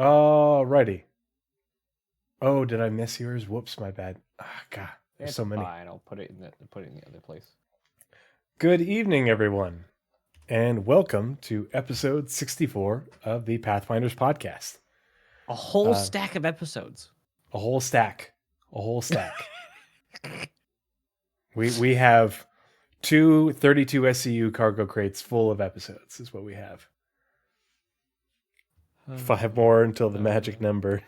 Alrighty. Oh, did I miss yours? Whoops, my bad. Ah, God, there's so many. Fine, I'll put it in the other place. Good evening, everyone, and welcome to episode 64 of the Pathfinders podcast. A whole stack of episodes. A whole stack. We have 32 SCU cargo crates full of episodes is what we have. 5 more until the magic number.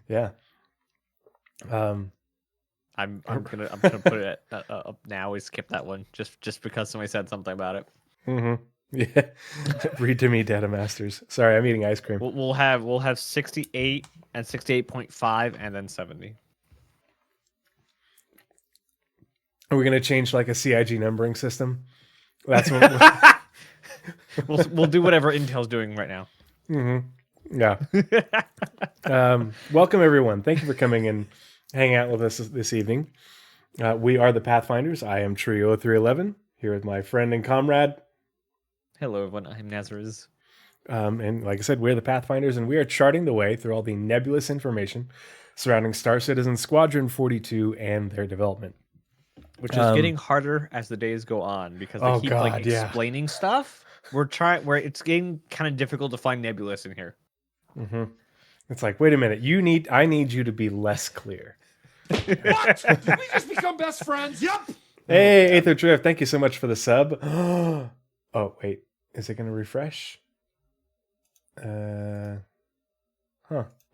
Yeah. I'm gonna put it up now. We skip that one just because somebody said something about it. Mm-hmm. Yeah. Read to me, Data Masters. Sorry, I'm eating ice cream. We'll have 68 and 68.5 and then 70. Are we gonna change like a CIG numbering system? That's what we'll do whatever Intel's doing right now. Mm-hmm. Yeah. Welcome everyone. Thank you for coming and hanging out with us this evening. We are the Pathfinders. I am Tree0311 here with my friend and comrade. Hello everyone. I'm Nazeris. And like I said, we're the Pathfinders, and we are charting the way through all the nebulous information surrounding Star Citizen Squadron 42 and their development. Which is getting harder as the days go on because they keep explaining stuff. It's getting kind of difficult to find nebulous in here. Mm-hmm. It's like, wait a minute, I need you to be less clear. What? Did we just become best friends? Yep. Hey, Aether Drift, thank you so much for the sub. Oh, wait, is it going to refresh? I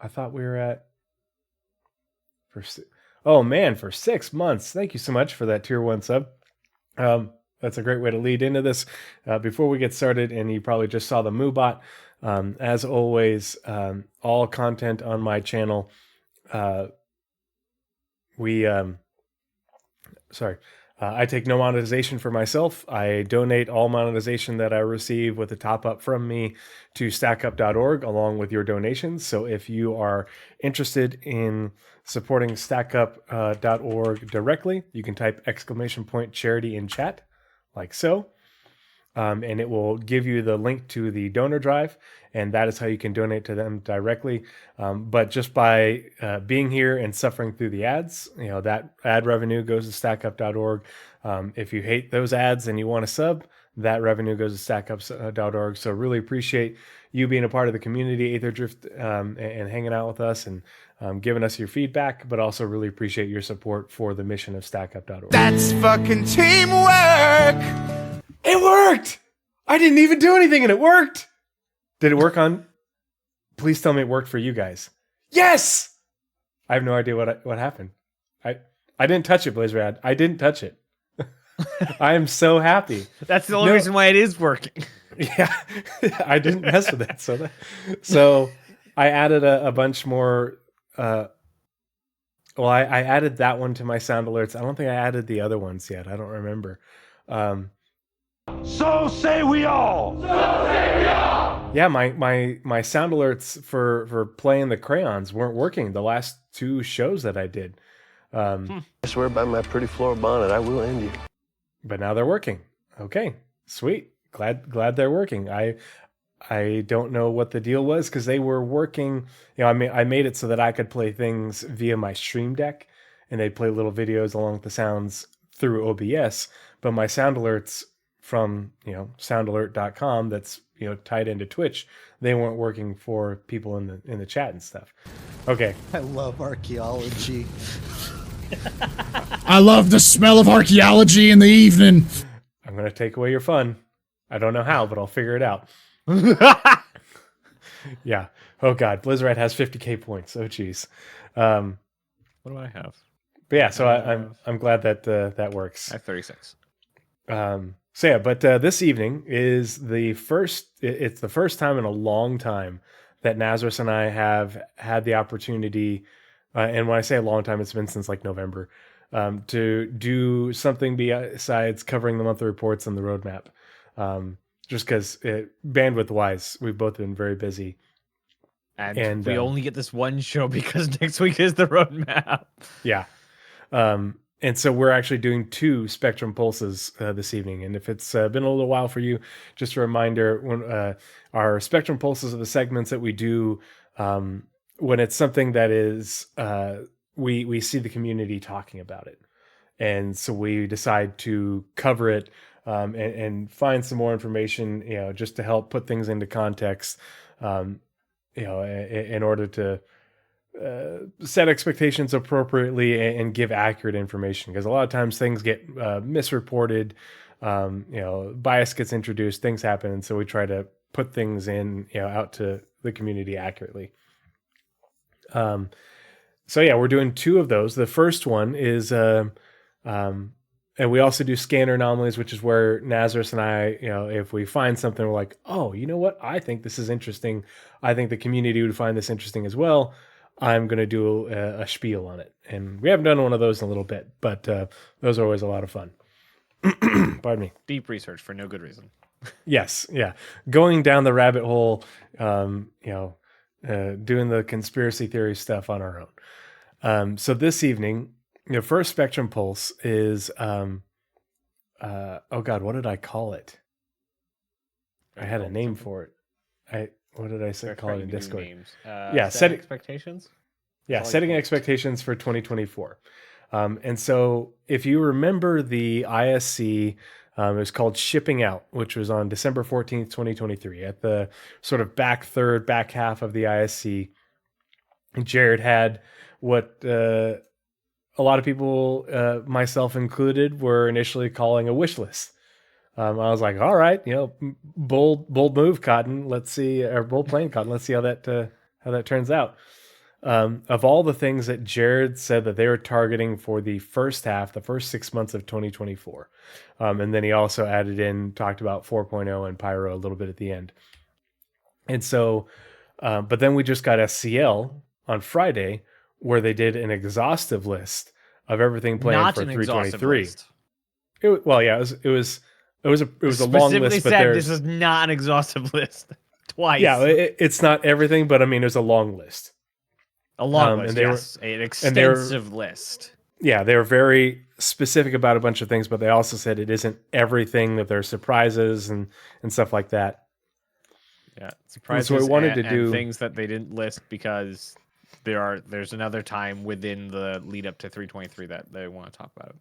thought we were at for 6 months. Thank you so much for that tier 1 sub. That's a great way to lead into this. Before we get started, and you probably just saw the Moobot, as always, all content on my channel. I take no monetization for myself. I donate all monetization that I receive with a top up from me to stackup.org along with your donations. So if you are interested in supporting stackup.org directly, you can type !charity in chat like so. And it will give you the link to the donor drive, and that is how you can donate to them directly. But just by being here and suffering through the ads, that ad revenue goes to stackup.org. If you hate those ads and you want to sub, that revenue goes to stackup.org. So really appreciate you being a part of the community, Aether Drift, and hanging out with us and giving us your feedback, but also really appreciate your support for the mission of stackup.org. That's fucking teamwork. It worked! I didn't even do anything and it worked! Did it work on... Please tell me it worked for you guys. Yes! I have no idea what happened. I didn't touch it, Blizzrad. I didn't touch it. I am so happy. That's the only reason why it is working. Yeah, I didn't mess with it. So I added a bunch more... I added that one to my sound alerts. I don't think I added the other ones yet. I don't remember. So say we all. Yeah, my sound alerts for playing the crayons weren't working the last 2 shows that I did. I swear by my pretty floor bonnet, I will end you. But now they're working. Okay, sweet. Glad they're working. I don't know what the deal was because they were working. I made it so that I could play things via my Stream Deck, and they'd play little videos along with the sounds through OBS. But my sound alerts from soundalert.com that's tied into Twitch, they weren't working for people in the chat and stuff. Okay. I love archaeology. I love the smell of archaeology in the evening. I'm gonna take away your fun. I don't know how, but I'll figure it out. Yeah. Oh god, Blizzard has 50k points. Oh geez. What do I have? But yeah, so I'm glad that that works. I have 36. But this evening is it's the first time in a long time that Nazeris and I have had the opportunity, and when I say a long time, it's been since like November, to do something besides covering the monthly reports and the roadmap. Just because bandwidth-wise, we've both been very busy. And we only get this one show because next week is the roadmap. Yeah. And so we're actually doing 2 Spectrum Pulses this evening. And if it's been a little while for you, just a reminder, when our Spectrum Pulses are the segments that we do when it's something that is, we see the community talking about it. And so we decide to cover it and find some more information, just to help put things into context, in order to set expectations appropriately and give accurate information. Because a lot of times things get misreported, bias gets introduced, things happen. And so we try to put things in, out to the community accurately. So yeah, we're doing 2 of those. The first one is, and we also do scanner anomalies, which is where Nazeris and I, if we find something, we're like, oh, you know what? I think this is interesting. I think the community would find this interesting as well. I'm going to do a spiel on it. And we haven't done one of those in a little bit, but those are always a lot of fun. Pardon me. Deep research for no good reason. Yes. Yeah. Going down the rabbit hole, doing the conspiracy theory stuff on our own. So this evening, first Spectrum Pulse is, oh God, what did I call it? I had a name for it. What did I say? Call it in Discord? Setting expectations. Yeah, setting expectations for 2024. And so if you remember the ISC, it was called Shipping Out, which was on December 14th, 2023, at the sort of back half of the ISC. Jared had what a lot of people, myself included, were initially calling a wish list. I was like, all right, bold move, Cotton. Let's see, or bold plan, Cotton. Let's see how that turns out. Of all the things that Jared said that they were targeting for the first 6 months of 2024. And then he also talked about 4.0 and Pyro a little bit at the end. And so, but then we just got SCL on Friday, where they did an exhaustive list of everything planned for 323. It was a long list, but said this is not an exhaustive list. Twice. Yeah, it's not everything, but I mean, it was a long list. A long list, yes. An extensive list. Yeah, they were very specific about a bunch of things, but they also said it isn't everything, that there are surprises and stuff like that. Yeah, surprises. So we wanted to do things that they didn't list because there's another time within the lead up to 323 that they want to talk about it.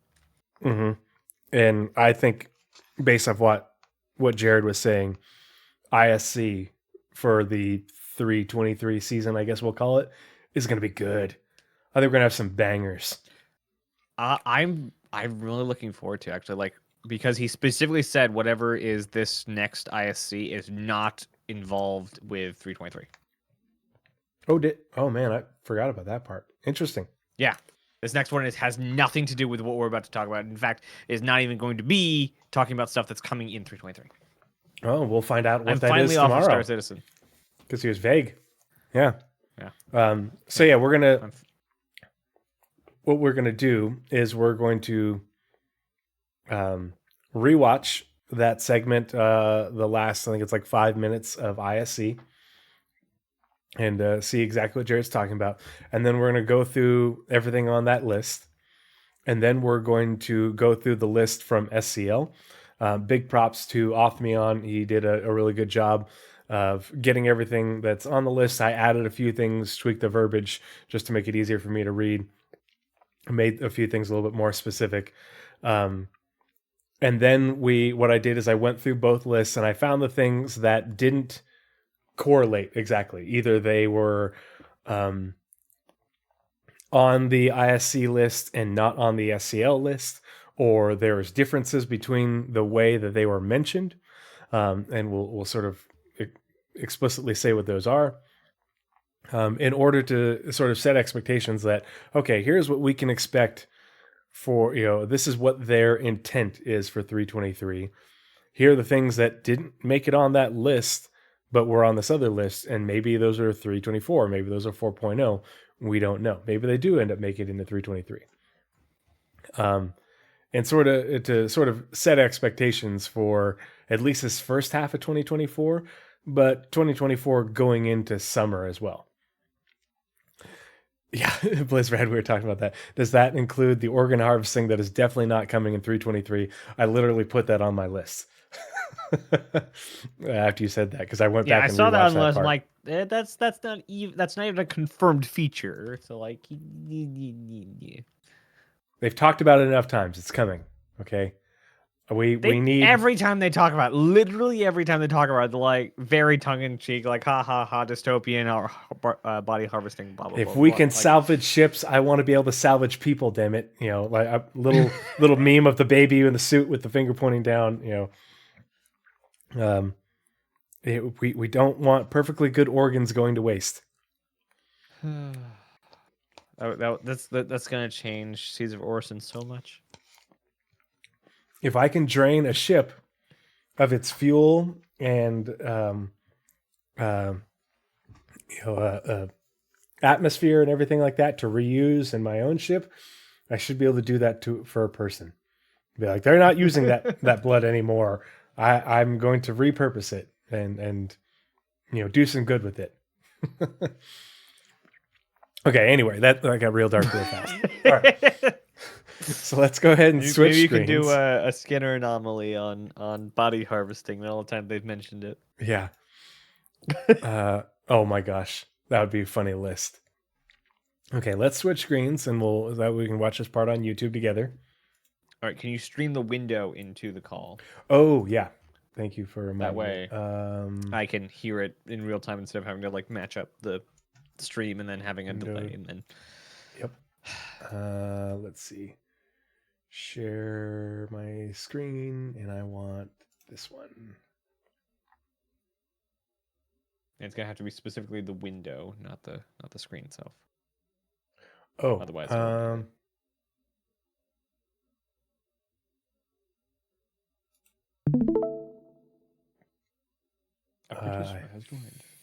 Mm-hmm. And I think, based off what Jared was saying, ISC for the 323 season, I guess we'll call it, is going to be good. I think we're going to have some bangers. I'm really looking forward to actually, because he specifically said whatever is this next ISC is not involved with 323. Oh man, I forgot about that part. Interesting. Yeah. This next one has nothing to do with what we're about to talk about. In fact, is not even going to be talking about stuff that's coming in 323. Oh, we'll find out what I'm that is finally tomorrow. Off of Star Citizen. Because he was vague. Yeah. Yeah. So yeah, what we're gonna do is we're going to rewatch that segment, the last, I think it's 5 minutes of ISC, and see exactly what Jared's talking about. And then we're going to go through everything on that list. And then we're going to go through the list from SCL. Big props to Othmion. He did a really good job of getting everything that's on the list. I added a few things, tweaked the verbiage just to make it easier for me to read. I made a few things a little bit more specific. And then what I did is I went through both lists and I found the things that didn't correlate exactly. Either they were on the ISC list and not on the SCL list, or there was differences between the way that they were mentioned. And we'll sort of explicitly say what those are, in order to sort of set expectations that, okay, here's what we can expect for, this is what their intent is for 323. Here are the things that didn't make it on that list, but were on this other list, and maybe those are 324, maybe those are 4.0. We don't know. Maybe they do end up making it into 323. And to sort of set expectations for at least this first half of 2024, but 2024 going into summer as well. Yeah, Blizzard, we were talking about that. Does that include the organ harvesting that is definitely not coming in 323? I literally put that on my list after you said that because I went back and saw that on the rewatched list. that I'm part. like, that's not even a confirmed feature. So like, They've talked about it enough times. It's coming. Okay. We need every time they talk about it, literally every time they talk about it, they're like very tongue in cheek, like ha ha ha, dystopian or body harvesting, blah blah. If blah, we blah. can Like, salvage ships, I want to be able to salvage people. Damn it! You know, like a little meme of the baby in the suit with the finger pointing down. You know, we don't want perfectly good organs going to waste. that's gonna change Seeds of Orison so much. If I can drain a ship of its fuel and atmosphere and everything like that to reuse in my own ship, I should be able to do that for a person. Be like, they're not using that blood anymore. I'm going to repurpose it and do some good with it. Okay, anyway, that got real dark real fast. All right. So let's go ahead and switch Maybe you screens. can do a Skinner anomaly on body harvesting all the time they've mentioned it. Yeah. Oh my gosh. That would be a funny list. Okay, let's switch screens and that way we can watch this part on YouTube together. All right, can you stream the window into the call? Oh, yeah. Thank you for reminding That way me. I can hear it in real time instead of having to like match up the stream and then having a delay and then. Yep. Let's see. Share my screen and I want this one. And it's gonna have to be specifically the window, not the screen itself. Oh, otherwise. I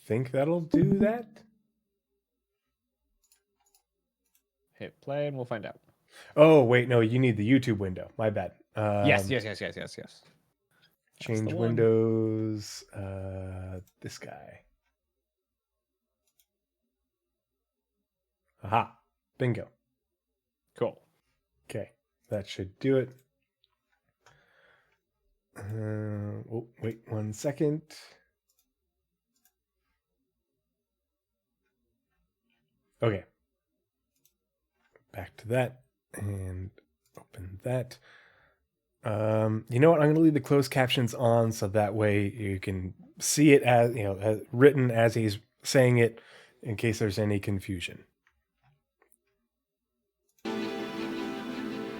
think that'll do that. Hit play and we'll find out. Oh, wait, no, you need the YouTube window. My bad. Yes. Change windows. This guy. Aha. Bingo. Cool. Okay. That should do it. Wait 1 second. Okay. Back to that and open that. You know what? I'm going to leave the closed captions on so that way you can see it as written as he's saying it in case there's any confusion.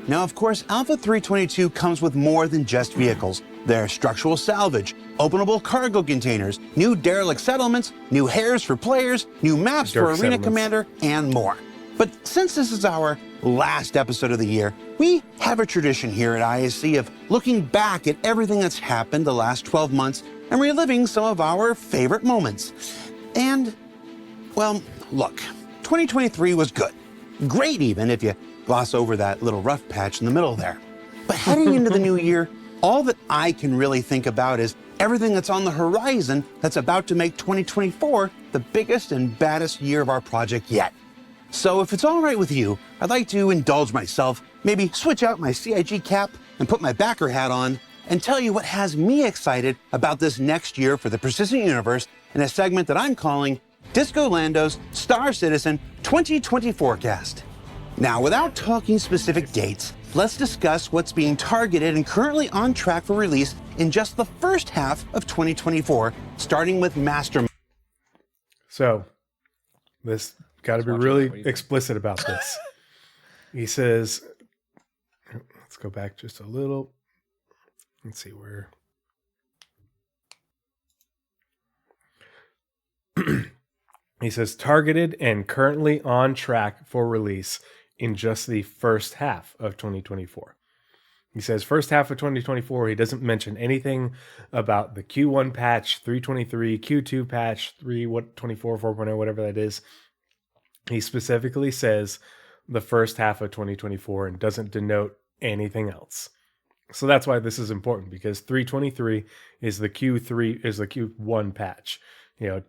Now, of course, Alpha 322 comes with more than just vehicles. There's structural salvage, openable cargo containers, new derelict settlements, new hairs for players, new maps for Arena Commander, and more. But since this is our last episode of the year, we have a tradition here at ISC of looking back at everything that's happened the last 12 months and reliving some of our favorite moments. And, well, look, 2023 was good. Great even if you gloss over that little rough patch in the middle there. But heading into the new year, all that I can really think about is everything that's on the horizon that's about to make 2024 the biggest and baddest year of our project yet. So if it's all right with you, I'd like to indulge myself, maybe switch out my CIG cap and put my backer hat on and tell you what has me excited about this next year for the Persistent Universe in a segment that I'm calling Disco Lando's Star Citizen 2020 Forecast. Now, without talking specific dates, let's discuss what's being targeted and currently on track for release in just the first half of 2024, starting with Master. So, this got to be really explicit about this. He says, let's go back just a little. Let's see where. He says targeted and currently on track for release in just the first half of 2024. He says first half of 2024. He doesn't mention anything about the Q1 patch, 323, Q2 patch, 3.24, 4.0, whatever that is. He specifically says the first half of 2024 and doesn't denote anything else. So that's why this is important, because 323 is the Q1 patch.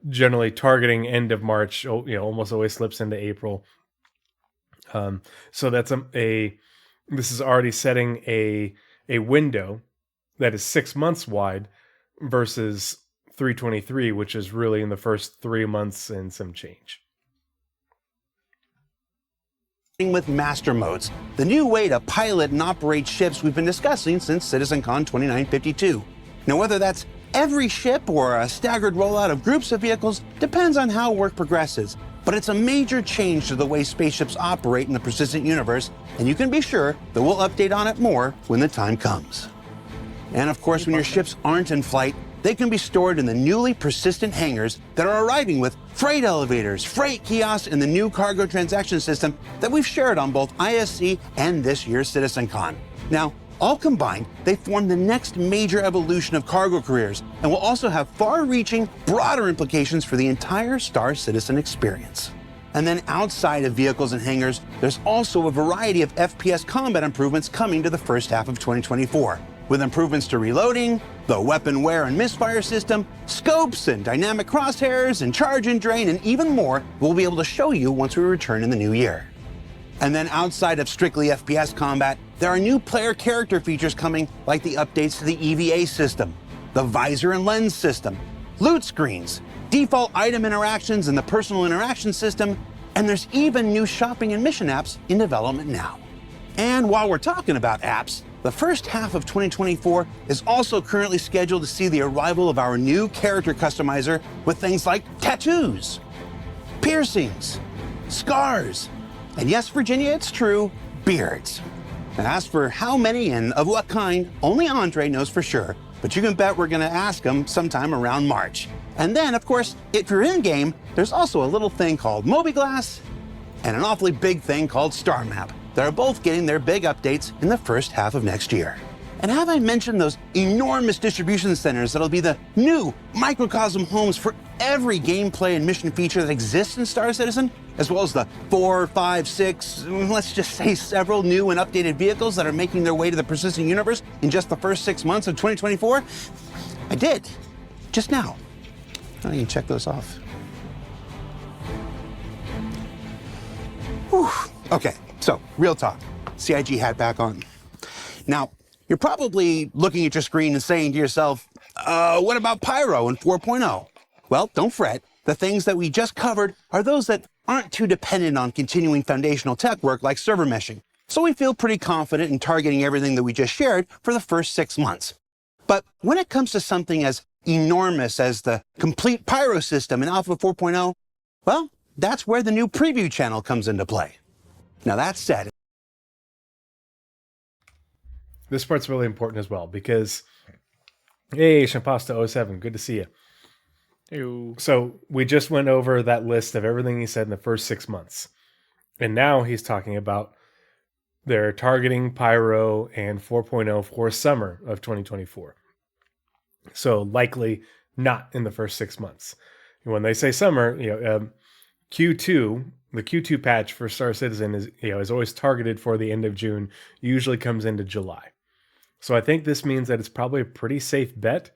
Generally targeting end of March, almost always slips into April. So that's this is already setting a window that is 6 months wide versus 323, which is really in the first 3 months and some change. With master modes, the new way to pilot and operate ships we've been discussing since CitizenCon 2952. Now, whether that's every ship or a staggered rollout of groups of vehicles depends on how work progresses, but it's a major change to the way spaceships operate in the persistent universe, and you can be sure that we'll update on it more when the time comes. And of course, when your ships aren't in flight, they can be stored in the newly persistent hangars that are arriving with freight elevators, freight kiosks, and the new cargo transaction system that we've shared on both ISC and this year's CitizenCon. Now, all combined, they form the next major evolution of cargo careers and will also have far-reaching, broader implications for the entire Star Citizen experience. And then outside of vehicles and hangars, there's also a variety of FPS combat improvements coming to the first half of 2024. With improvements to reloading, the weapon wear and misfire system, scopes and dynamic crosshairs and charge and drain, and even more we'll be able to show you once we return in the new year. And then outside of strictly FPS combat, there are new player character features coming, like the updates to the EVA system, the visor and lens system, loot screens, default item interactions in the personal interaction system, and there's even new shopping and mission apps in development now. And while we're talking about apps, the first half of 2024 is also currently scheduled to see the arrival of our new character customizer with things like tattoos, piercings, scars, and yes, Virginia, it's true, beards. Now, as for how many and of what kind, only Andre knows for sure, but you can bet we're gonna ask him sometime around March. And then, of course, if you're in-game, there's also a little thing called Mobiglass and an awfully big thing called Star Map. They're both getting their big updates in the first half of next year. And have I mentioned those enormous distribution centers that'll be the new microcosm homes for every gameplay and mission feature that exists in Star Citizen, as well as the 4, 5, 6, let's just say several new and updated vehicles that are making their way to the persistent universe in just the first 6 months of 2024? I did, just now. I can check those off. Whew. Okay. So, real talk, CIG hat back on. Now, you're probably looking at your screen and saying to yourself, what about Pyro and 4.0? Well, don't fret. The things that we just covered are those that aren't too dependent on continuing foundational tech work like server meshing. So we feel pretty confident in targeting everything that we just shared for the first 6 months. But when it comes to something as enormous as the complete Pyro system in Alpha 4.0, well, that's where the new preview channel comes into play. Now that said, this part's really important as well because, hey, Shampasta07, good to see you. Ew. So we just went over that list of everything he said in the first 6 months. And now he's talking about they're targeting Pyro and 4.0 for summer of 2024. So likely not in the first 6 months. When they say summer, Q2, the Q2 patch for Star Citizen is always targeted for the end of June, usually comes into July. So I think this means that it's probably a pretty safe bet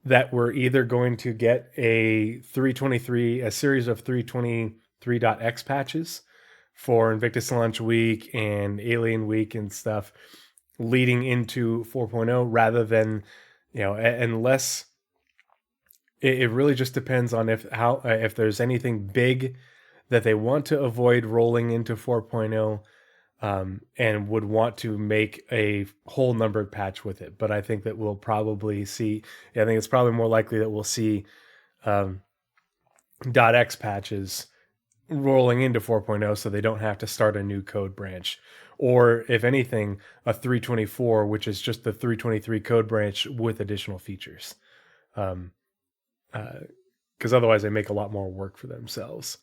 that we're either going to get a series of 323.x patches for Invictus Launch Week and Alien Week and stuff leading into 4.0 rather than, unless it really just depends on if there's anything big that they want to avoid rolling into 4.0 and would want to make a whole numbered patch with it. But I think that we'll probably see, I think it's probably more likely that we'll see .x patches rolling into 4.0 so they don't have to start a new code branch. Or if anything, a 324, which is just the 323 code branch with additional features. Because otherwise they make a lot more work for themselves.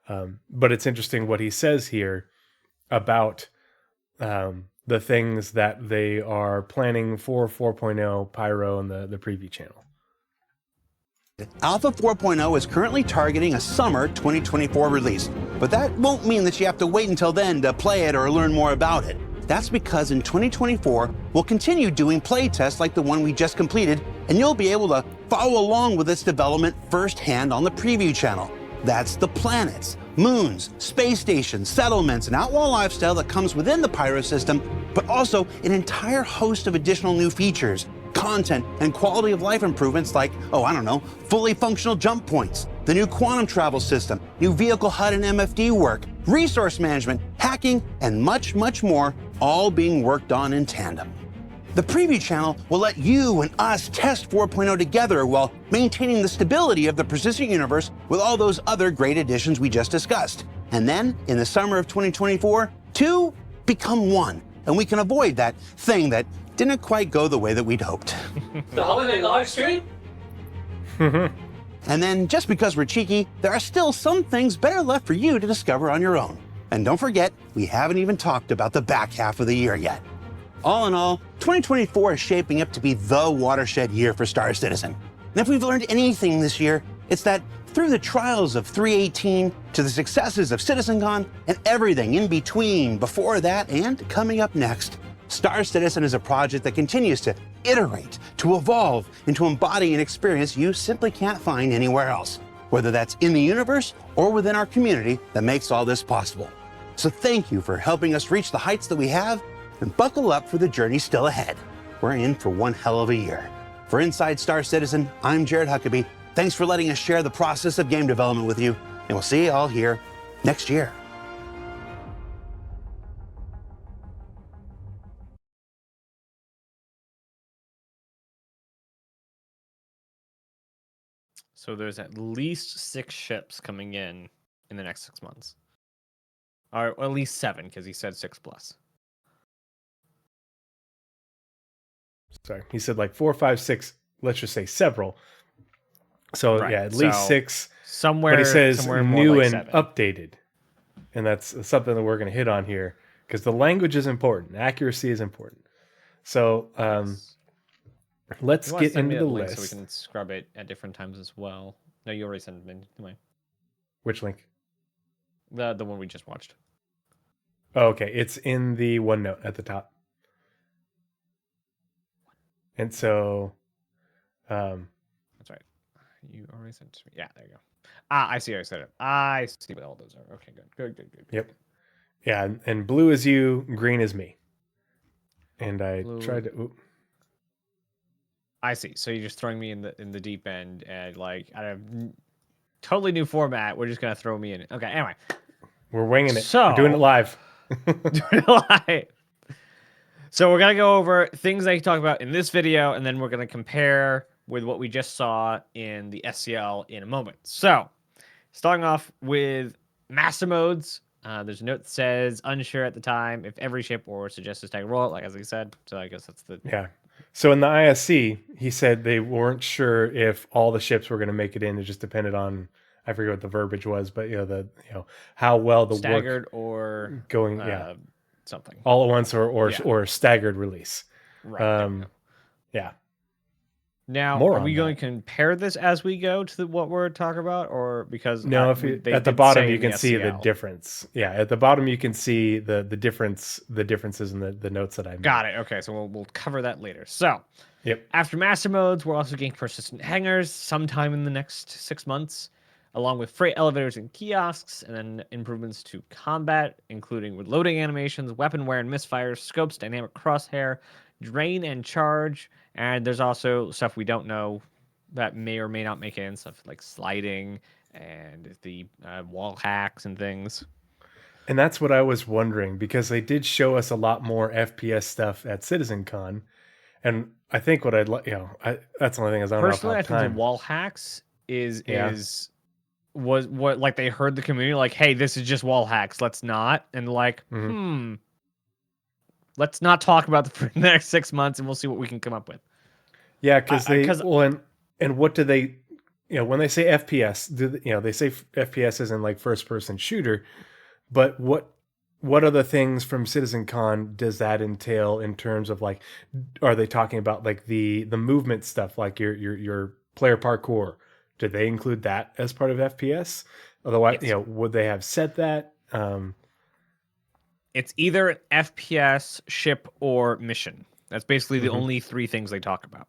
But it's interesting what he says here about the things that they are planning for 4.0 Pyro and the preview channel. Alpha 4.0 is currently targeting a summer 2024 release, but that won't mean that you have to wait until then to play it or learn more about it. That's because in 2024, we'll continue doing play tests like the one we just completed, and you'll be able to follow along with its development firsthand on the preview channel. That's the planets, moons, space stations, settlements, and outlaw lifestyle that comes within the Pyro system, but also an entire host of additional new features, content, and quality of life improvements like, fully functional jump points, the new quantum travel system, new vehicle HUD and MFD work, resource management, hacking, and much, much more, all being worked on in tandem. The preview channel will let you and us test 4.0 together while maintaining the stability of the persistent universe with all those other great additions we just discussed. And then, in the summer of 2024, 2 become 1, and we can avoid that thing that didn't quite go the way that we'd hoped. The holiday live stream? And then, just because we're cheeky, there are still some things better left for you to discover on your own. And don't forget, we haven't even talked about the back half of the year yet. All in all, 2024 is shaping up to be the watershed year for Star Citizen. And if we've learned anything this year, it's that through the trials of 318 to the successes of CitizenCon and everything in between, before that and coming up next, Star Citizen is a project that continues to iterate, to evolve, and to embody an experience you simply can't find anywhere else, whether that's in the universe or within our community that makes all this possible. So thank you for helping us reach the heights that we have, and buckle up for the journey still ahead. We're in for one hell of a year. For Inside Star Citizen, I'm Jared Huckabee. Thanks for letting us share the process of game development with you, and we'll see you all here next year. So there's at least 6 ships coming in the next 6 months. Or at least 7, because he said 6 plus. Sorry, he said like 4, 5, 6. Let's just say several. So Right. yeah, at least 6. Somewhere, but he says somewhere more new like and 7. updated, and that's something that we're going to hit on here because the language is important. Accuracy is important. So let's get into the list. So we can scrub it at different times as well. No, you already sent it to me. Which link? The one we just watched. Oh, okay, it's in the OneNote at the top. And so, that's right. You already sent it to me. Yeah, there you go. Ah, I see. I said it. I see what all those are. Okay, good. Yep. Yeah, and blue is you, green is me. And I Blue. tried to. Oop. I see. So you're just throwing me in the deep end, and like out of totally new format, we're just gonna throw me in. Okay. Anyway, we're winging it. So, we're doing it live. So we're gonna go over things that he talked about in this video, and then we're gonna compare with what we just saw in the SCL in a moment. So, starting off with master modes. There's a note that says unsure at the time if every ship or suggested stagger roll, like as he said. So I guess that's the So in the ISC, he said they weren't sure if all the ships were going to make it in. It just depended on, I forget what the verbiage was, but how well the staggered work or going something all at once or staggered release. Right. Yeah. Now, are we going to compare this as we go to what we're talking about, or because no? At the bottom you can see the difference. Yeah, at the bottom you can see the differences in the notes that I made. Got it. Okay, so we'll cover that later. So, yep. After master modes, we're also getting persistent hangars sometime in the next 6 months, along with freight elevators and kiosks, and then improvements to combat, including with loading animations, weapon wear and misfires, scopes, dynamic crosshair, drain and charge. And there's also stuff we don't know that may or may not make it in, stuff like sliding and the wall hacks and things. And that's what I was wondering, because they did show us a lot more FPS stuff at CitizenCon. And I think what I'd like, that's the only thing is I don't know. Personally, I think the wall hacks was what, like, they heard the community like, hey, this is just wall hacks. Let's not. And like, let's not talk about the next 6 months, and we'll see what we can come up with. Yeah, and what do they, when they say FPS, they say FPS isn't like first person shooter, but what other things from CitizenCon does that entail in terms of, like, are they talking about like the movement stuff, like your player parkour? Did they include that as part of FPS? Otherwise, yes. Would they have said that? It's either an FPS, ship, or mission. That's basically the only 3 things they talk about.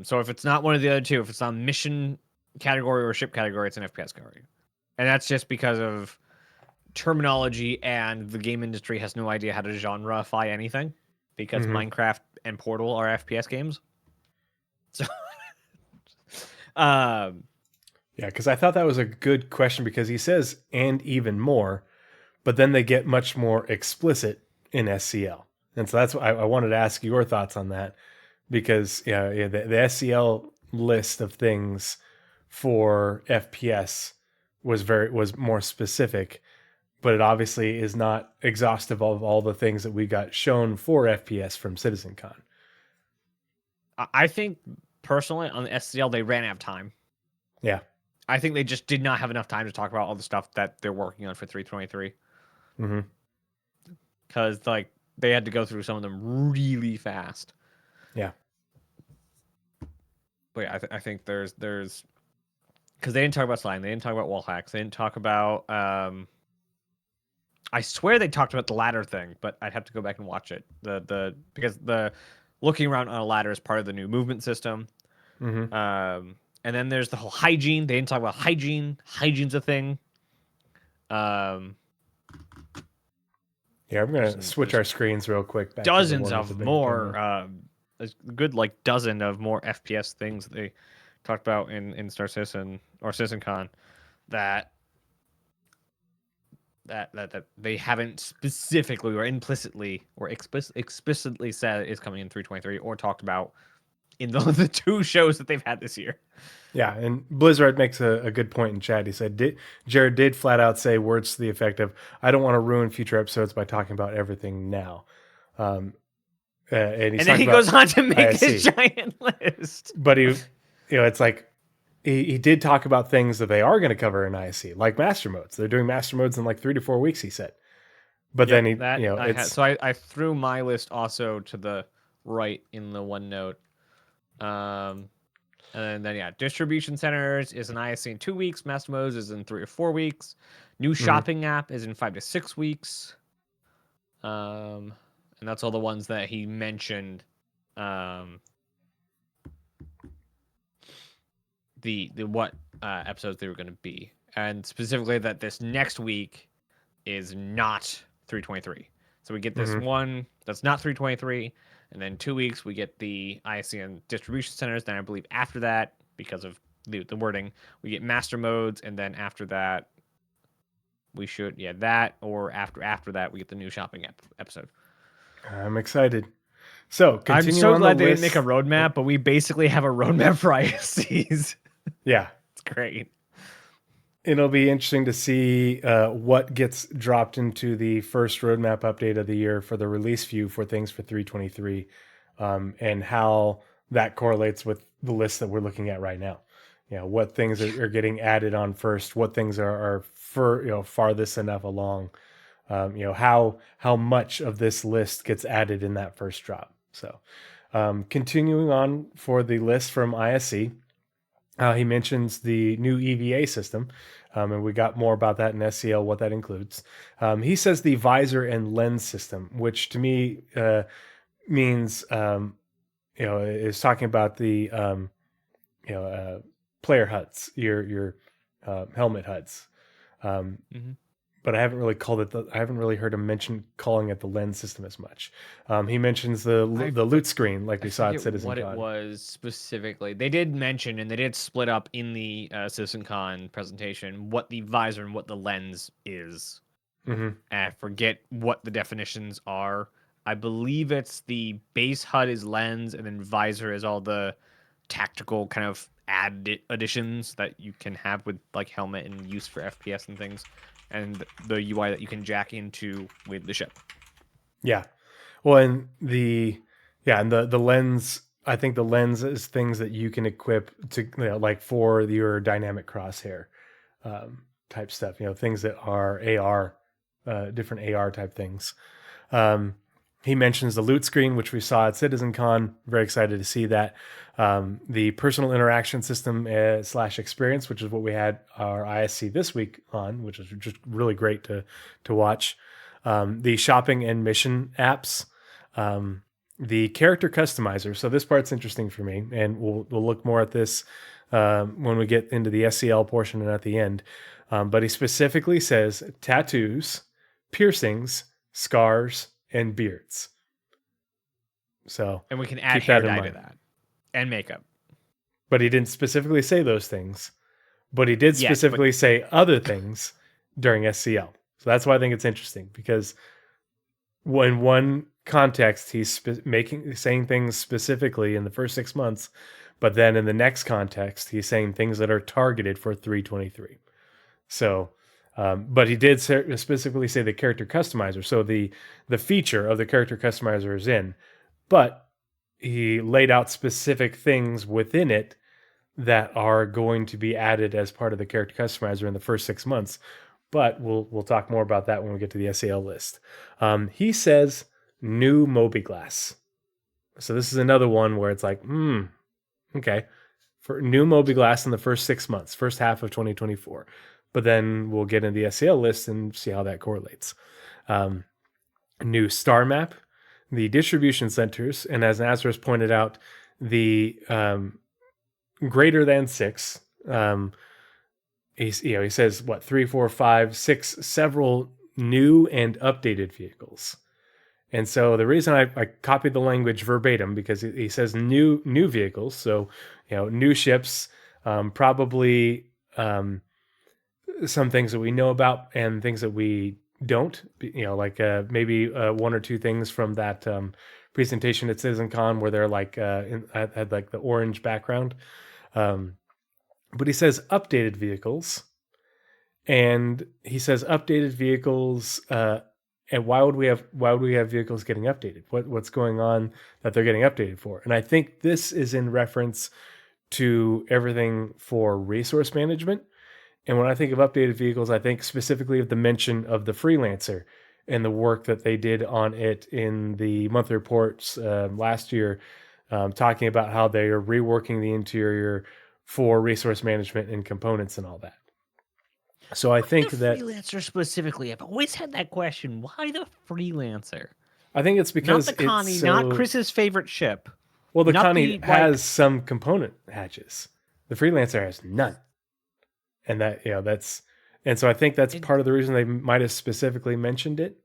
So if it's not one of the other 2, if it's not mission category or ship category, it's an FPS category. And that's just because of terminology, and the game industry has no idea how to genreify anything because Minecraft and Portal are FPS games. So, Yeah, because I thought that was a good question because he says and even more, but then they get much more explicit in SCL. And so that's why I wanted to ask your thoughts on that because the SCL list of things for FPS was more specific, but it obviously is not exhaustive of all the things that we got shown for FPS from CitizenCon. I think personally on the SCL they ran out of time. Yeah. I think they just did not have enough time to talk about all the stuff that they're working on for 323. Because like they had to go through some of them really fast. Yeah. But yeah, I think there's because they didn't talk about sliding, they didn't talk about wall hacks, they didn't talk about I swear they talked about the ladder thing, but I'd have to go back and watch it. Because the looking around on a ladder is part of the new movement system. And then there's the whole hygiene. They didn't talk about hygiene. Hygiene's a thing. Yeah, I'm gonna switch our screens real quick. Back Dozens of more, a good like dozen of more FPS things they talked about in Star Citizen or CitizenCon that they haven't specifically or implicitly or explicitly said is coming in 323 or talked about in the two shows that they've had this year. Yeah, and Blizzard makes a good point in chat. He said, Jared did flat out say words to the effect of, I don't want to ruin future episodes by talking about everything now. And then he goes on to make this giant list. But it's like, he did talk about things that they are going to cover in ISC, like master modes. They're doing master modes in like 3 to 4 weeks, he said. But then I threw my list also to the right in the OneNote. And then distribution centers is an ISC in 2 weeks. Master modes is in 3 or 4 weeks. New shopping app is in 5 to 6 weeks. And that's all the ones that he mentioned. The what episodes they were going to be, and specifically that this next week is not 323. So we get this one that's not 323, and then 2 weeks we get the ISC and distribution centers. Then I believe after that, because of the wording, we get master modes, and then after that we should that or after that we get the new shopping episode. I'm excited. So I'm so glad they didn't make a roadmap, but we basically have a roadmap for ISCs. Yeah. It's great. It'll be interesting to see what gets dropped into the first roadmap update of the year for the release view for things for 323, and how that correlates with the list that we're looking at right now. What things are getting added on first, what things are farthest enough along, how much of this list gets added in that first drop. So continuing on for the list from ISC, he mentions the new EVA system, and we got more about that in SCL, what that includes. He says the visor and lens system, which to me means, is talking about the, player HUDs, your helmet HUDs. But I haven't really I haven't really heard him calling it the lens system as much. He mentions the loot screen, like we saw at CitizenCon. What it was specifically, they did mention, and they did split up in the CitizenCon presentation what the visor and what the lens is. I forget what the definitions are. I believe it's the base HUD is lens, and then visor is all the tactical kind of additions that you can have with like helmet and use for FPS and things. And the UI that you can jack into with the ship. Yeah. Well, and the lens, I think the lens is things that you can equip to, like for your dynamic crosshair type stuff, things that are AR, different AR type things. He mentions the loot screen, which we saw at CitizenCon. Very excited to see that. The personal interaction system / experience, which is what we had our ISC this week on, which is just really great to watch. The shopping and mission apps. The character customizer. So this part's interesting for me, and we'll look more at this when we get into the SCL portion and at the end. But he specifically says tattoos, piercings, scars, and beards. So, And we can add keep that hair in dye to mind. that. And makeup. But he didn't specifically say those things. But he did Yes, specifically say other things during SCL. So that's why I think it's interesting, because in one context he's saying things specifically in the first 6 months, but then in the next context he's saying things that are targeted for 323. So, but he did specifically say the character customizer. So the feature of the character customizer is in, but he laid out specific things within it that are going to be added as part of the character customizer in the first 6 months. But we'll talk more about that when we get to the SAL list. He says new Mobiglass. So this is another one where it's like, okay, for new Mobiglass in the first 6 months, first half of 2024. But then we'll get into the SAL list and see how that correlates. New star map, the distribution centers, and as Nazeris pointed out, the greater than 6. He says what 3, 4, 5, 6, several new and updated vehicles. And so the reason I copied the language verbatim, because he says new vehicles, so new ships, probably some things that we know about and things that we don't, like maybe one or two things from that presentation at CitizenCon where they're like had like the orange background. But he says updated vehicles, and he says updated vehicles. And why would we have vehicles getting updated? What's going on that they're getting updated for? And I think this is in reference to everything for resource management. And when I think of updated vehicles, I think specifically of the mention of the Freelancer and the work that they did on it in the monthly reports last year, talking about how they are reworking the interior for resource management and components and all that. So I think that Freelancer specifically, I've always had that question. Why the Freelancer? I think it's because not the Connie, it's not Chris's favorite ship. Well, the not Connie the, has some component hatches. The Freelancer has none. And and so I think that's part of the reason they might have specifically mentioned it.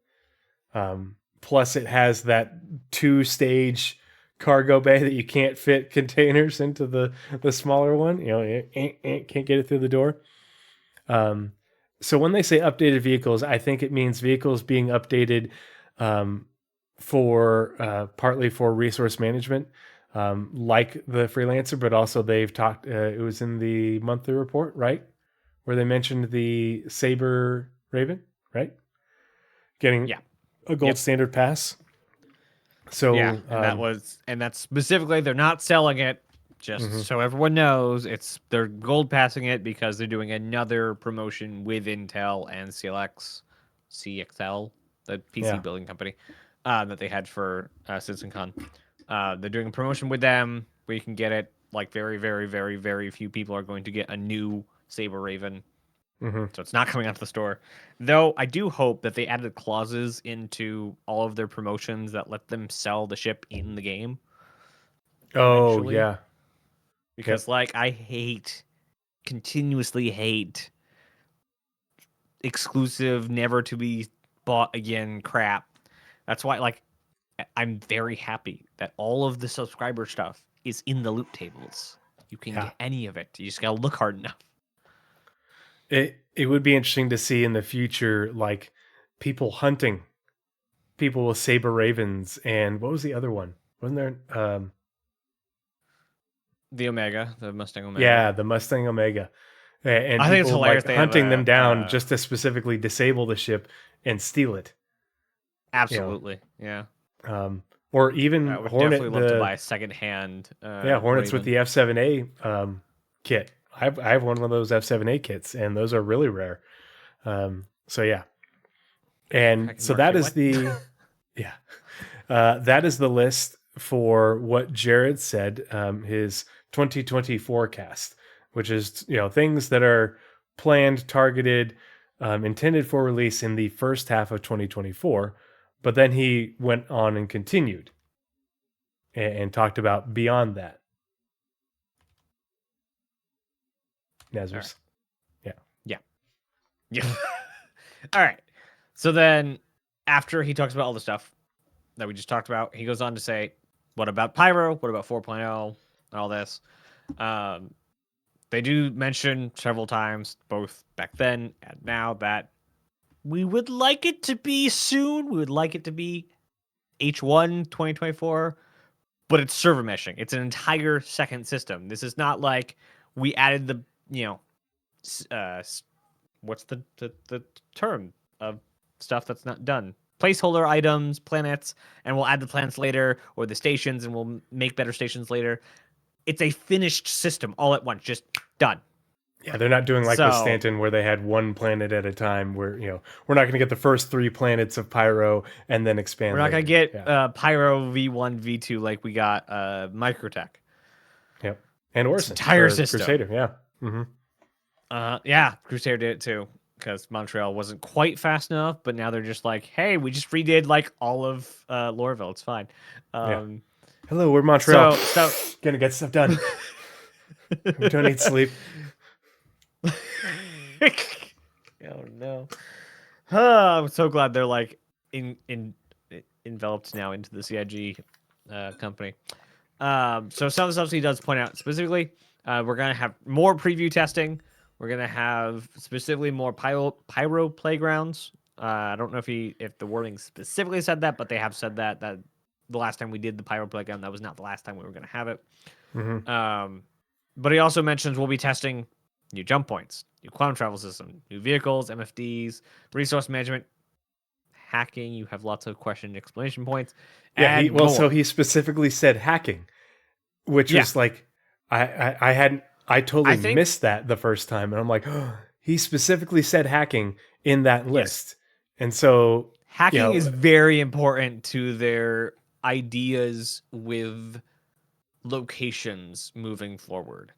Plus it has that 2-stage cargo bay that you can't fit containers into the smaller one. Can't get it through the door. So when they say updated vehicles, I think it means vehicles being updated for partly for resource management, like the Freelancer, but also they've talked, it was in the monthly report, right? Where they mentioned the Saber Raven, right? Getting a gold standard pass. So and that's specifically, they're not selling it, just so everyone knows. They're gold passing it because they're doing another promotion with Intel and CXL, the PC building company that they had for CitizenCon. They're doing a promotion with them where you can get it. Like very, very, very, very few people are going to get a new Saber Raven. So it's not coming out to the store. Though I do hope that they added clauses into all of their promotions that let them sell the ship in the game. Oh, eventually. yeah. Because I continuously hate exclusive, never to be bought again crap. That's why I'm very happy that all of the subscriber stuff is in the loot tables. You can get any of it. You just gotta look hard enough. It would be interesting to see in the future, like people hunting people with Saber Ravens, and what was the other one? Wasn't there the Omega, the Mustang Omega? Yeah, the Mustang Omega. And I think it's hilarious they have hunting them down just to specifically disable the ship and steal it. Absolutely, yeah. Or even I would Hornet. definitely love to buy a second-hand. Hornets Raven. with the F7A kit. I have one of those F7A kits, and those are really rare. So yeah, and so that is the that is the list for what Jared said, his 2020 forecast, which is things that are planned, targeted, intended for release in the first half of 2024. But then he went on and continued and talked about beyond that. Nazers. Yeah. All right. So then after he talks about all the stuff that we just talked about, he goes on to say, what about Pyro? What about 4.0 and all this? They do mention several times, both back then and now, that we would like it to be soon. We would like it to be H1 2024, but it's server meshing. It's an entire second system. This is not like we added the, what's the term of stuff that's not done? Placeholder items, planets, and we'll add the planets later, or the stations, and we'll make better stations later. It's a finished system all at once, just done. Yeah, they're not doing like with Stanton where they had one planet at a time where, we're not going to get the first 3 planets of Pyro and then expand. We're not going to get Pyro V1, V2 like we got Microtech. Yep. And Orson. Entire system. Crusader, yeah. Mm-hmm. Yeah, Crusader did it too, because Montreal wasn't quite fast enough, but now they're just like, hey, we just redid like all of Lorville. It's fine. Hello, we're Montreal. So gonna get stuff done. We don't need sleep. Oh no. I'm so glad they're like enveloped now into the CIG company. So some of the stuff he does point out specifically, we're gonna have more preview testing. We're gonna have specifically more pyro playgrounds. I don't know if the wording specifically said that, but they have said that the last time we did the pyro playground, that was not the last time we were gonna have it. Mm-hmm. But he also mentions we'll be testing new jump points, new quantum travel system, new vehicles, MFDs, resource management, hacking. You have lots of question and explanation points. Yeah, so he specifically said hacking, which was like I totally missed that the first time, and I'm like, oh, he specifically said hacking in that list, and so hacking is very important to their ideas with locations moving forward.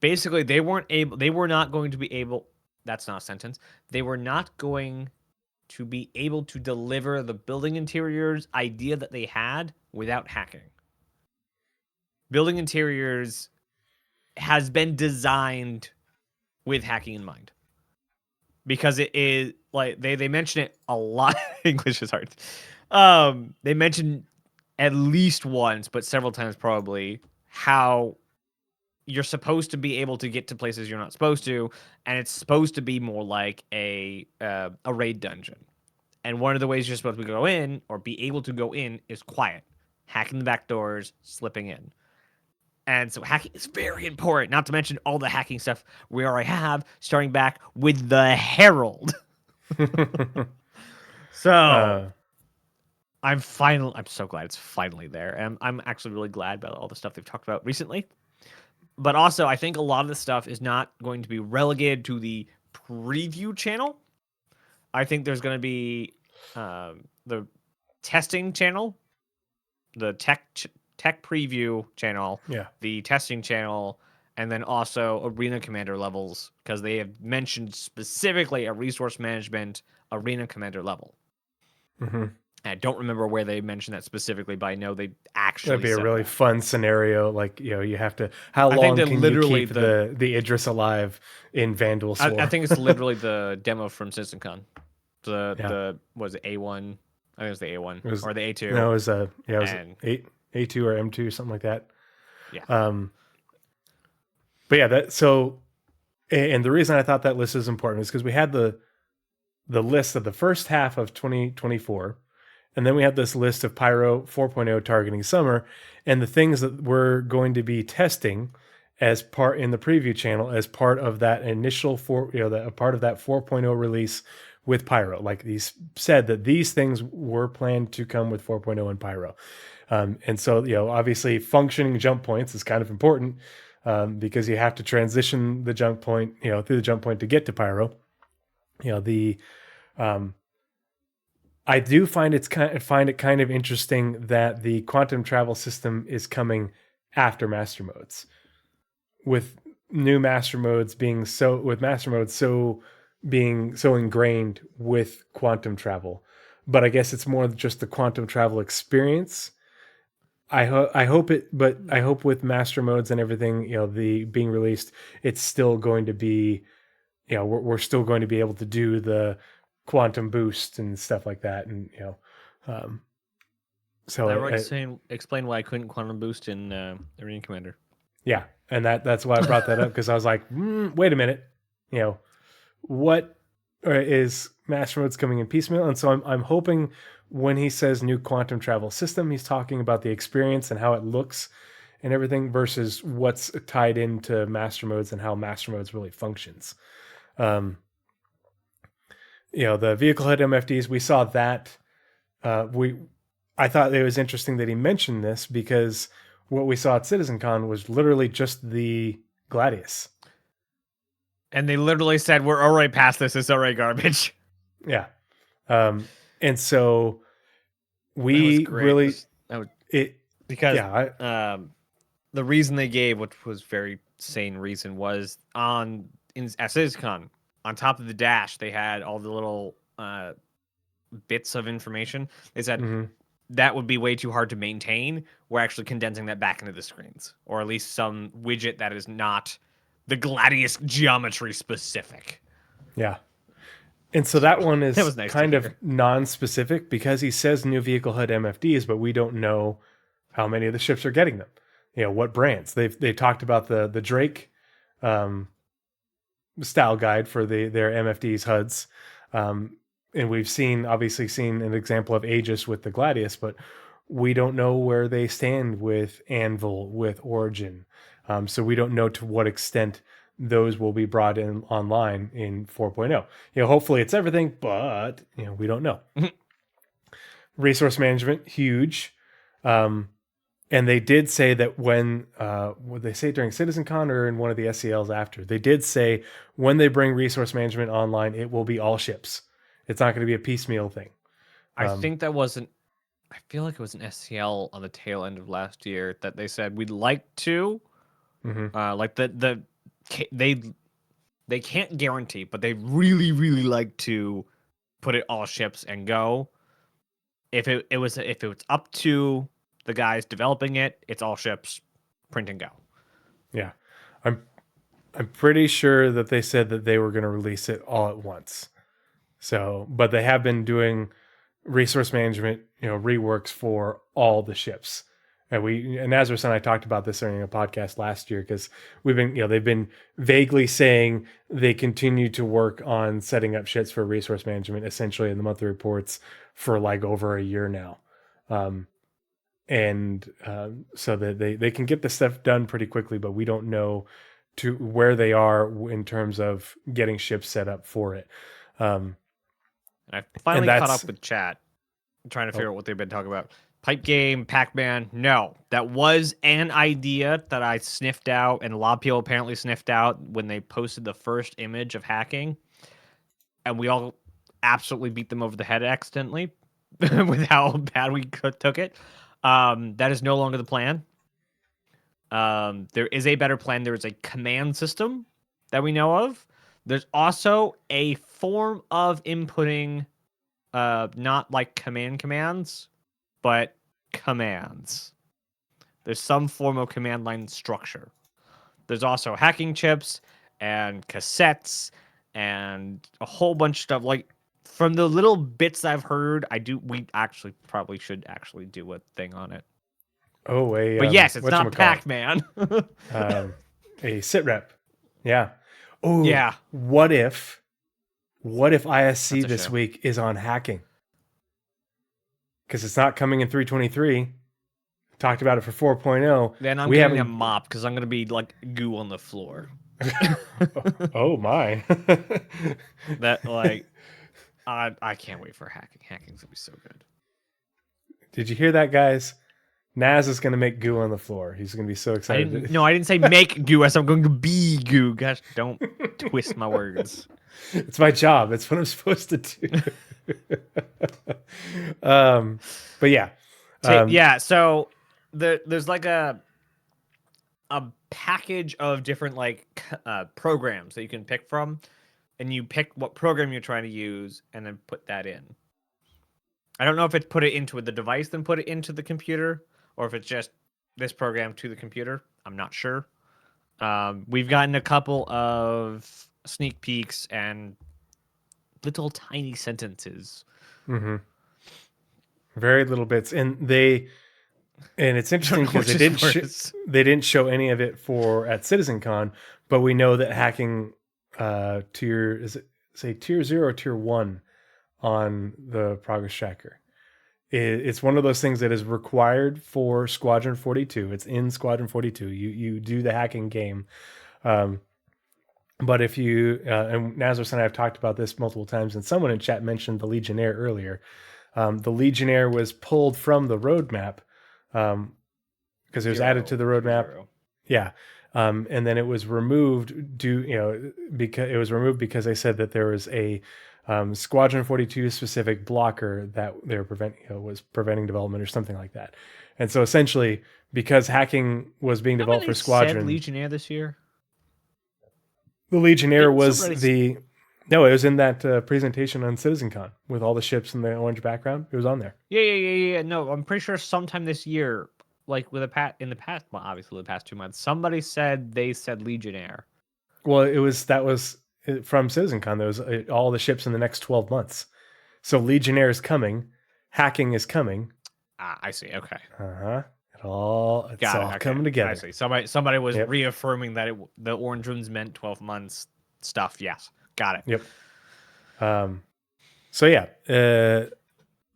Basically, they were not going to be able, that's not a sentence, they were not going to be able to deliver the building interiors idea that they had without hacking. Building interiors has been designed with hacking in mind. Because it is, like, they mention it a lot. English is hard. They mention at least once, but several times probably, how you're supposed to be able to get to places you're not supposed to, and it's supposed to be more like a raid dungeon. And one of the ways you're supposed to go in, or be able to go in, is quiet. Hacking the back doors, slipping in. And so hacking is very important, not to mention all the hacking stuff we already have, starting back with the Herald. So I'm so glad it's finally there. And I'm actually really glad about all the stuff they've talked about recently. But also, I think a lot of the stuff is not going to be relegated to the preview channel. I think there's going to be the testing channel, the tech preview channel, the testing channel, and then also arena commander levels, because they have mentioned specifically a resource management arena commander level. Mm-hmm. I don't remember where they mentioned that specifically, but I know they actually that'd be a really that. Fun scenario. Like, you have to, how long can you keep the Idris alive in Vandal Sword? I think it's literally the demo from CitizenCon. The was it A1? I think it was the A1 or the A2. No, it was A2 or M2, something like that. Yeah. But yeah, and the reason I thought that list is important is because we had the list of the first half of 2024. And then we have this list of Pyro 4.0 targeting summer, and the things that we're going to be testing as part in the preview channel as part of that initial part of that 4.0 release with Pyro. Like these said that these things were planned to come with 4.0 and Pyro. And so, obviously functioning jump points is kind of important because you have to transition the jump point, through the jump point to get to Pyro. I do find it kind of interesting that the quantum travel system is coming after master modes, with master modes being so ingrained with quantum travel. But I guess it's more just the quantum travel experience I hope it, but I hope with master modes and everything, the being released, it's still going to be, we're still going to be able to do the quantum boost and stuff like that, and so explain why I couldn't quantum boost in Arena Commander. yeah, and that's why I brought that up, because I was like, wait a minute, what is master modes coming in piecemeal? And so I'm hoping when he says new quantum travel system, he's talking about the experience and how it looks and everything versus what's tied into master modes and how master modes really functions. The vehicle head MFDs, we saw that. I thought it was interesting that he mentioned this because what we saw at CitizenCon was literally just the Gladius. And they literally said, we're already past this. It's already garbage. Yeah. And so we really... the reason they gave, which was very sane reason, was at CitizenCon, on top of the dash, they had all the little bits of information. They said that would be way too hard to maintain. We're actually condensing that back into the screens, or at least some widget that is not the Gladius geometry specific. Yeah. And so that one is nice kind of non-specific because he says new vehicle HUD MFDs, but we don't know how many of the ships are getting them. What brands. They talked about the Drake style guide for their MFDs HUDs. And we've obviously seen an example of Aegis with the Gladius, but we don't know where they stand with Anvil, with Origin. So we don't know to what extent those will be brought in online in 4.0. Hopefully it's everything, but we don't know. Resource management, huge. And they did say that when, what they say during CitizenCon or in one of the SCLs after, they did say when they bring resource management online, it will be all ships. It's not going to be a piecemeal thing. I think that wasn't, I feel like it was an SCL on the tail end of last year that they said we'd like to, like they can't guarantee, but they really, really like to put it all ships and go. If it was up to the guys developing it, it's all ships, print and go. Yeah. I'm pretty sure that they said that they were going to release it all at once. So, but they have been doing resource management, reworks for all the ships. And Nazeris and I talked about this during a podcast last year because they've been vaguely saying they continue to work on setting up ships for resource management, essentially in the monthly reports for like over a year now. So that they can get the stuff done pretty quickly, but we don't know to where they are in terms of getting ships set up for it. I finally caught up with chat, trying to figure out what they've been talking about. Pipe game, Pac-Man, no. That was an idea that I sniffed out, and a lot of people apparently sniffed out when they posted the first image of hacking. And we all absolutely beat them over the head accidentally with how bad we took it. That is no longer the plan. There is a better plan. There is a command system that we know of. There's also a form of inputting, not like commands, but commands. There's some form of command line structure. There's also hacking chips and cassettes and a whole bunch of stuff. Like, from the little bits I've heard, we actually probably should actually do a thing on it. Oh, but yes, it's not Pac-Man. A sit rep. Yeah. Oh, yeah. What if ISC this week is on hacking? Because it's not coming in 3.23. Talked about it for 4.0. Then I'm getting a mop because I'm going to be like goo on the floor. Oh my. That like, I can't wait for hacking. Hacking's going to be so good. Did you hear that, guys? Naz is going to make goo on the floor. He's going to be so excited. I didn't say make goo. I said I'm going to be goo. Gosh, don't twist my words. It's my job. It's what I'm supposed to do. But yeah. So there's like a package of different like programs that you can pick from, and you pick what program you're trying to use and then put that in. I don't know if it's put it into the device then put it into the computer, or if it's just this program to the computer. I'm not sure. We've gotten a couple of sneak peeks and little tiny sentences. Mm-hmm. Very little bits, and it's interesting because they didn't show any of it at CitizenCon, but we know that hacking tier 0 or tier 1 on the progress tracker. It's one of those things that is required for Squadron 42. It's in Squadron 42. You do the hacking game. But if you, and Nazeris and I have talked about this multiple times, and someone in chat mentioned the Legionnaire earlier. The Legionnaire was pulled from the roadmap because it was added to the roadmap. Yeah. And then it was removed because they said that there was a Squadron 42 specific blocker that they were was preventing development or something like that. And so essentially, because hacking was being developed for Squadron, Legionnaire this year. The Legionnaire was it was in that presentation on CitizenCon with all the ships in the orange background. It was on there. Yeah. No, I'm pretty sure sometime this year, like in the past, well, obviously the past 2 months, somebody said they said Legionnaire. Well, that was from CitizenCon. There was all the ships in the next 12 months. So Legionnaire is coming. Hacking is coming. Ah, I see. Okay. Uh-huh. It's all coming together. I see. Somebody was reaffirming that the orange runes meant 12 months stuff. Yes. Got it. Yep. So yeah,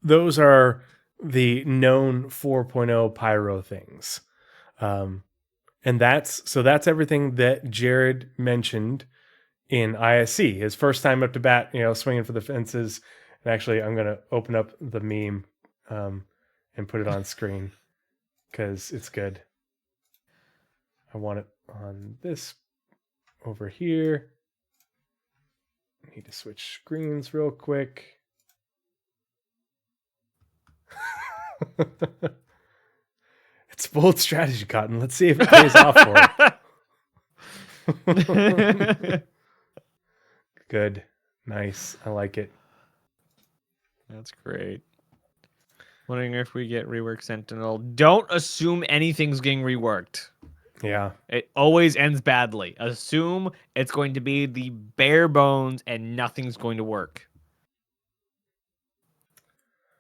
those are the known 4.0 pyro things. And that's everything that Jared mentioned in ISC. His first time up to bat, swinging for the fences. And actually, I'm going to open up the meme and put it on screen because it's good. I want it on this over here. I need to switch screens real quick. It's bold strategy, Cotton. Let's see if it pays off for it. Good. Nice. I like it. That's great. Wondering if we get rework Sentinel. Don't assume anything's getting reworked. Yeah. It always ends badly. Assume it's going to be the bare bones and nothing's going to work.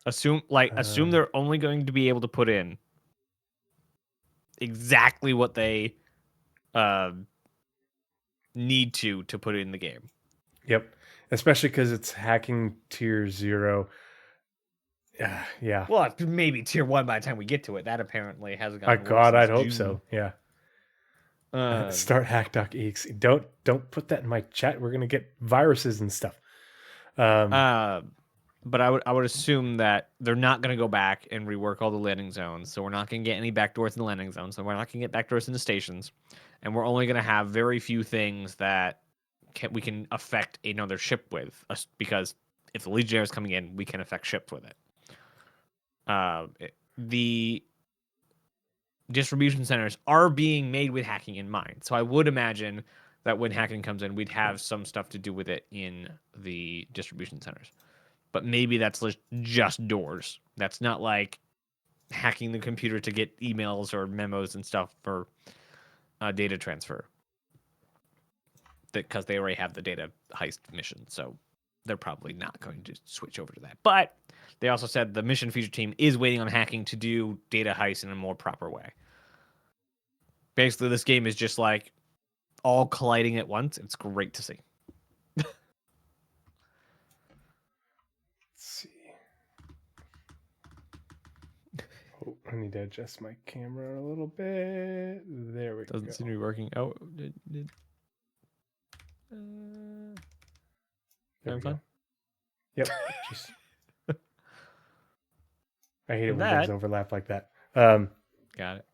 Assume they're only going to be able to put in exactly what they need to put it in the game. Yep. Especially because it's hacking tier 0. Yeah. Well, maybe tier 1 by the time we get to it. That apparently hasn't gotten God, I'd hope June. So. Yeah. Start hack.exe. Don't put that in my chat. We're gonna get viruses and stuff. But I would assume that they're not gonna go back and rework all the landing zones. So we're not gonna get any backdoors in the landing zones. So we're not gonna get backdoors in the stations, and we're only gonna have very few things that we can affect another ship with. Because if the Legionnaire is coming in, we can affect ships with it. The distribution centers are being made with hacking in mind. So I would imagine that when hacking comes in, we'd have some stuff to do with it in the distribution centers. But maybe that's just doors. That's not like hacking the computer to get emails or memos and stuff for data transfer. Because they already have the data heist mission. So they're probably not going to switch over to that. But they also said the mission feature team is waiting on hacking to do data heist in a more proper way. Basically, this game is just like all colliding at once. It's great to see. Let's see. Oh, I need to adjust my camera a little bit. There we go. Doesn't seem to be working. Oh, there we go. Yep. I hate it when things overlap like that. Got it.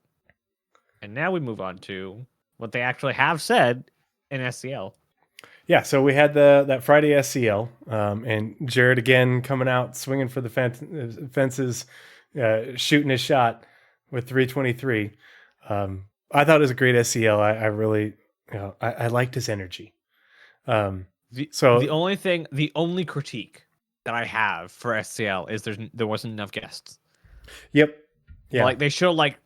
And now we move on to what they actually have said in SCL. Yeah, so we had that Friday SCL, and Jared again coming out swinging for the fences, shooting his shot with 323. I thought it was a great SCL. I really, I liked his energy. The only critique that I have for SCL is there wasn't enough guests. Yep. Yeah. Like they show like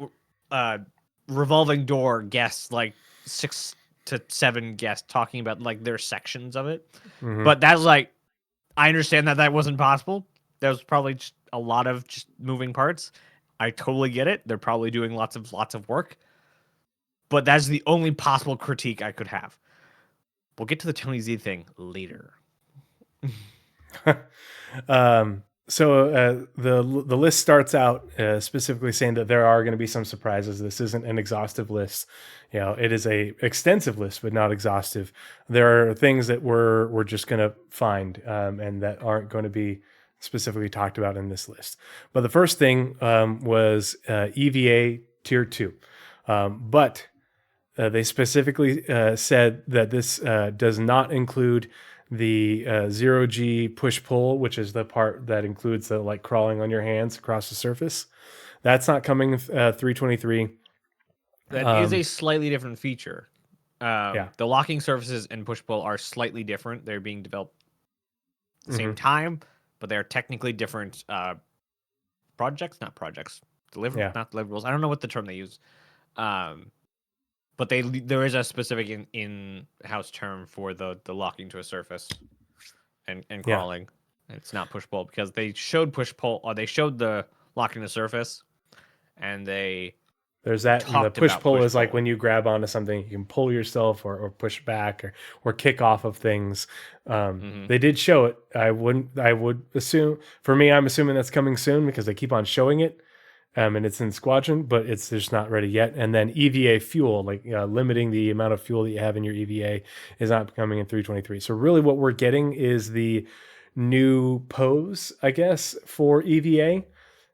revolving door guests, like 6 to 7 guests talking about like their sections of it. Mhm. But that's like, I understand that wasn't possible. There's probably just a lot of just moving parts. I totally get it. They're probably doing lots of work. But that's the only possible critique I could have. We'll get to the Tony Z thing later. So the list starts out specifically saying that there are going to be some surprises. This isn't an exhaustive list. You know, it is a extensive list, but not exhaustive. There are things that we're just going to find and that aren't going to be specifically talked about in this list. But the first thing was EVA Tier 2. But they specifically said that this does not include the 0G push-pull, which is the part that includes the like crawling on your hands across the surface. That's not coming 323. That is a slightly different feature. Yeah. The locking surfaces and push-pull are slightly different. They're being developed at the same time, but they're technically different projects, not projects. Not deliverables. I don't know what the term they use. But there is a specific in-house term for the locking to a surface and crawling. And it's not push-pull because they showed push-pull, or they showed the locking to surface, and there's that, and the push-pull is like when you grab onto something, you can pull yourself or push back or kick off of things. They did show it. I would assume, for me, I'm assuming that's coming soon because they keep on showing it. And it's in Squadron, but it's just not ready yet. And then EVA fuel, like limiting the amount of fuel that you have in your EVA, is not coming in 323. So really what we're getting is the new pose, I guess, for EVA,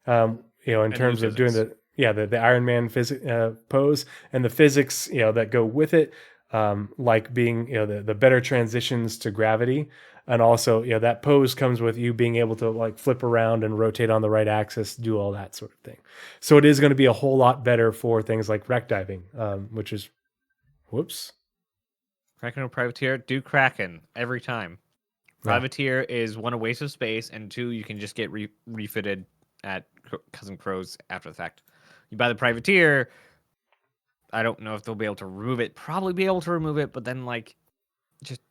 in terms of doing the Iron Man pose and the physics, that go with it, like being, the better transitions to gravity. And also, that pose comes with you being able to like flip around and rotate on the right axis, do all that sort of thing. So it is going to be a whole lot better for things like wreck diving, which is, whoops. Kraken or Privateer? Do Kraken every time. Privateer is 1, a waste of space, and 2, you can just get refitted at Cousin Crow's after the fact. You buy the Privateer, I don't know if they'll be able to remove it. Probably be able to remove it, but then like just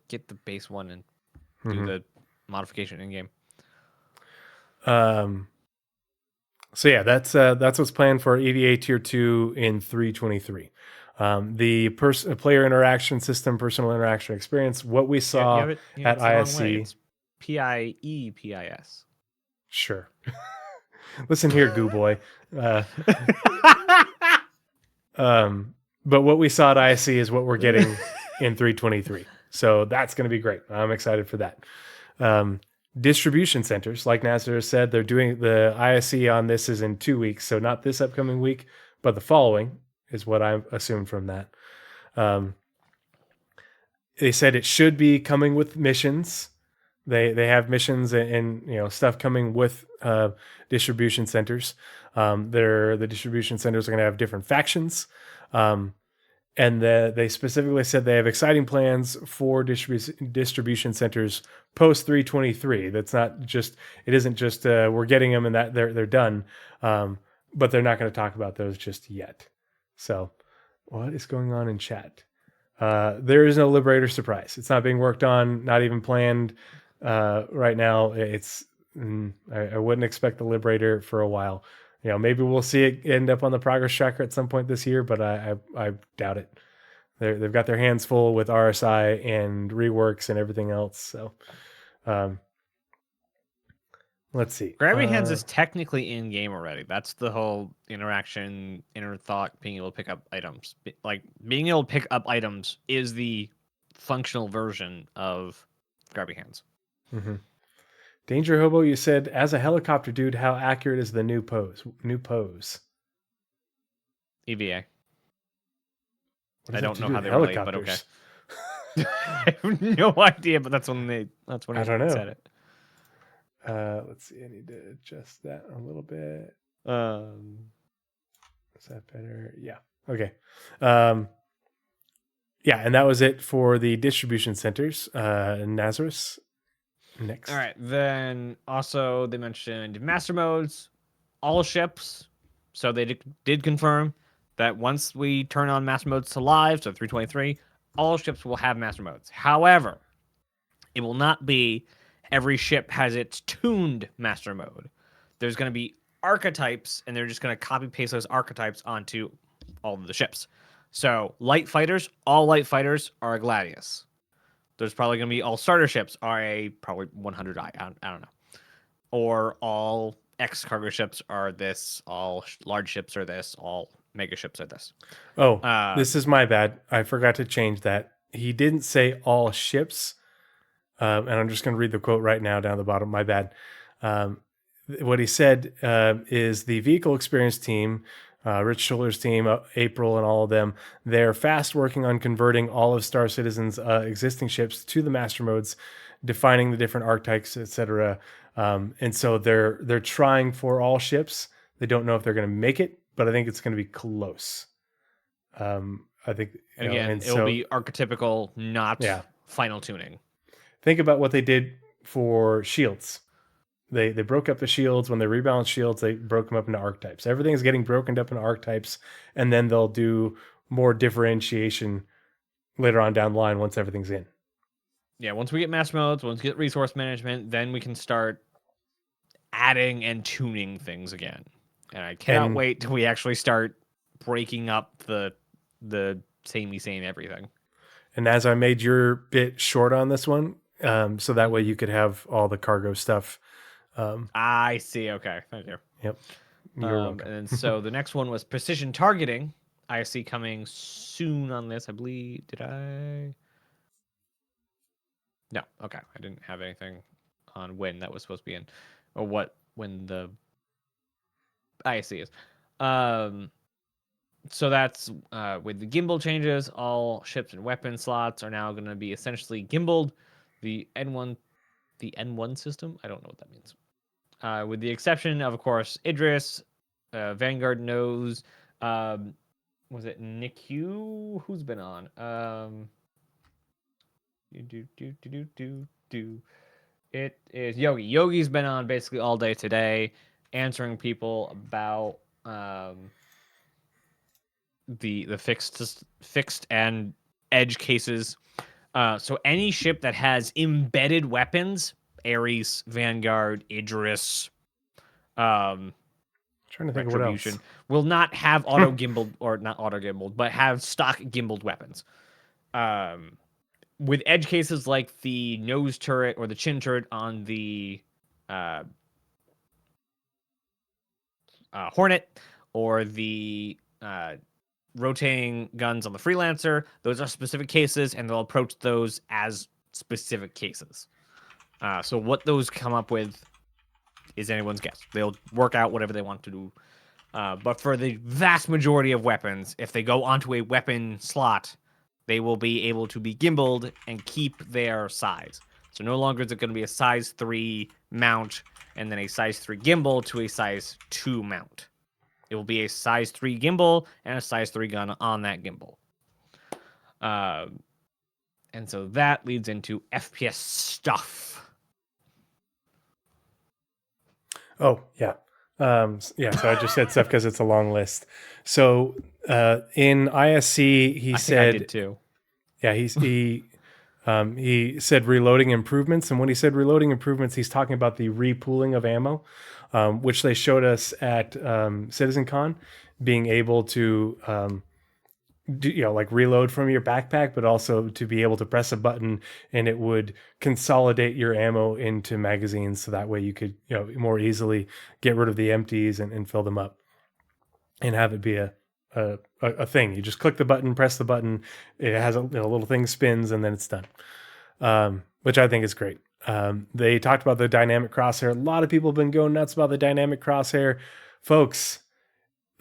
get the base one and do the modification in game. So yeah, that's what's planned for EVA Tier 2 in 323. The player interaction system, personal interaction experience, what we saw at ISC. It's PIEPIS. Sure. Listen here, Goo Boy. But what we saw at ISC is what we're getting in 323. So that's going to be great. I'm excited for that. Distribution centers, like Nazeris said, they're doing the ISC on this is in 2 weeks. So not this upcoming week, but the following is what I assumed from that. They said it should be coming with missions. They have missions and stuff coming with distribution centers. The distribution centers are going to have different factions. And they specifically said they have exciting plans for distribution centers post 323. That's not just, it isn't just we're getting them and that they're done, but they're not going to talk about those just yet. So what is going on in chat? There is no Liberator surprise. It's not being worked on, not even planned right now. I wouldn't expect the Liberator for a while. Maybe we'll see it end up on the progress tracker at some point this year, but I doubt it. They've got their hands full with RSI and reworks and everything else. So let's see. Grabbing hands is technically in game already. That's the whole interaction, inner thought, being able to pick up items. Like being able to pick up items is the functional version of grabbing hands. Mm-hmm. Danger Hobo, you said, as a helicopter dude, how accurate is the new pose? EVA. I don't know how they relate, but okay. I have no idea, but that's when he said it. Let's see. I need to adjust that a little bit. Is that better? Yeah. Okay. Yeah, and that was it for the distribution centers. Nazeris. Next. All right. Then also they mentioned master modes, all ships, So they did confirm that once we turn on master modes to live, so 323, all ships will have master modes. However, it will not be every ship has its tuned master mode. There's going to be archetypes, and they're just going to copy paste those archetypes onto all of the ships. So light fighters, all light fighters are a Gladius. There's probably going to be all starter ships are a probably 100i. I don't know. Or all X cargo ships are this, all large ships are this, all mega ships are this. Oh, this is my bad. I forgot to change that. He didn't say all ships. And I'm just going to read the quote right now down the bottom. My bad. What he said is the vehicle experience team, Rich Schuller's team, April, and all of them, they're fast working on converting all of Star Citizen's existing ships to the master modes, defining the different archetypes, etc. And so they're trying for all ships. They don't know if they're going to make it, but I think it's going to be close. I think it'll be archetypical, not final tuning. Think about what they did for shields. They broke up the shields. When they rebalanced shields, they broke them up into archetypes. Everything's getting broken up into archetypes, and then they'll do more differentiation later on down the line once everything's in. Yeah, once we get master modes, once we get resource management, then we can start adding and tuning things again. And I cannot wait till we actually start breaking up the samey same everything. And as I made your bit short on this one, so that way you could have all the cargo stuff. I see. Okay, thank you. Yep. And then so the next one was precision targeting. I see coming soon on this. I believe. Did I? No. Okay, I didn't have anything on when that was supposed to be in, or when the ISC is. So that's with the gimbal changes, all ships and weapon slots are now going to be essentially gimbaled. The N1 system, I don't know what that means. With the exception of course, Idris, Vanguard knows. Was it Niku? Who's been on? It is Yogi. Yogi's been on basically all day today, answering people about the fixed and edge cases. So any ship that has embedded weapons, Ares, Vanguard, Idris, trying to think of what else, will not have auto gimbaled, or not auto gimbaled, but have stock gimbaled weapons. With edge cases like the nose turret or the chin turret on the Hornet, or the rotating guns on the Freelancer, those are specific cases, and they'll approach those as specific cases. So what those come up with is anyone's guess. They'll work out whatever they want to do. But for the vast majority of weapons, if they go onto a weapon slot, they will be able to be gimbaled and keep their size. So no longer is it going to be a size 3 mount and then a size 3 gimbal to a size 2 mount. It will be a size 3 gimbal and a size 3 gun on that gimbal. And so that leads into FPS stuff. Oh, yeah. So I just said stuff because it's a long list. So in ISC, he said... I did too. Yeah, he said reloading improvements. And when he said reloading improvements, he's talking about the repooling of ammo, which they showed us at CitizenCon, being able to... reload from your backpack, but also to be able to press a button and it would consolidate your ammo into magazines. So that way you could, more easily get rid of the empties and fill them up and have it be a thing. You just click the button, press the button. It has a little thing spins and then it's done. Which I think is great. They talked about the dynamic crosshair. A lot of people have been going nuts about the dynamic crosshair. Folks,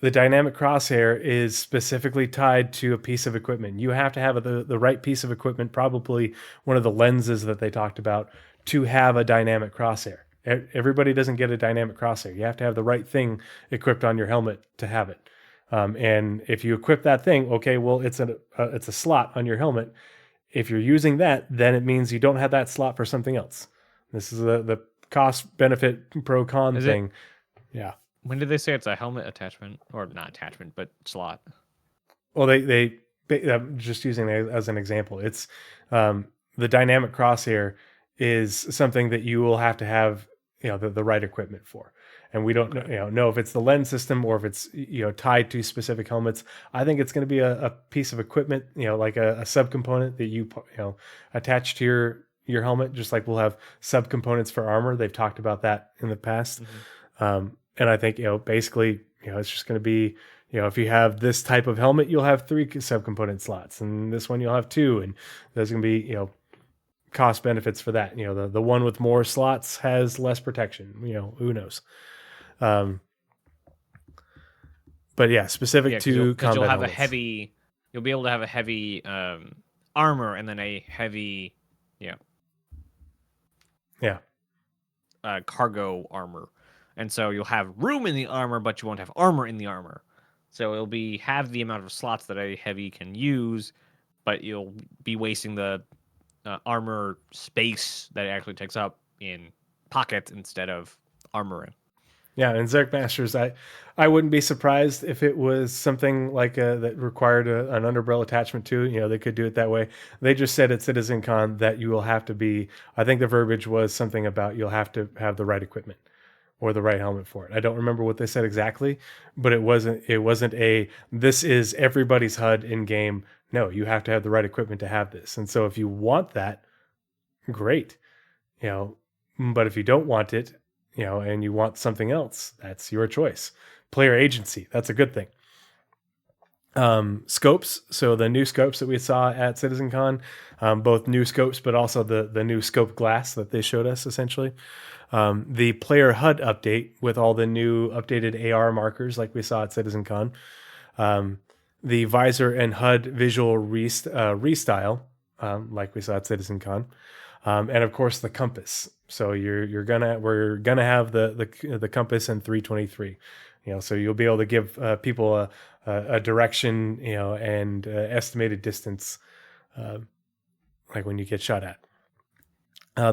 the dynamic crosshair is specifically tied to a piece of equipment. You have to have the right piece of equipment, probably one of the lenses that they talked about, to have a dynamic crosshair. Everybody doesn't get a dynamic crosshair. You have to have the right thing equipped on your helmet to have it. And if you equip that thing, okay, well, it's a slot on your helmet. If you're using that, then it means you don't have that slot for something else. This is the cost benefit pro con thing. Yeah. When did they say it's a helmet attachment or not attachment, but slot? Well, I'm just using it as an example. It's the dynamic crosshair is something that you will have to have, the right equipment for. And we don't know if it's the lens system or if it's tied to specific helmets. I think it's going to be a piece of equipment, like a subcomponent that you attach to your helmet, just like we'll have subcomponents for armor. They've talked about that in the past. And I think basically it's just going to be if you have this type of helmet, you'll have 3 subcomponent slots, and this one you'll have 2, and there's going to be cost benefits for that. The one with more slots has less protection. Who knows? But yeah, specific to combat you'll have helmets. you'll be able to have a heavy armor and then a heavy cargo armor, and so you'll have room in the armor, but you won't have armor in the armor. So it'll have the amount of slots that a heavy can use, but you'll be wasting the armor space that it actually takes up in pockets instead of armoring. Yeah, and Zerk Masters, I wouldn't be surprised if it was something like that required an underbarrel attachment too. They could do it that way. They just said at CitizenCon that you will have to be, I think the verbiage was something about you'll have to have the right equipment or the right helmet for it. I don't remember what they said exactly, but it wasn't this is everybody's HUD in game. No, you have to have the right equipment to have this. And so if you want that, great. But if you don't want it, and you want something else, that's your choice. Player agency, that's a good thing. Scopes, so the new scopes that we saw at CitizenCon, both new scopes, but also the new scope glass that they showed us essentially. The player HUD update with all the new updated AR markers like we saw at CitizenCon. The visor and HUD visual restyle, like we saw at CitizenCon. And of course the compass. So we're gonna have the compass in 323. So you'll be able to give people a direction, and estimated distance, like when you get shot at.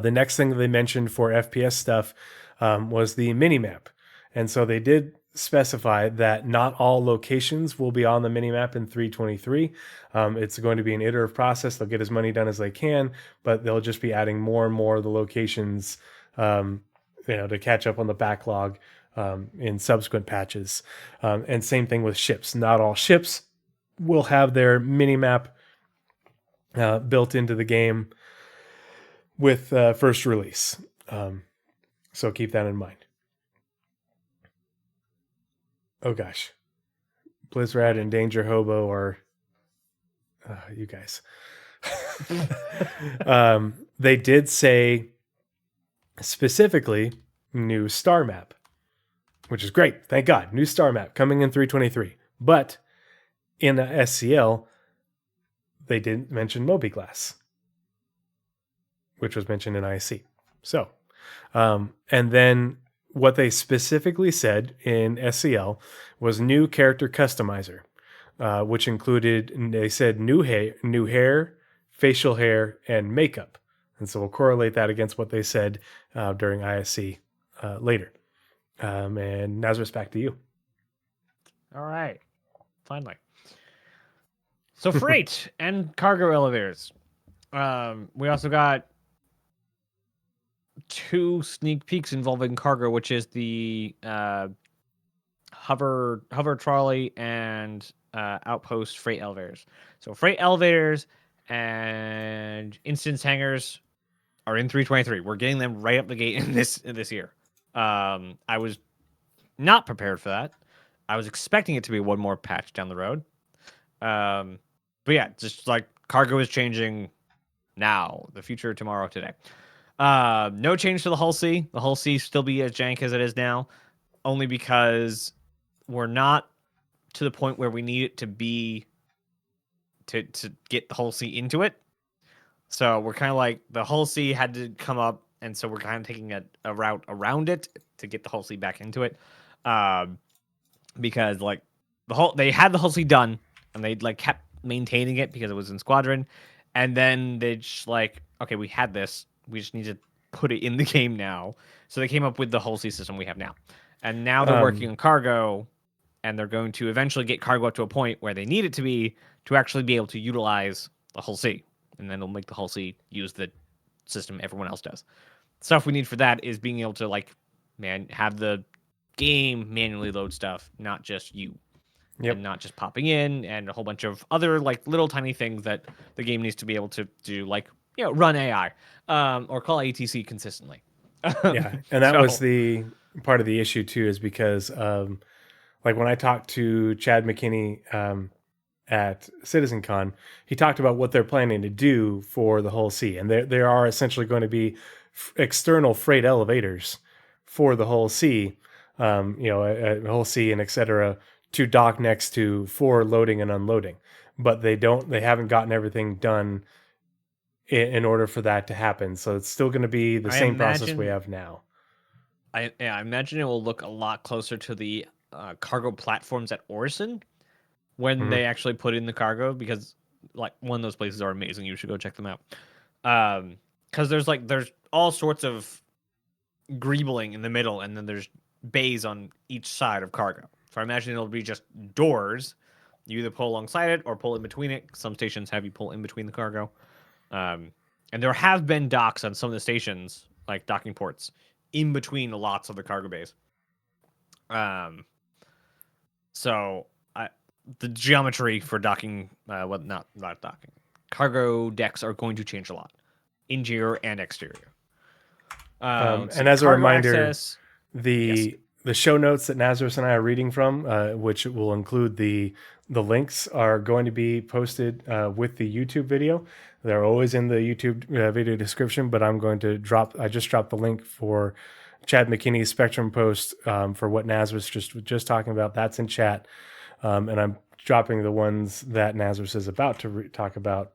The next thing that they mentioned for FPS stuff was the minimap. And so they did specify that not all locations will be on the minimap in 323. It's going to be an iterative process. They'll get as many done as they can, but they'll just be adding more and more of the locations, to catch up on the backlog in subsequent patches. And same thing with ships. Not all ships will have their minimap built into the game with first release. So keep that in mind. Oh gosh, Blizzard and Danger Hobo are you guys. They did say specifically new star map, which is great. Thank God, new star map coming in 323. But in the SCL, they didn't mention Moby-Glass, which was mentioned in IC. So, and then what they specifically said in SCL was new character customizer, which included, they said new hair, facial hair, and makeup. And so we'll correlate that against what they said during ISC later. And Nazeris, back to you. All right. Finally. So freight and cargo elevators. We also got 2 sneak peeks involving cargo, which is the hover trolley and outpost freight elevators. So freight elevators and instance hangars are in 323. We're getting them right up the gate in this year. I was not prepared for that. I was expecting it to be one more patch down the road. But yeah, just like cargo is changing now, the future tomorrow, today. No change to the Hull C. The Hull C still be as jank as it is now, only because we're not to the point where we need it to be to get the Hull C into it. So we're kind of like the Hull C had to come up, and so we're kind of taking a route around it to get the Hull C back into it. Because like they had the Hull C done, and they like kept maintaining it because it was in Squadron, and then they just like, okay, we had this. We just need to put it in the game now. So they came up with the Hull C system we have now. And now they're working on cargo, and they're going to eventually get cargo up to a point where they need it to be to actually be able to utilize the Hull C. And then it'll make the Hull C use the system everyone else does. Stuff we need for that is being able to, like, have the game manually load stuff, not just you. Yep. And not just popping in, and a whole bunch of other, like, little tiny things that the game needs to be able to do, like, run AI, or call ATC consistently. Yeah, and that was the part of the issue too, is because like when I talked to Chad McKinney at CitizenCon, he talked about what they're planning to do for the Hull C, and there are essentially going to be external freight elevators for the Hull C, a Hull C and etc. to dock next to for loading and unloading, but they haven't gotten everything done in order for that to happen. So it's still going to be the same process we have now. I imagine it will look a lot closer to the cargo platforms at Orison when they actually put in the cargo, because like one of those places are amazing. You should go check them out. Because there's all sorts of greebling in the middle, and then there's bays on each side of cargo. So I imagine it'll be just doors. You either pull alongside it or pull in between it. Some stations have you pull in between the cargo. And there have been docks on some of the stations, like docking ports, in between lots of the cargo bays. So the geometry for docking, not docking, cargo decks are going to change a lot, interior and exterior. And as a reminder, access, the show notes that Nazeris and I are reading from, which will include the links, are going to be posted with the YouTube video. They're always in the YouTube video description, but I just dropped the link for Chad McKinney's Spectrum post for what Naz was just talking about. That's in chat. And I'm dropping the ones that Nazeris is about to talk about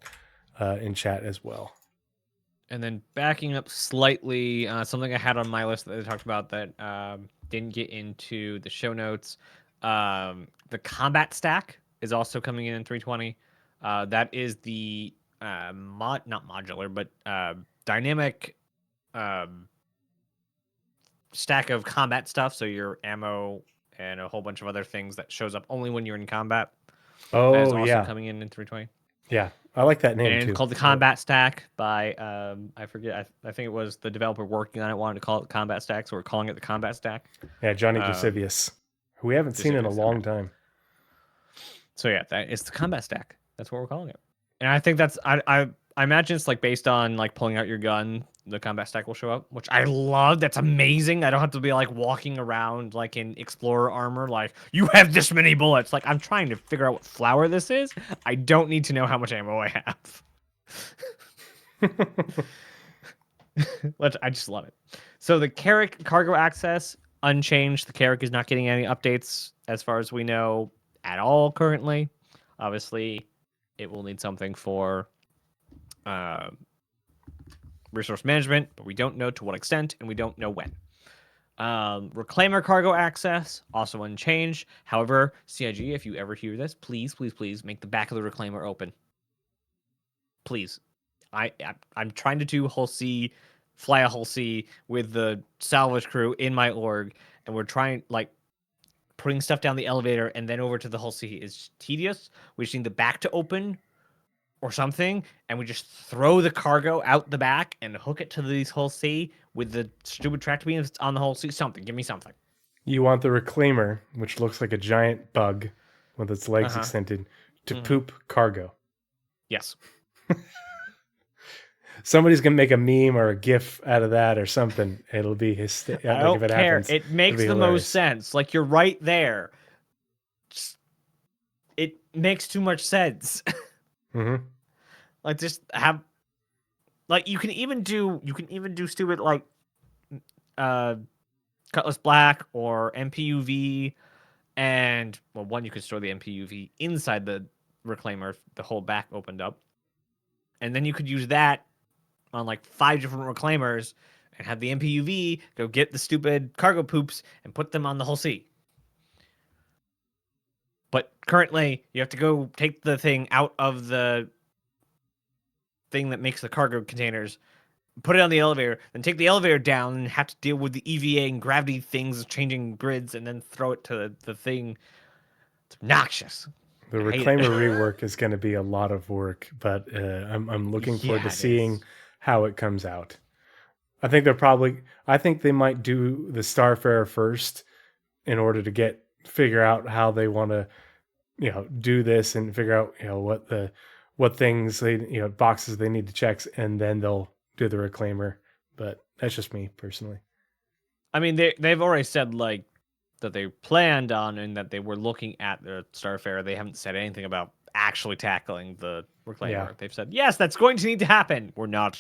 in chat as well. And then backing up slightly, something I had on my list that I talked about that didn't get into the show notes. The combat stack is also coming in 320. That is the not modular, but dynamic stack of combat stuff. So your ammo and a whole bunch of other things that shows up only when you're in combat. Oh, that is also yeah. coming in 320. Yeah, I like that name and too. It's called the Combat Stack by I forget. I think it was the developer working on it wanted to call it the Combat Stack, so we're calling it the Combat Stack. Yeah, Johnny Gisevius, who we haven't seen in a long time. So yeah, it's the Combat Stack. That's what we're calling it. And I think that's I imagine it's like based on like pulling out your gun, the Combat Stack will show up, which I love. That's amazing. I don't have to be like walking around like in Explorer armor, like you have this many bullets. Like I'm trying to figure out what flower this is. I don't need to know how much ammo I have. Which I just love it. So the Carrack cargo access unchanged. The Carrack is not getting any updates as far as we know at all currently. Obviously, it will need something for resource management, but we don't know to what extent, and we don't know when. Reclaimer cargo access, also unchanged. However, CIG, if you ever hear this, please, please, please make the back of the Reclaimer open. Please. I'm trying to do Hull C, fly a Hull C with the salvage crew in my org, and we're trying, like, putting stuff down the elevator and then over to the Hull C is tedious. We just need the back to open or something, and we just throw the cargo out the back and hook it to these Hull C with the stupid tractor beams on the Hull C. Something. Give me something. You want the Reclaimer, which looks like a giant bug with its legs extended, to poop cargo. Yes. Somebody's gonna make a meme or a GIF out of that or something. It'll be hysterical. I don't care. It makes the most sense. Like, you're right there. It makes too much sense. Like, just have, like, you can even do stupid, like, Cutlass Black or MPUV, and, well, one, you could store the MPUV inside the Reclaimer, the whole back opened up, and then you could use that on like 5 different Reclaimers and have the MPUV go get the stupid cargo poops and put them on the Hull C. But currently, you have to go take the thing out of the thing that makes the cargo containers put it on the elevator, then take the elevator down and have to deal with the EVA and gravity things changing grids, and then throw it to the thing. It's obnoxious. The I hate it. Reclaimer rework is going to be a lot of work, but I'm looking forward to Yeah, it seeing is. how it comes out. I think they might do the Starfarer first in order to figure out how they want to, do this and figure out, what things boxes they need to check, and then they'll do the Reclaimer. But that's just me personally. I mean, they've already said like that they planned on and that they were looking at the Starfarer. They haven't said anything about actually tackling the Reclaimer. Yeah. They've said, yes, that's going to need to happen. We're not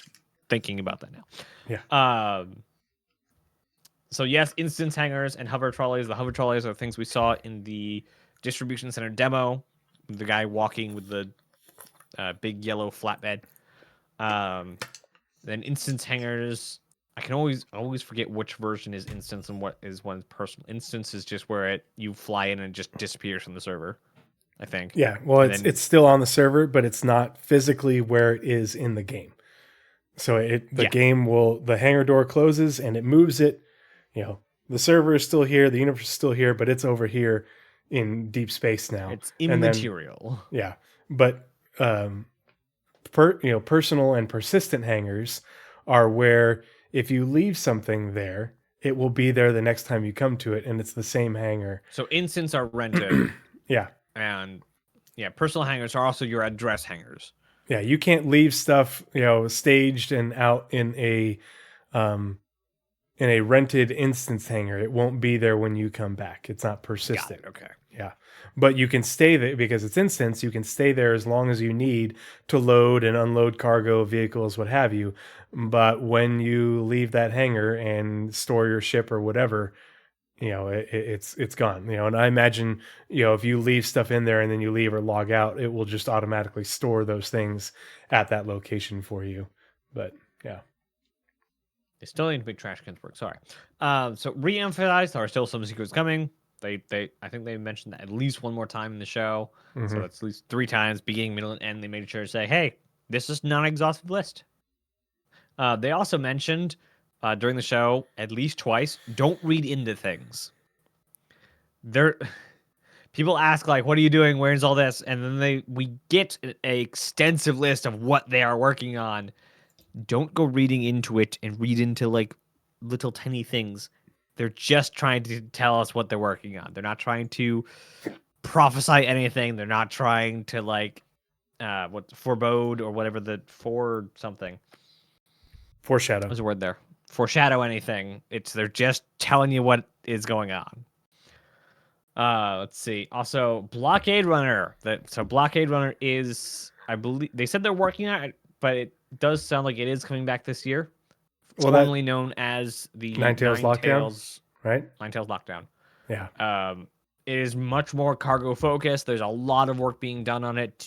thinking about that now. Yeah. So yes, instance hangers and hover trolleys. The hover trolleys are things we saw in the distribution center demo. The guy walking with the big yellow flatbed. Then instance hangers. I can always forget which version is instance and what is one's personal. Instance is just where you fly in and it just disappears from the server, I think. Yeah. Well, And it's still on the server, but it's not physically where it is in the game. So the hangar door closes and it moves it. The server is still here, the universe is still here, but it's over here in deep space now. It's immaterial. Yeah. But personal and persistent hangars are where if you leave something there, it will be there the next time you come to it, and it's the same hangar. So instants are rented. Yeah. And personal hangars are also your address hangars. Yeah, you can't leave stuff, staged and out in a rented instance hangar. It won't be there when you come back. It's not persistent. Got it, okay. Yeah. But you can stay there because it's instance. You can stay there as long as you need to load and unload cargo, vehicles, what have you. But when you leave that hangar and store your ship or whatever, it's gone. And I imagine, if you leave stuff in there and then you leave or log out, it will just automatically store those things at that location for you. But yeah. They still need to make trash cans work. Sorry. So re-emphasized, there are still some secrets coming. I think they mentioned that at least one more time in the show. Mm-hmm. So that's at least 3 times, beginning, middle, and end. They made sure to say, hey, this is not an exhaustive list. They also mentioned during the show at least twice, don't read into things. People ask like, what are you doing? Where's all this? And then we get an extensive list of what they are working on. Don't go reading into it and read into like little tiny things. They're just trying to tell us what they're working on. They're not trying to prophesy anything. They're not trying to like forebode or whatever Foreshadow. What's the word there? Foreshadow anything. They're just telling you what is going on. Let's see. Also, Blockade Runner. Blockade Runner is, I believe, they said they're working on it, but it does sound like it is coming back this year. Formerly known as the Ninetales Lockdown, right? Ninetales Lockdown. Yeah. It is much more cargo focused. There's a lot of work being done on it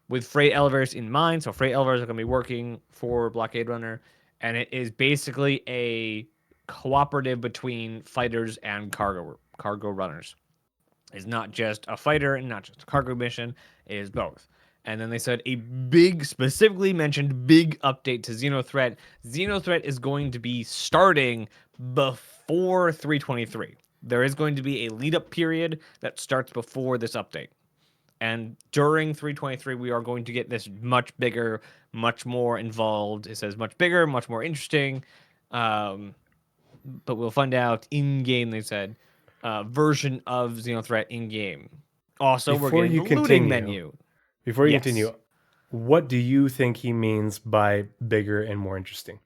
with freight elevators in mind. So freight elevators are going to be working for Blockade Runner, and it is basically a cooperative between fighters and cargo runners. It's not just a fighter and not just a cargo mission. It is both. And then they said specifically mentioned big update to Xenothreat. Xenothreat is going to be starting before 323. There is going to be a lead-up period that starts before this update. And during 323, we are going to get this much bigger, much more involved. It says much bigger, much more interesting. But we'll find out in-game, they said, version of Xenothreat in-game. Also, we're getting the looting menu. Before you continue, what do you think he means by bigger and more interesting?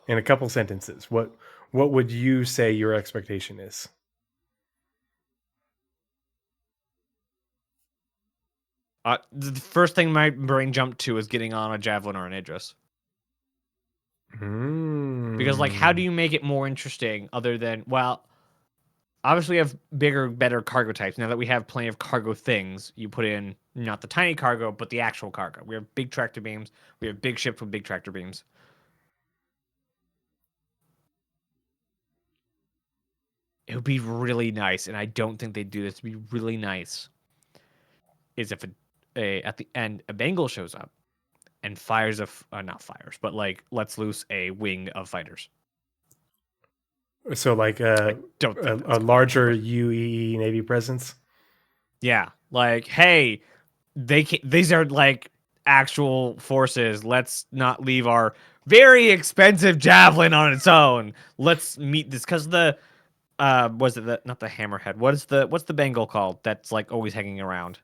In a couple sentences, what would you say your expectation is? The first thing my brain jumped to is getting on a Javelin or an Idris. Because, like, how do you make it more interesting other than, well, obviously we have bigger, better cargo types. Now that we have plenty of cargo things, you put in not the tiny cargo, but the actual cargo. We have big tractor beams. We have big ships with big tractor beams. It would be really nice, and I don't think they'd do this. It would be really nice is if at the end a Bengal shows up and fires not fires, but like lets loose a wing of fighters. So like Don't think a larger UEE Navy presence. Yeah, like hey, these are like actual forces. Let's not leave our very expensive javelin on its own. Let's meet this because the was it not the hammerhead? What's the Bengal called? That's like always hanging around.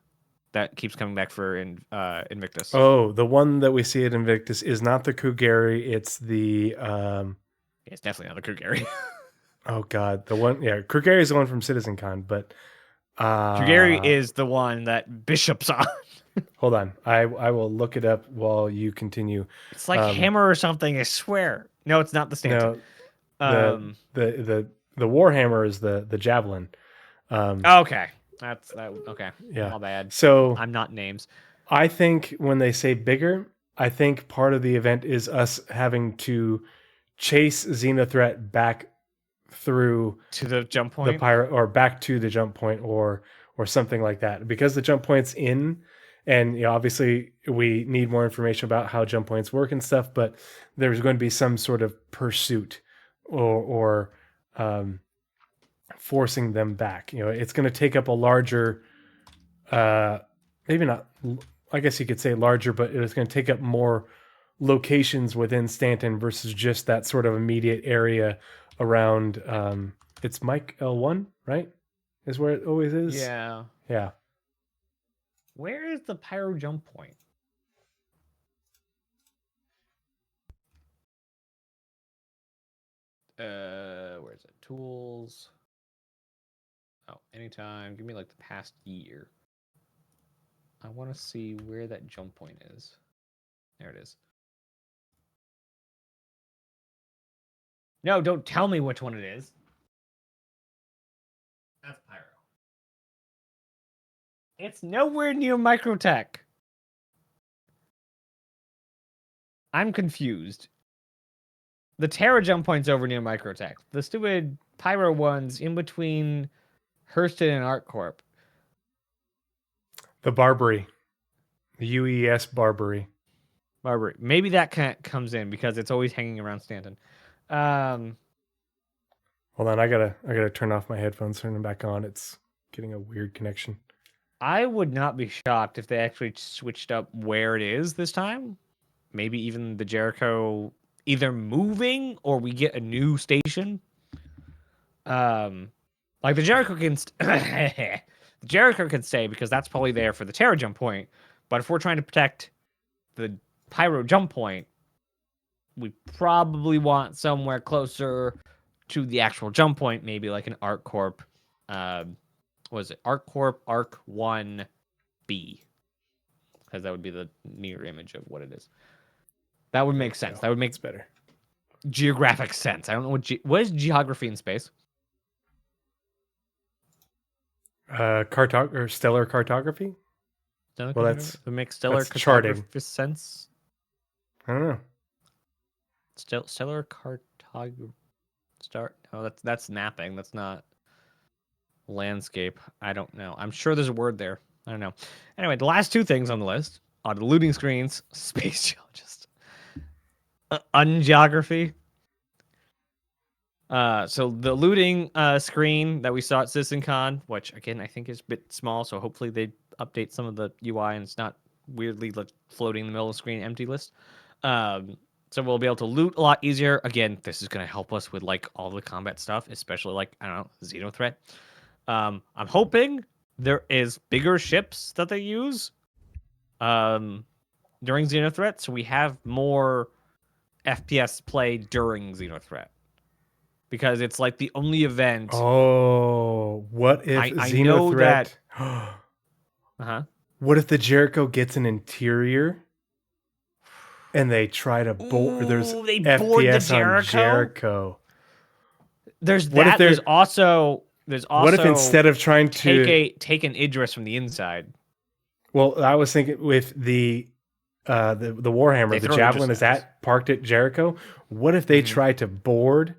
That keeps coming back for Invictus. Oh, the one that we see at Invictus is not the Kugari. It's the It's definitely not the Kugari. oh god, the one. Yeah, Kugari is the one from Citizen Con, but Kugari is the one that Bishop's on. hold on, I will look it up while you continue. It's like hammer or something. I swear. No, it's not the Stanton. No, the Warhammer is the javelin. Okay, that's that. Okay, Yeah, my bad. So I'm not names. I think when they say bigger, I think part of the event is us having to chase Xenothreat back through To the jump point. the pirate or back to the jump point or something like that, because the jump point's in, and you know, obviously we need more information about how jump points work and stuff, but there's going to be some sort of pursuit or forcing them back. You know, it's going to take up a larger maybe not, I guess you could say larger, but it's going to take up more locations within Stanton versus just that sort of immediate area around it's Mike L1, right? Is where it always is. Yeah. Yeah. Where is the pyro jump point? Where is it? Tools. Oh, anytime. Give me like the past year. I want to see where that jump point is. There it is. No, don't tell me which one it is. That's pyro. It's nowhere near Microtech. I'm confused. The Terra jump point's over near Microtech. The stupid pyro one's in between Hurston and ArtCorp. The Barbary. The UES Barbary. Barbary. Maybe that comes in because it's always hanging around Stanton. Hold on, I gotta turn off my headphones, turn them back on. It's getting a weird connection. I would not be shocked if they actually switched up where it is this time. Maybe even the Jericho either moving or we get a new station. Like the Jericho can the Jericho can stay because that's probably there for the Terra jump point. But if we're trying to protect the Pyro jump point, we probably want somewhere closer to the actual jump point, maybe like an ArtCorp. What is it? ArtCorp Arc 1B. Because that would be the mirror image of what it is. That would make sense. That would make better geographic sense. I don't know what is geography in space? Stellar cartography? Stellar Well, that's it makes stellar that's charting. cartography sense. I don't know. Stellar cartography. No, that's mapping. That's not landscape. I don't know. I'm sure there's a word there. I don't know. Anyway, the last two things on the list are the looting screens, space geologist, ungeography. So the looting screen that we saw at CitizenCon, which again I think is a bit small, so hopefully they update some of the UI and it's not weirdly like floating in the middle of the screen empty list. So we'll be able to loot a lot easier. Again, this is going to help us with like all the combat stuff, especially like I don't know, Xenothreat. I'm hoping there is bigger ships that they use during Xenothreat, so we have more FPS play during Xenothreat. Because it's like the only event. Oh, what if I know Xenothreat? Uh-huh. What if the Jericho gets an interior and they try to board? There's they board the FPS on Jericho? Jericho. There's What if that. There's also what if instead of trying to take an Idris from the inside? Well, I was thinking with the Warhammer, They the throw javelin Idris is at parked at Jericho. What if they try to board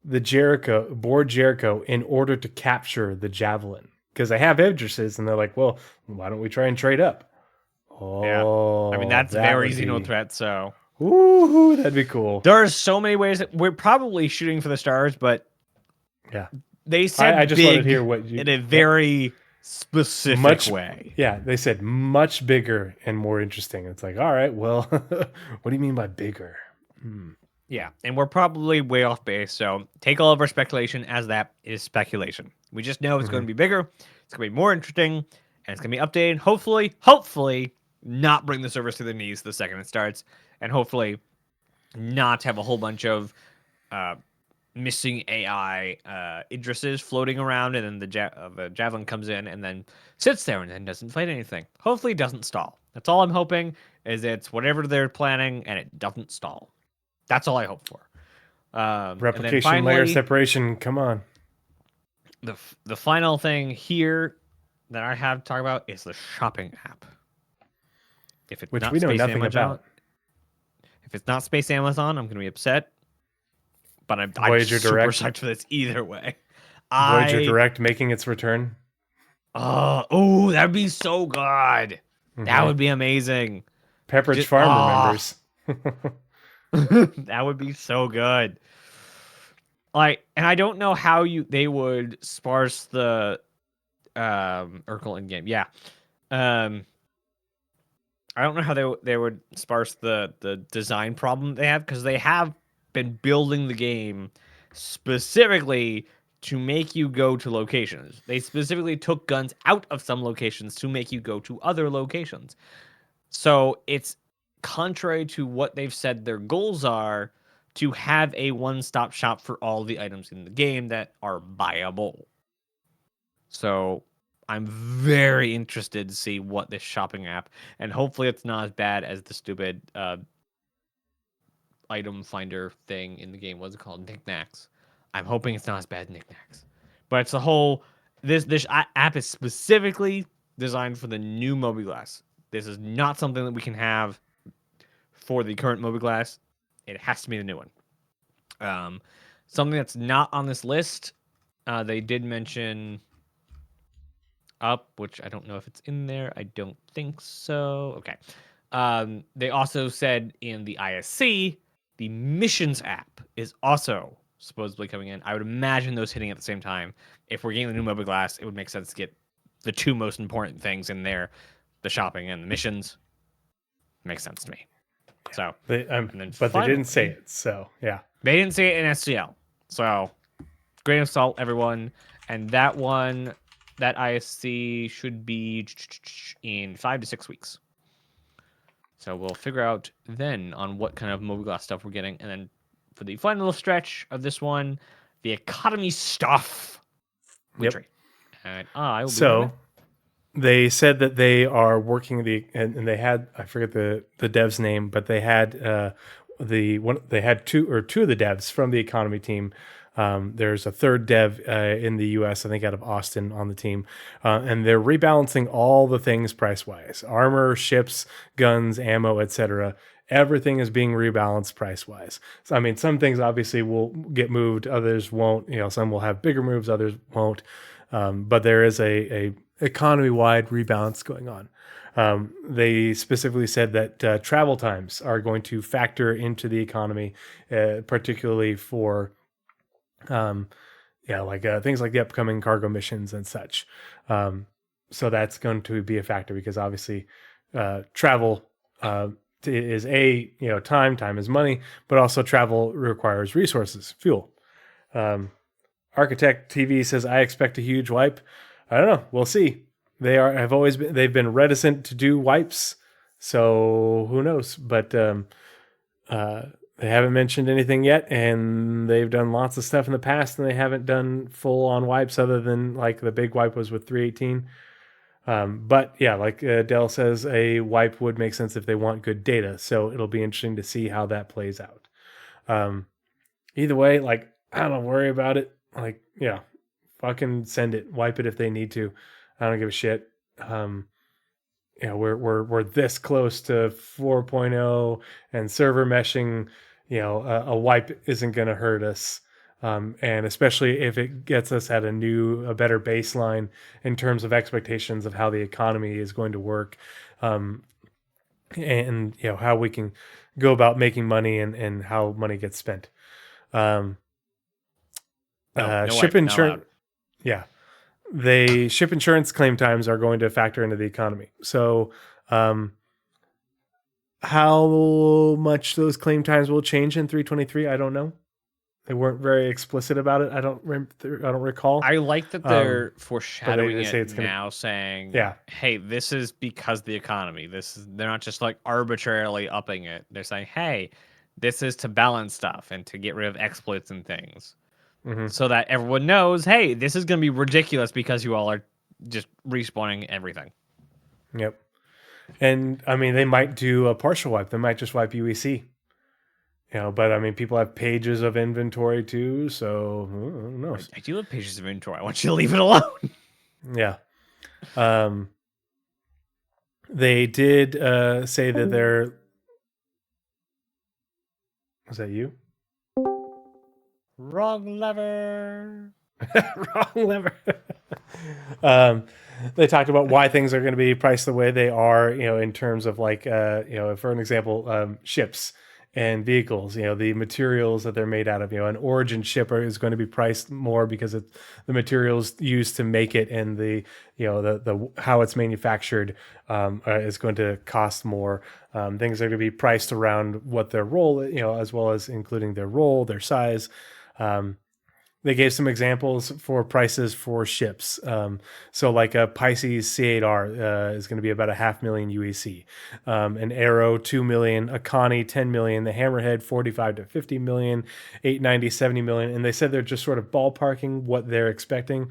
Jericho in order to capture the javelin? Because they have Idrises and they're like, well, why don't we try and trade up? Oh, I mean, that's that very would Xeno be- threat, so Ooh, that'd be cool. there are so many ways that we're probably shooting for the stars, but Yeah. they said I just big wanted to hear what you in a very specific much way. Yeah, they said much bigger and more interesting. It's like, all right, well, what do you mean by bigger? Yeah, and we're probably way off base, so take all of our speculation as that is speculation. We just know it's going to be bigger, it's going to be more interesting, and it's going to be updated. Hopefully, not bring the servers to their knees the second it starts, and hopefully not have a whole bunch of missing AI Idrises floating around, and then the Javelin comes in and then sits there and then doesn't fight anything. Hopefully it doesn't stall. That's all I'm hoping, is it's whatever they're planning and it doesn't stall. That's all I hope for. And then Replication layer finally, separation. Come on. the final thing here that I have to talk about is the shopping app. If it's Which not we know Space nothing Amazon, about. if it's not Space Amazon, I'm gonna be upset. But I'm Voyager super Direct. psyched for this either way. Voyager Direct making its return. Oh, that'd be so good. That would be amazing. Pepperidge Just- Farm ah. remembers. That would be so good. Like, and I don't know how they would sparse the Urkel in game. Yeah. I don't know how they would sparse the design problem they have, because they have been building the game specifically to make you go to locations. They specifically took guns out of some locations to make you go to other locations. So it's contrary to what they've said their goals are, to have a one-stop shop for all the items in the game that are buyable. So I'm very interested to see what this shopping app, and hopefully it's not as bad as the stupid item finder thing in the game. What's it called? Knickknacks. I'm hoping it's not as bad as Knickknacks. But it's the whole, this app is specifically designed for the new mobiGlas. This is not something that we can have for the current mobiGlas. It has to be the new one. Something that's not on this list, they did mention up, which I don't know if it's in there. I don't think so. Okay. They also said in the ISC, the missions app is also supposedly coming in. I would imagine those hitting at the same time. If we're getting the new mobiGlas, it would make sense to get the two most important things in there, the shopping and the missions. Makes sense to me. So, They finally, didn't say it. So, yeah. they didn't say it in SCL. So, grain of salt, everyone. And that one, that ISC should be in 5 to 6 weeks. So we'll figure out then on what kind of mobiGlas stuff we're getting. And then for the final stretch of this one, the economy stuff. Yep. And I will be So doing they said that they are working and they had, I forget the dev's name, but they had two of the devs from the economy team. There's a third dev in the US, I think out of Austin, on the team. And they're rebalancing all the things price-wise. Armor, ships, guns, ammo, etc. Everything is being rebalanced price-wise. So, I mean, some things obviously will get moved, others won't. Some will have bigger moves, others won't. But there is a economy-wide rebalance going on. They specifically said that travel times are going to factor into the economy, particularly for things like the upcoming cargo missions and such. So that's going to be a factor, because obviously travel is time is money, but also travel requires resources, fuel. Architect TV says, I expect a huge wipe. I don't know. We'll see. They've been reticent to do wipes, so who knows? But they haven't mentioned anything yet, and they've done lots of stuff in the past, and they haven't done full-on wipes other than like the big wipe was with 318. But yeah, like Dell says, a wipe would make sense if they want good data. So it'll be interesting to see how that plays out. Either way, like, I don't worry about it. Like, yeah, fucking send it, wipe it if they need to. I don't give a shit. We're this close to 4.0 and server meshing. A wipe isn't going to hurt us. And especially if it gets us at a better baseline in terms of expectations of how the economy is going to work. and how we can go about making money and how money gets spent. No Ship way, not insurance. allowed. Yeah, they ship insurance claim times are going to factor into the economy. So, how much those claim times will change in 323, I don't know. They weren't very explicit about it. I don't recall. I like that they're foreshadowing they say it it's gonna- now, saying, Yeah. hey, this is because the economy. They're not just like arbitrarily upping it. They're saying, hey, this is to balance stuff and to get rid of exploits and things. Mhm. So that everyone knows, hey, this is going to be ridiculous because you all are just respawning everything. Yep. And I mean, they might do a partial wipe. They might just wipe UEC. But I mean, people have pages of inventory too, so who knows? I do have pages of inventory. I want you to leave it alone. Yeah. They did say that they're. Was that you? Wrong lever. Wrong lever. They talked about why things are going to be priced the way they are, in terms of like, for an example, ships and vehicles, the materials that they're made out of, an origin shipper is going to be priced more because it's the materials used to make it, and the how it's manufactured is going to cost more. Things are going to be priced around what their role, as well as including their role, their size. They gave some examples for prices for ships. So like a Pisces C8R is going to be about $500,000 UEC. An Arrow, 2 million, a Connie, 10 million, the Hammerhead, 45 to 50 million, 890, 70 million. And they said they're just sort of ballparking what they're expecting.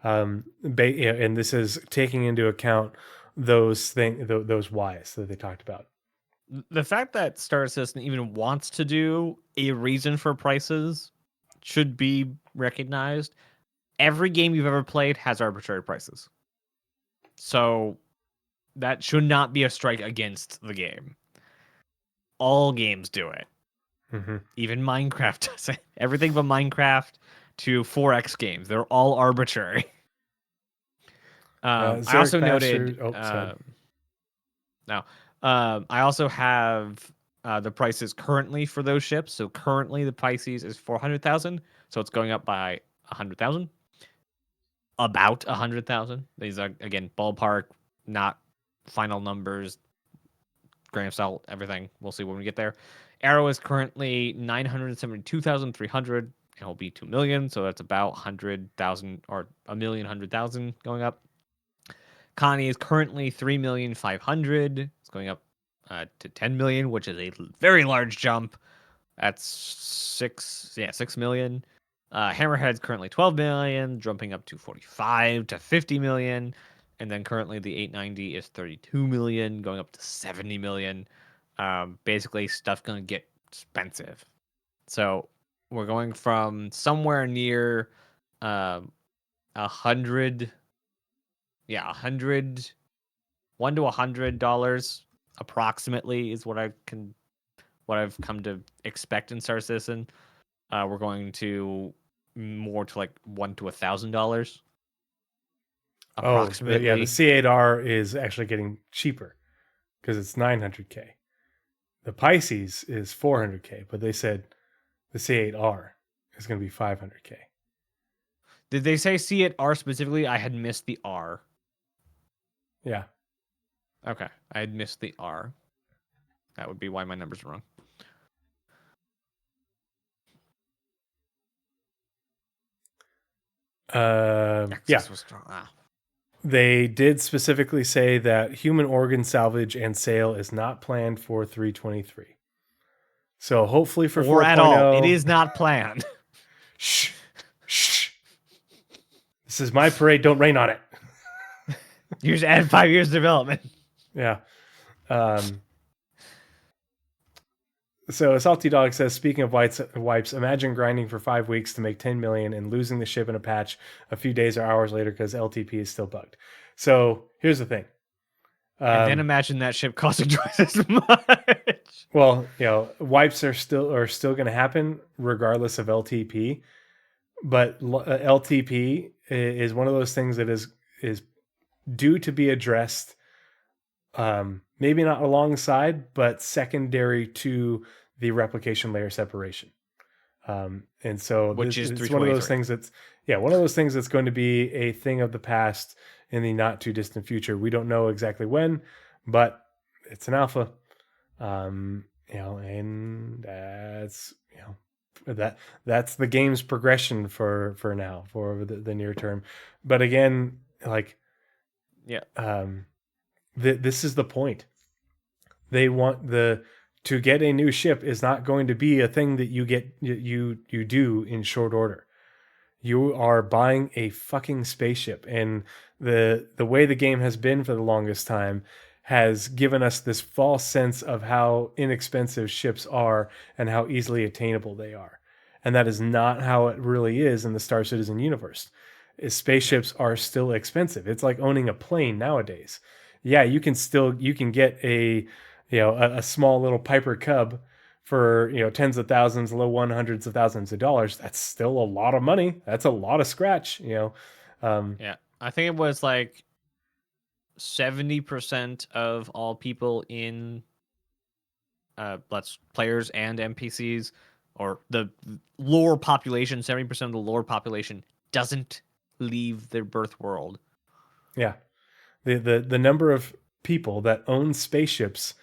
And this is taking into account those whys that they talked about. The fact that Star Citizen even wants to do a reason for prices should be recognized. Every game you've ever played has arbitrary prices. So that should not be a strike against the game. All games do it. Mm-hmm. Even Minecraft does it. Everything from Minecraft to 4X games, they're all arbitrary. I also noted... I also have the prices currently for those ships. So currently the Pisces is 400,000. So it's going up by 100,000. About 100,000. These are, again, ballpark, not final numbers, grain of salt, everything. We'll see when we get there. Arrow is currently 972,300. And it'll be 2 million. So that's about 100,000 or 1,100,000 going up. Connie is currently 3,500,000. It's going up to 10 million, which is a very large jump. That's 6 million. Hammerhead's currently 12 million, jumping up to 45 to 50 million. And then currently the 890 is 32 million, going up to 70 million. Basically, stuff going to get expensive. So we're going from somewhere near 100. Yeah, $100 to $100 approximately is what I've come to expect in Star Citizen. We're going to more to like $100 to $1,000 approximately. Yeah, the C8R is actually getting cheaper because it's 900K. The Pisces is 400K, but they said the C8R is going to be 500K. Did they say C8R specifically? I had missed the R. Yeah. Okay, I had missed the R. That would be why my numbers are wrong. Yeah. Was strong. They did specifically say that human organ salvage and sale is not planned for 323. So hopefully for 4.0... Or at all. It is not planned. Shh. Shh. This is my parade. Don't rain on it. You just add 5 years development. Yeah. So Salty Dog says, speaking of wipes, imagine grinding for 5 weeks to make 10 million and losing the ship in a patch a few days or hours later because LTP is still bugged. So here's the thing. And then imagine that ship costing twice as much. Well, wipes are still going to happen regardless of LTP, but LTP is one of those things that is due to be addressed maybe not alongside, but secondary to the replication layer separation. And so Which is it's one of those 323. things that's one of those things that's going to be a thing of the past in the not too distant future. We don't know exactly when, but it's an alpha. And that's the game's progression for now, for the near term. But again, like, this is the point. They want to get a new ship is not going to be a thing that you do in short order. You are buying a fucking spaceship, and the way the game has been for the longest time has given us this false sense of how inexpensive ships are and how easily attainable they are. And that is not how it really is in the Star Citizen universe. Spaceships are still expensive. It's like owning a plane nowadays. Yeah, you can get a small little Piper Cub for tens of thousands, low hundreds of thousands of dollars. That's still a lot of money. That's a lot of scratch. I think it was like 70% of all people in players and NPCs, or the lore population, 70% of the lore population doesn't leave their birth world. Yeah. The number of people that own spaceships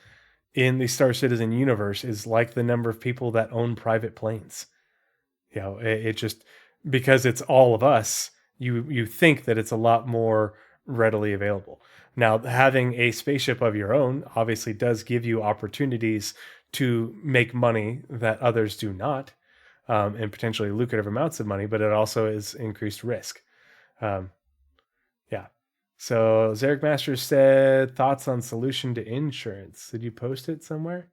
in the Star Citizen universe is like the number of people that own private planes. It just, because it's all of us, you think that it's a lot more readily available. Now, having a spaceship of your own obviously does give you opportunities to make money that others do not, and potentially lucrative amounts of money, but it also is increased risk. So Zarek Masters said, thoughts on solution to insurance. Did you post it somewhere?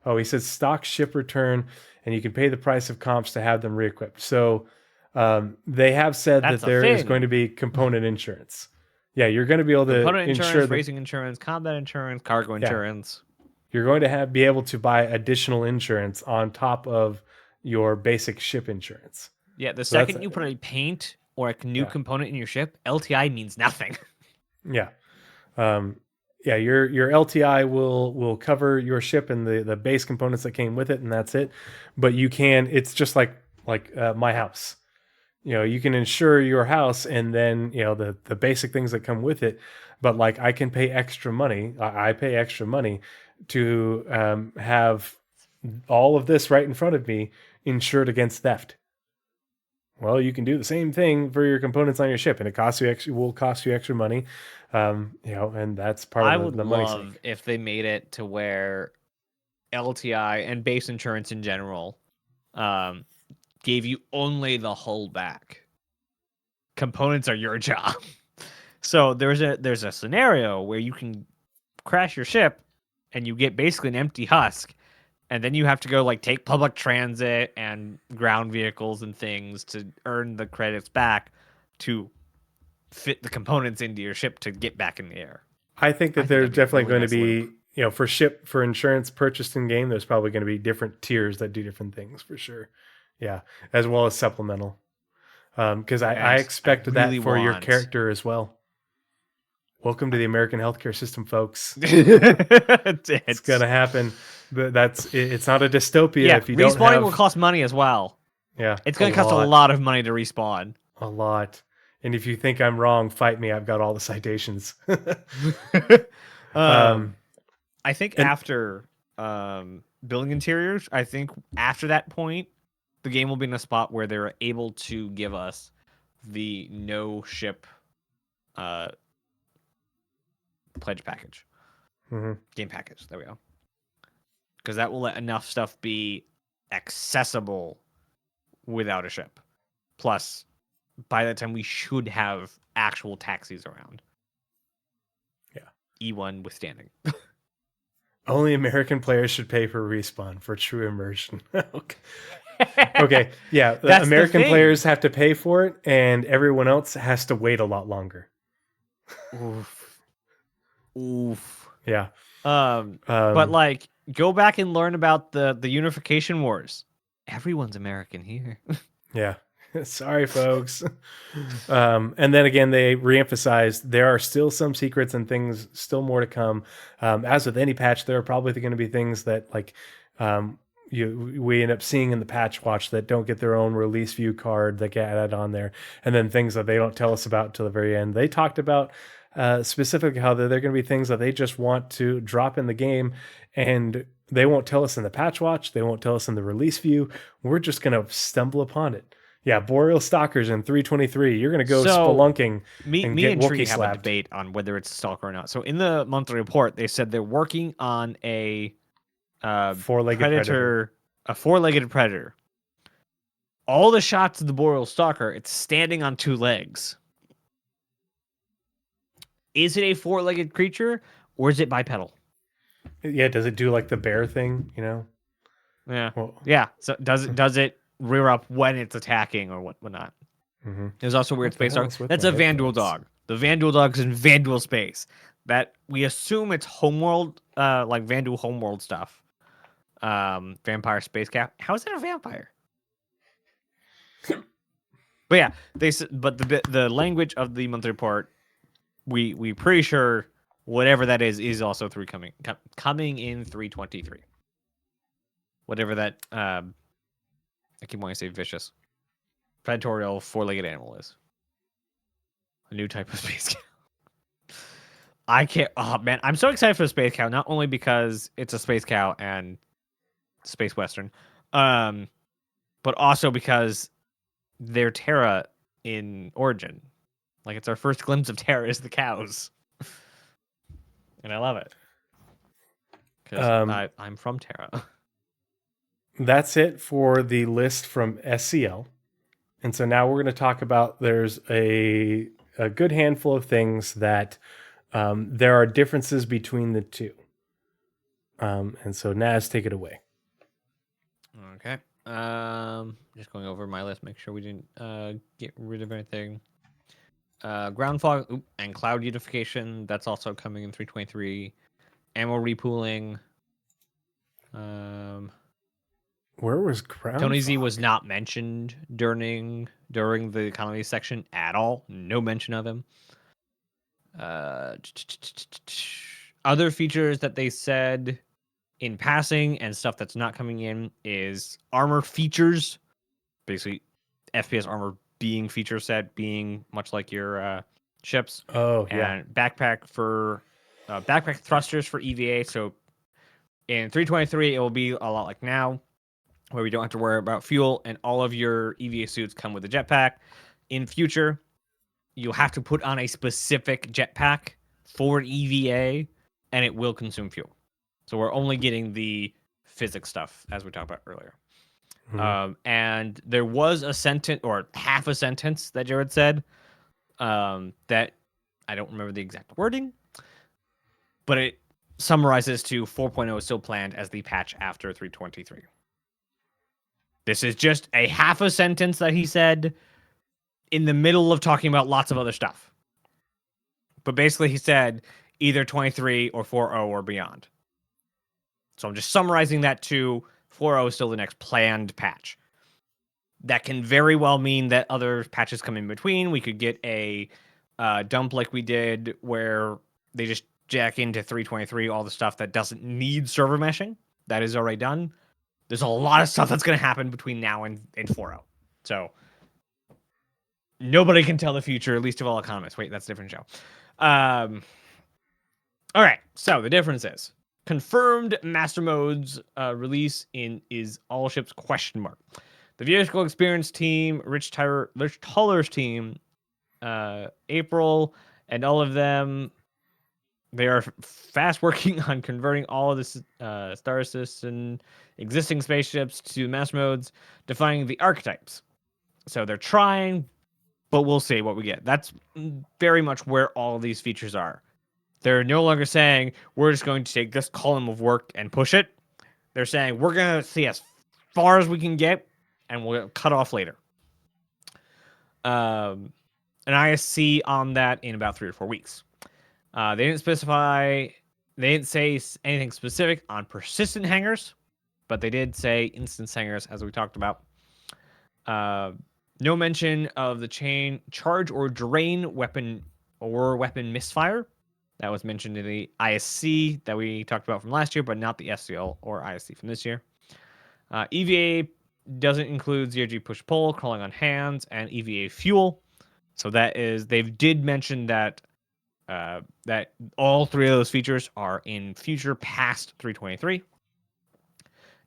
Oh, he said stock ship return, and you can pay the price of comps to have them re-equipped. So they have said that there is going to be component insurance. Yeah, you're going to be able to component insure insurance, racing insurance, combat insurance, cargo insurance. You're going to be able to buy additional insurance on top of your basic ship insurance. Yeah, the second you put a paint or a new component in your ship, LTI means nothing. Yeah. Your LTI will cover your ship and the base components that came with it, and that's it. But it's just like my house. You can insure your house and then, the basic things that come with it. But like, I can pay extra money. I pay extra money to have all of this right in front of me insured against theft. Well, you can do the same thing for your components on your ship, and it will cost you extra money. And that's part of the money. I would love if they made it to where LTI and base insurance in general gave you only the hull back. Components are your job. So there's a scenario where you can crash your ship and you get basically an empty husk, and then you have to go take public transit and ground vehicles and things to earn the credits back to fit the components into your ship to get back in the air. I think that there's definitely going to be, for insurance purchased in game, there's probably going to be different tiers that do different things for sure. Yeah. As well as supplemental. Because I expect that for your character as well. Welcome to the American healthcare system, folks. It's going to happen. It's not a dystopia if you don't have... Respawning will cost money as well. Yeah. It's going to cost a lot of money to respawn. A lot. And if you think I'm wrong, fight me. I've got all the citations. I think after building interiors, I think after that point, the game will be in a spot where they're able to give us the no ship pledge package. Game package. There we go. Because that will let enough stuff be accessible without a ship. Plus, by that time, we should have actual taxis around. Yeah. E1 withstanding. Only American players should pay for respawn for true immersion. Okay. Yeah. American players have to pay for it, and everyone else has to wait a lot longer. Oof. Yeah. But go back and learn about the unification wars. Everyone's American here. Yeah. Sorry, folks. And then again, they reemphasized there are still some secrets and things still more to come. As with any patch, there are probably going to be things that like we end up seeing in the patch watch that don't get their own release view card that get added on there, and then things that they don't tell us about till the very end. They talked about specifically how there are going to be things that they just want to drop in the game, and they won't tell us in the patch watch. They won't tell us in the release view. We're just going to stumble upon it. Yeah, Boreal Stalkers in 323. You're going to go spelunking me and and get Tree Wookiee have slapped. a debate on whether it's a stalker or not. So in the monthly report, they said they're working on a Four-legged predator. a four-legged predator. All the shots of the Boreal Stalker, it's standing on two legs. Is it a four-legged creature or is it bipedal? Yeah, does it do like the bear thing? You know? Yeah, Well, yeah. So does it rear up when it's attacking or whatnot? mhm. There's also weird What the space hell dog. is with That's my a Vandal headphones? dog. The Vandal dog's in Vandal space. That we assume it's homeworld, like Vandal homeworld stuff. Vampire space cat. How is it a vampire? But yeah, but the language of the monthly report, we pretty sure whatever that is also coming in 323. Whatever that I keep wanting to say vicious. Predatorial four-legged animal is. A new type of space cow. I can't. Oh man, I'm so excited for the space cow. Not only because it's a space cow and space western, but also because they're Terra in origin. Like it's our first glimpse of Terra is the cows, and I love it because I'm from Terra. That's it for the list from SCL. And so now we're going to talk about there's a good handful of things that there are differences between the two. And so Naz, take it away. Okay. Just going over my list, make sure we didn't get rid of anything. Ground fog and cloud unification. That's also coming in 323. Ammo repooling. Where was ground? Tony Z fog? was not mentioned during the economy section at all. No mention of him. Other features that they said in passing and stuff that's not coming in is armor features. Basically, FPS armor being feature set, being much like your ships. Oh, yeah. And backpack thrusters for EVA. So in 323, it will be a lot like now, where we don't have to worry about fuel, and all of your EVA suits come with a jetpack. In future, you'll have to put on a specific jetpack for EVA, and it will consume fuel. So we're only getting the physics stuff, as we talked about earlier. And there was a sentence, or half a sentence, that Jared said that I don't remember the exact wording, but it summarizes to 4.0 is still planned as the patch after 323. This is just a half a sentence that he said in the middle of talking about lots of other stuff. But basically he said either 23 or 4.0 or beyond. So I'm just summarizing that to 4.0 is still the next planned patch. That can very well mean that other patches come in between. We could get a dump like we did where they just jack into 323 all the stuff that doesn't need server meshing. That is already done. There's a lot of stuff that's going to happen between now and 4.0. So nobody can tell the future, least of all economists. Wait, that's a different show. All right. So the difference is confirmed master modes release is all ships ? The vehicle experience team, Rich Tuller's team, April, and all of them. They are fast working on converting all of the Star Citizen existing spaceships to master modes, defining the archetypes. So they're trying, but we'll see what we get. That's very much where all of these features are. They're no longer saying, we're just going to take this column of work and push it. They're saying, we're going to see as far as we can get, and we'll cut off later. An ISC on that in about 3 or 4 weeks. They didn't say anything specific on persistent hangers, but they did say instance hangers, as we talked about. No mention of the chain charge or drain weapon or weapon misfire. That was mentioned in the ISC that we talked about from last year, but not the SCL or ISC from this year. EVA doesn't include CIG push-pull, crawling on hands, and EVA fuel. So they did mention that that all three of those features are in future past 323.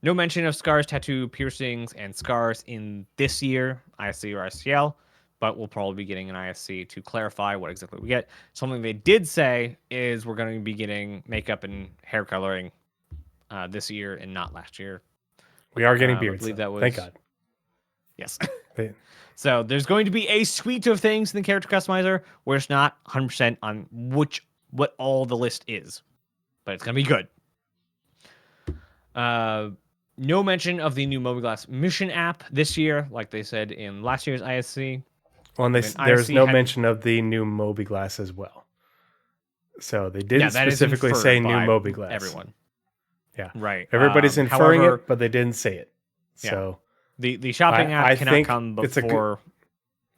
No mention of scars, tattoo, piercings, and scars in this year, ISC or ICL, but we'll probably be getting an ISC to clarify what exactly we get. Something they did say is we're going to be getting makeup and hair coloring this year and not last year. We are getting I beards. believe Though. that was Thank God. Yes. They- So there's going to be a suite of things in the character customizer where it's not 100% on what all the list is, but it's going to be good. No mention of the new Mobiglass mission app this year, like they said in last year's ISC. Well, and mean, there's ISC no had- mention of the new Mobiglass as well. So they didn't that is specifically say inferred new by Mobiglass. Everyone. Yeah. Right. Everybody's inferring however, it, but they didn't say it. Yeah. So the shopping app I cannot think come it's a good- before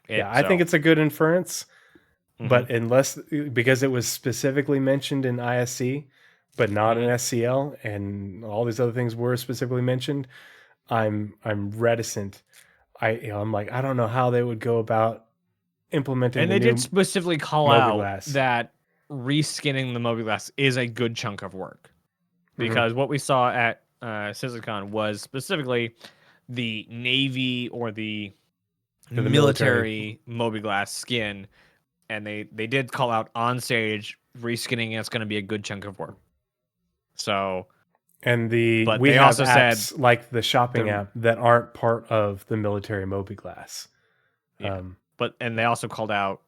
it. yeah, I think it's a good inference. Mhm. But because it was specifically mentioned in ISC, but not in SCL, and all these other things were specifically mentioned, I'm reticent. I'm like, I don't know how they would go about implementing. And the they new did specifically call out Mobiglass. that reskinning the Mobiglass is a good chunk of work. Mm-hmm. Because what we saw at CIG was specifically the Navy or the military Mobiglass skin. And they did call out on stage reskinning it's going to be a good chunk of work. So, And but we they have also said apps like the shopping the- app that aren't part of the military Mobiglass. Yeah. And they also called out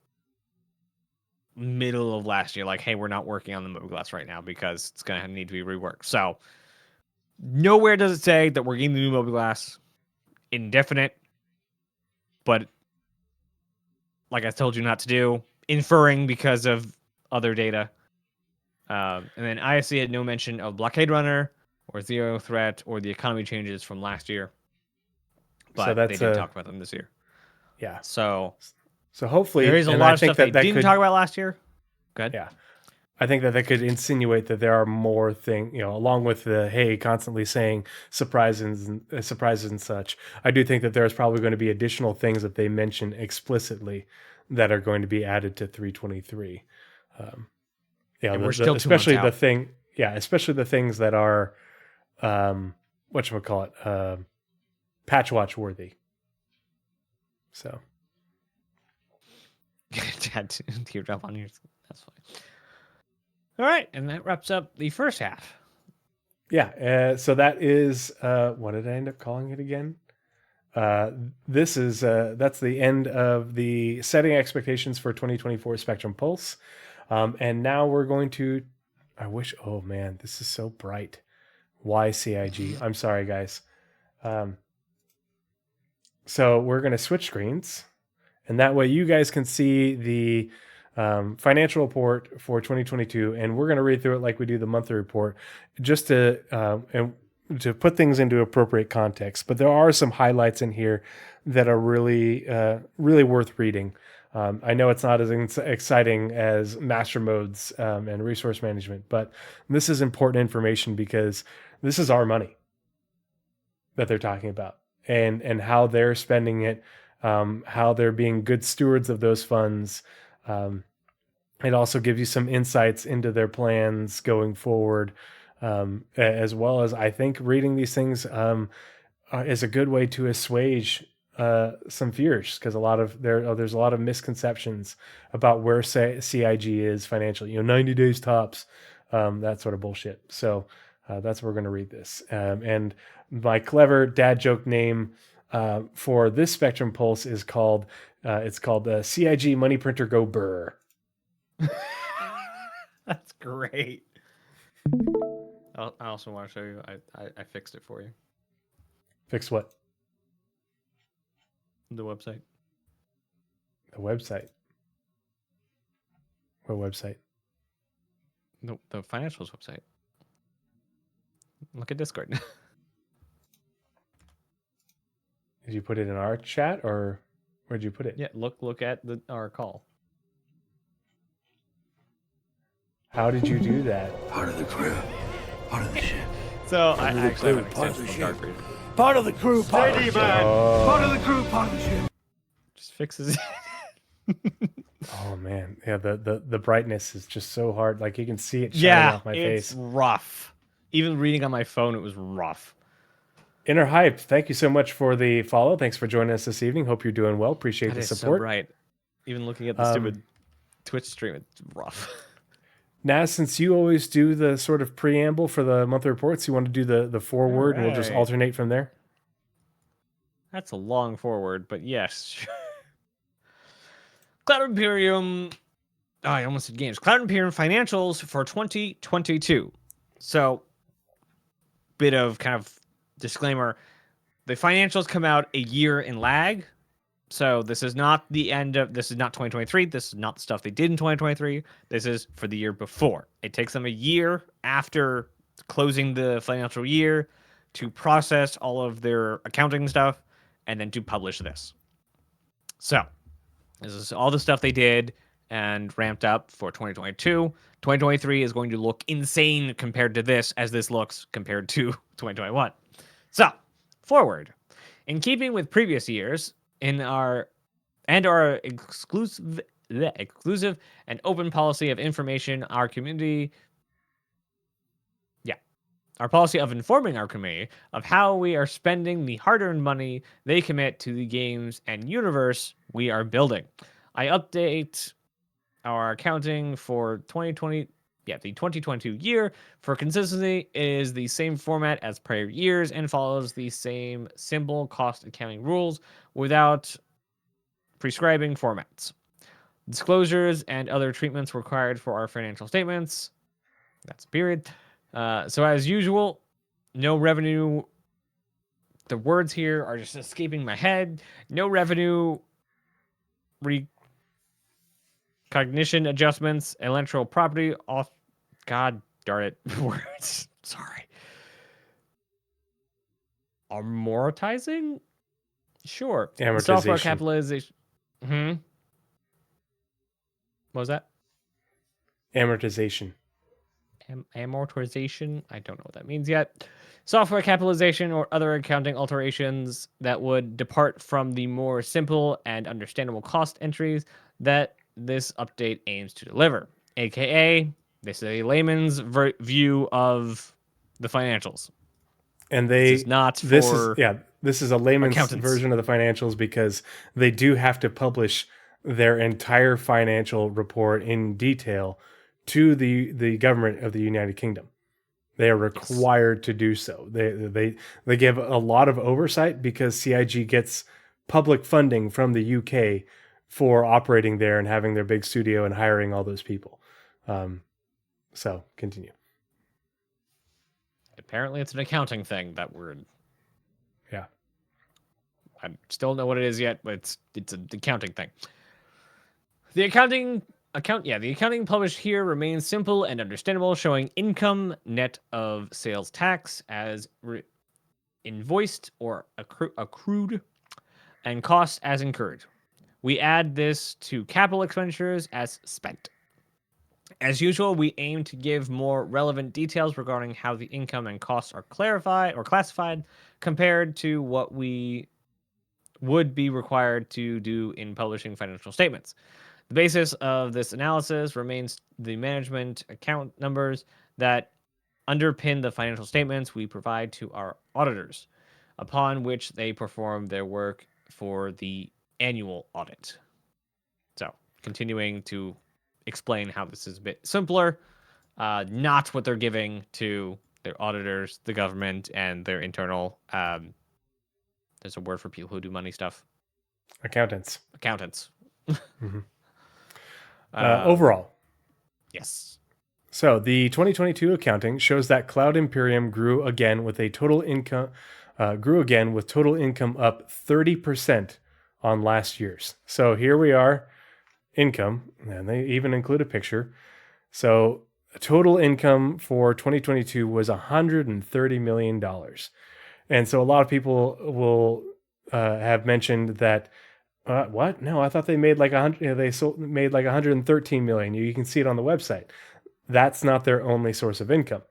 middle of last year, like, hey, we're not working on the Mobiglass right now because it's going to need to be reworked. So nowhere does it say that we're getting the new Mobiglass indefinite, but like I told you not to do, inferring because of other data. And then ISC had no mention of Blockade Runner or Zero Threat or the economy changes from last year. But they did talk about them this year. Yeah. So hopefully there is a and lot I of think stuff they that didn't could, talk about last year. Good. Yeah. I think that could insinuate that there are more things, along with the, hey, constantly saying surprises and such. I do think that there's probably going to be additional things that they mention explicitly that are going to be added to 323. And we're still 2 especially months out. Especially the things that are, whatchamacallit, patch watch worthy. So. Teardrop on yours. That's fine. All right, and that wraps up the first half. Yeah, so that is what did I end up calling it again? This is that's the end of the setting expectations for 2024 Spectrum Pulse, and now we're going to. Oh man, this is so bright. Why CIG? I'm sorry, guys. So we're going to switch screens, and that way you guys can see the financial report for 2022, and we're going to read through it like we do the monthly report, just to put things into appropriate context. But there are some highlights in here that are really worth reading. I know it's not as exciting as master modes and resource management, but this is important information because this is our money that they're talking about, and how they're spending it, how they're being good stewards of those funds. It also gives you some insights into their plans going forward, as well as I think reading these things is a good way to assuage some fears, because there's a lot of misconceptions about where CIG is financially. 90 days tops, that sort of bullshit. So that's where we're going to read this. And my clever dad joke name for this Spectrum Pulse is called CIG Money Printer Go Brrrr. That's great. I also want to show you. I fixed it for you. Fix what? The website. The website. What website? The financials website. Look at Discord. Did you put it in our chat or? Where'd you put it? Yeah, look at our call. How did you do that? Part of the crew. Part of the ship. So I of the actually have an crew, part of extension the from ship. Dark Reader. Part of the crew. Part of the ship. Part of the crew. Part of the ship. Just fixes it. Oh man, yeah. The brightness is just so hard. Like you can see it shining off my it's face. rough. Even reading on my phone, it was rough. Inner Hype, thank you so much for the follow. Thanks for joining us this evening. Hope you're doing well. Appreciate That the is support. so right. Even looking at the stupid Twitch stream, it's rough. Naz, since you always do the sort of preamble for the monthly reports, you want to do the forward and we'll just Alright. alternate from there? That's a long forward, but yes. Cloud Imperium. Oh, I almost said games. Cloud Imperium financials for 2022. So, bit of kind of disclaimer. The financials come out a year in lag. So this is not the end of, this is not 2023. This is not the stuff they did in 2023. This is for the year before. It takes them a year after closing the financial year to process all of their accounting stuff and then to publish this. So this is all the stuff they did and ramped up for 2022. 2023 is going to look insane compared to this, as this looks compared to 2021. So, forward. In keeping with previous years, in our exclusive and open policy of information, our community, our policy of informing our community of how we are spending the hard-earned money they commit to the games and universe we are building. I update our accounting for 2020. The 2022 year for consistency is the same format as prior years and follows the same simple cost accounting rules without prescribing formats. Disclosures and other treatments required for our financial statements. That's a period. So as usual, no revenue. The words here are just escaping my head. No revenue recognition adjustments, intellectual property off. God darn it. Words. Sorry. Amortizing? Sure. Amortization. Software capitalization. What was that? Amortization. Amortization. I don't know what that means yet. Software capitalization or other accounting alterations that would depart from the more simple and understandable cost entries that this update aims to deliver. AKA, this is a layman's view of the financials. And This is not for this is a layman's accountants. version of the financials because they do have to publish their entire financial report in detail to the government of the United Kingdom. They are required to do so. They give a lot of oversight because CIG gets public funding from the UK for operating there and having their big studio and hiring all those people. So continue. Apparently, it's an accounting thing, that word. Yeah. I still don't know what it is yet, but it's an accounting thing. The accounting published here remains simple and understandable, showing income net of sales tax as invoiced or accrued and costs as incurred. We add this to capital expenditures as spent. As usual, we aim to give more relevant details regarding how the income and costs are clarified or classified compared to what we would be required to do in publishing financial statements. The basis of this analysis remains the management account numbers that underpin the financial statements we provide to our auditors, upon which they perform their work for the annual audit. So, continuing to explain how this is a bit simpler, not what they're giving to their auditors, the government, and their internal, there's a word for people who do money stuff. Accountants. Mm-hmm. Overall. Yes. So the 2022 accounting shows that Cloud Imperium grew again with total income up 30% on last year's. So here we are, income, and they even include a picture. So total income for 2022 was $130 million. And so a lot of people will have mentioned that What? No, I thought they made like 100. Made like 113 million. You can see it on the website. That's not their only source of income.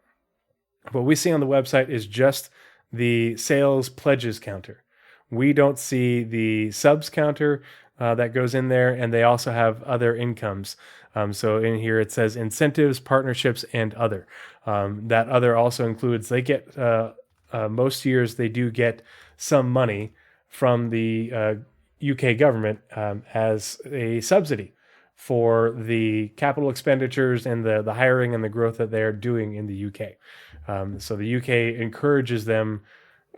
What we see on the website is just the sales pledges counter. We don't see the subs counter that goes in there, and they also have other incomes. So in here it says incentives, partnerships, and other. That other also includes they get most years they do get some money from the UK government as a subsidy for the capital expenditures and the hiring and the growth that they're doing in the UK. So the UK encourages them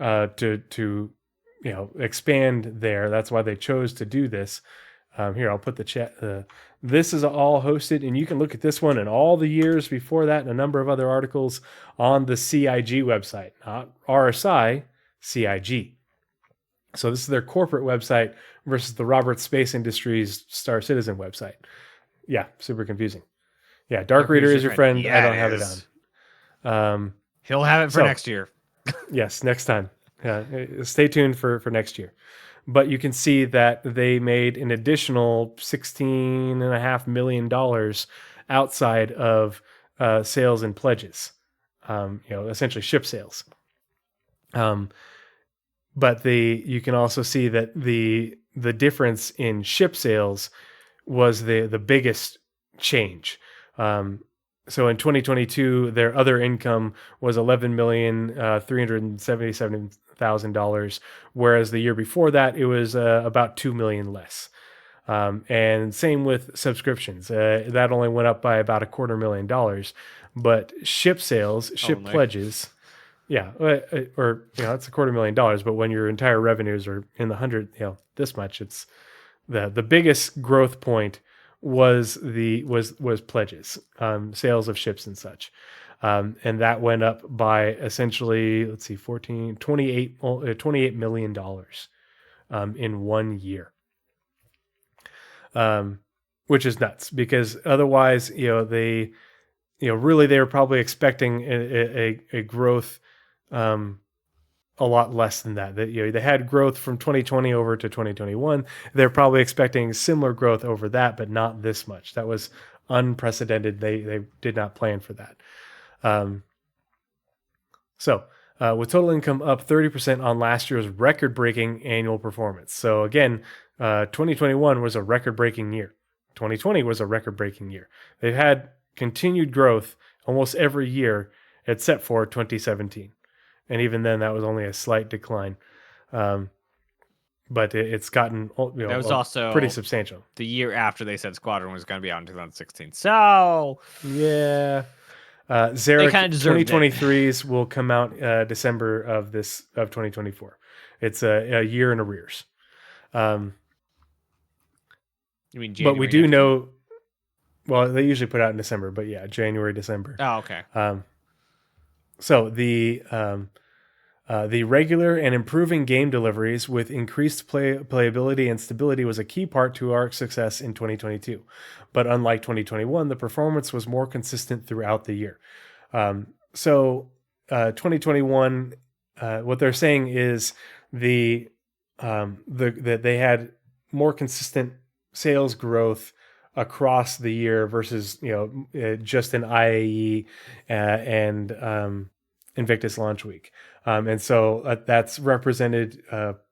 to expand there. That's why they chose to do this. Here, I'll put the chat. This is all hosted, and you can look at this one and all the years before that and a number of other articles on the CIG website, not RSI, CIG. So this is their corporate website versus the Robert Space Industries Star Citizen website. Yeah, super confusing. Yeah, Dark Reader is your friend. Yeah, I don't have it on. He'll have it for next year. Yes, next time. Stay tuned for next year. But you can see that they made an additional $16.5 million outside of sales and pledges, essentially ship sales. But you can also see that the difference in ship sales was the biggest change. So in 2022, their other income was $11,377,000, whereas the year before that, it was about $2 million less. And same with subscriptions. That only went up by about $250,000. But ship sales, pledges, yeah, or that's $250,000. But when your entire revenues are in the hundred, this much, it's the biggest growth point was pledges, sales of ships and such. And that went up by essentially, let's see, $28 million in 1 year. Which is nuts, because otherwise, they were probably expecting a growth a lot less than that. They had growth from 2020 over to 2021. They're probably expecting similar growth over that, but not this much. That was unprecedented. They did not plan for that. With total income up 30% on last year's record-breaking annual performance. So again, 2021 was a record-breaking year. 2020 was a record-breaking year. They've had continued growth almost every year except for 2017. And even then, that was only a slight decline. But it's gotten that was also pretty substantial. The year after they said Squadron was going to be out in 2016. So yeah, Xeric 2023s will come out December of 2024. It's a year in arrears. You mean January? But we do know. Well, they usually put out in December, but yeah, January, December. Oh, okay. So the regular and improving game deliveries with increased playability and stability was a key part to our success in 2022. But unlike 2021, the performance was more consistent throughout the year. 2021, what they're saying is that they had more consistent sales growth across the year versus just in IAE and Invictus launch week, and so that's represented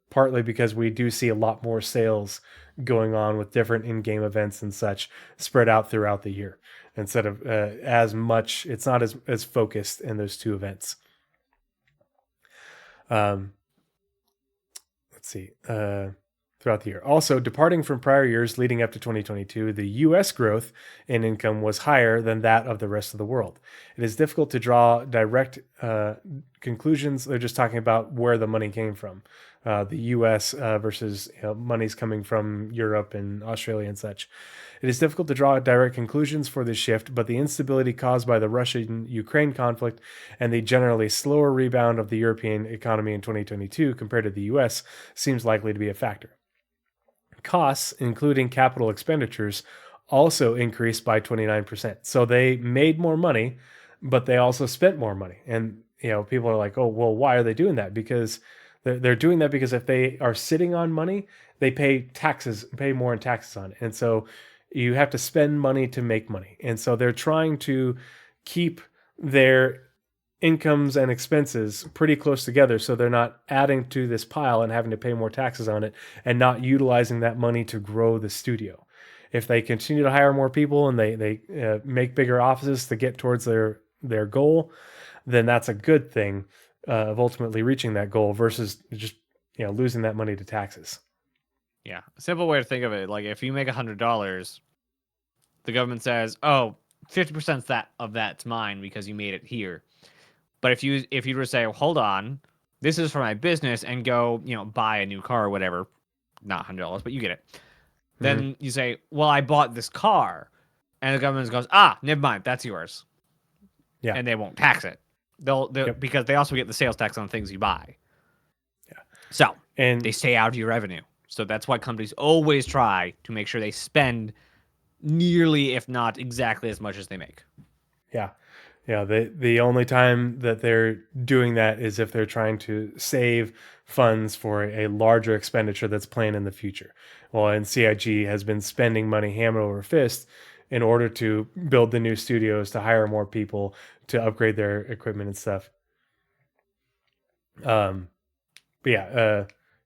partly because we do see a lot more sales going on with different in-game events and such spread out throughout the year instead of as much. It's not as focused in those two events. Let's see. Throughout the year. Also, departing from prior years leading up to 2022, the U.S. growth in income was higher than that of the rest of the world. It is difficult to draw direct conclusions. They're just talking about where the money came from. The U.S. Versus money's coming from Europe and Australia and such. It is difficult to draw direct conclusions for this shift, but the instability caused by the Russia-Ukraine conflict and the generally slower rebound of the European economy in 2022 compared to the U.S. seems likely to be a factor. Costs, including capital expenditures, also increased by 29%. So they made more money, but they also spent more money. And people are like, oh, well, why are they doing that? Because They're doing that because if they are sitting on money, they pay more in taxes on it. And so you have to spend money to make money. And so they're trying to keep their incomes and expenses pretty close together so they're not adding to this pile and having to pay more taxes on it and not utilizing that money to grow the studio. If they continue to hire more people and they make bigger offices to get towards their goal, then that's a good thing of ultimately reaching that goal versus just losing that money to taxes. Yeah, a simple way to think of it, like if you make $100, the government says, "Oh, 50% of that's mine because you made it here." But if you were to say, "Hold on, this is for my business," and go, buy a new car or whatever, not $100, but you get it. Then you say, "Well, I bought this car," and the government goes, never mind, that's yours." Yeah, and they won't tax it. They'll because they also get the sales tax on things you buy. Yeah, so and they stay out of your revenue. So that's why companies always try to make sure they spend nearly, if not exactly, as much as they make. Yeah. Yeah, the only time that they're doing that is if they're trying to save funds for a larger expenditure that's planned in the future. Well, and CIG has been spending money hand over fist in order to build the new studios, to hire more people, to upgrade their equipment and stuff.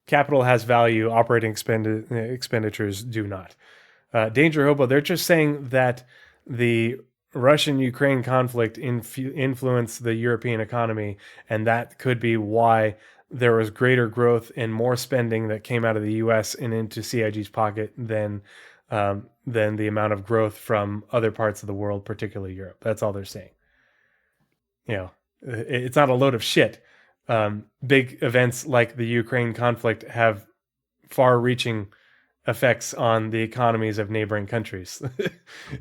Capital has value, operating expenditures do not. Danger Hobo, they're just saying that the Russian-Ukraine conflict influenced the European economy, and that could be why there was greater growth and more spending that came out of the U.S. and into CIG's pocket than the amount of growth from other parts of the world, particularly Europe. That's all they're saying. It's not a load of shit. Big events like the Ukraine conflict have far-reaching effects on the economies of neighboring countries.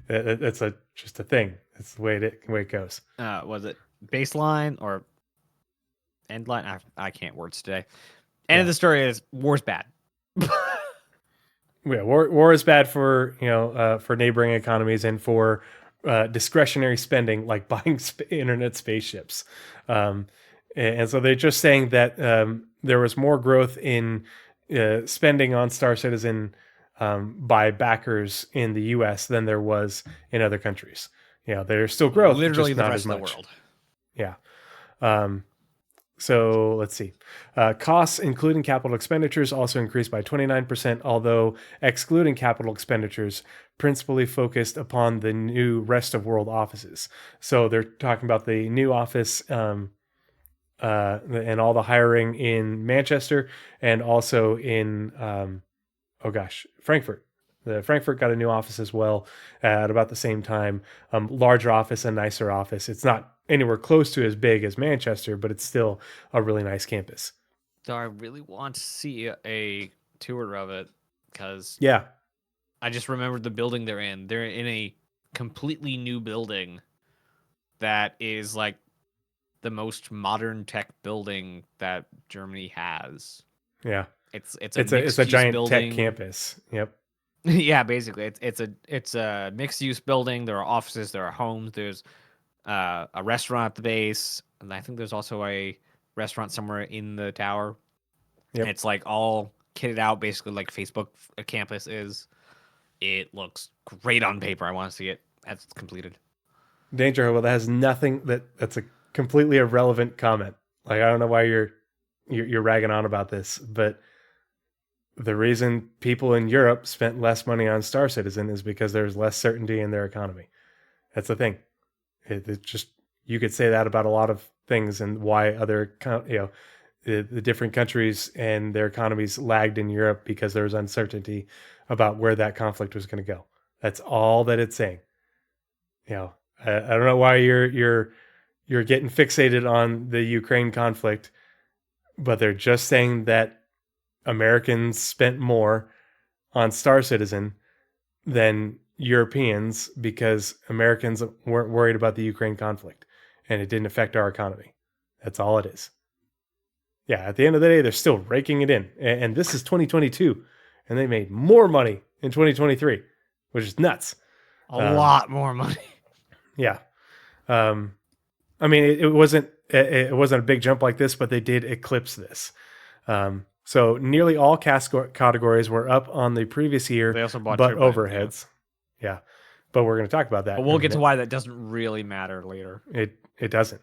That's just a thing. It's the way it goes. Was it baseline or end line? I can't words today. End of the story is war's bad. Yeah, war is bad for for neighboring economies and for discretionary spending like buying internet spaceships. And so they're just saying that there was more growth in spending on Star Citizen by backers in the U.S. than there was in other countries. There's still growth, literally just the not rest as much. of the world. Yeah. So let's see. Costs, including capital expenditures, also increased by 29%, although excluding capital expenditures, principally focused upon the new rest of world offices. So they're talking about the new office and all the hiring in Manchester and also in Frankfurt. Frankfurt got a new office as well at about the same time. Larger office, a nicer office. It's not anywhere close to as big as Manchester, but it's still a really nice campus. So I really want to see a tour of it because I just remembered the building they're in. They're in a completely new building that is like the most modern tech building that Germany has. Yeah, it's a giant building. tech campus. Yep. Yeah, basically, it's a mixed use building. There are offices, there are homes. There's a restaurant at the base, and I think there's also a restaurant somewhere in the tower. Yep. And it's like all kitted out, basically like Facebook campus is. It looks great on paper. I want to see it as it's completed. Danger, well, that has nothing. That's a completely irrelevant comment. Like, I don't know why you're ragging on about this, but the reason people in Europe spent less money on Star Citizen is because there's less certainty in their economy. That's the thing. It just, you could say that about a lot of things and why other, the different countries and their economies lagged in Europe because there was uncertainty about where that conflict was going to go. That's all that it's saying. I don't know why you're getting fixated on the Ukraine conflict, but they're just saying that Americans spent more on Star Citizen than Europeans because Americans weren't worried about the Ukraine conflict and it didn't affect our economy. That's all it is. Yeah, at the end of the day, they're still raking it in. And this is 2022, and they made more money in 2023, which is nuts. A lot more money. Yeah. I mean, it wasn't a big jump like this, but they did eclipse this. So nearly all categories were up on the previous year, They also bought but True Blade, overheads. Yeah. But we're going to talk about that. But we'll get to why that doesn't really matter later. It doesn't.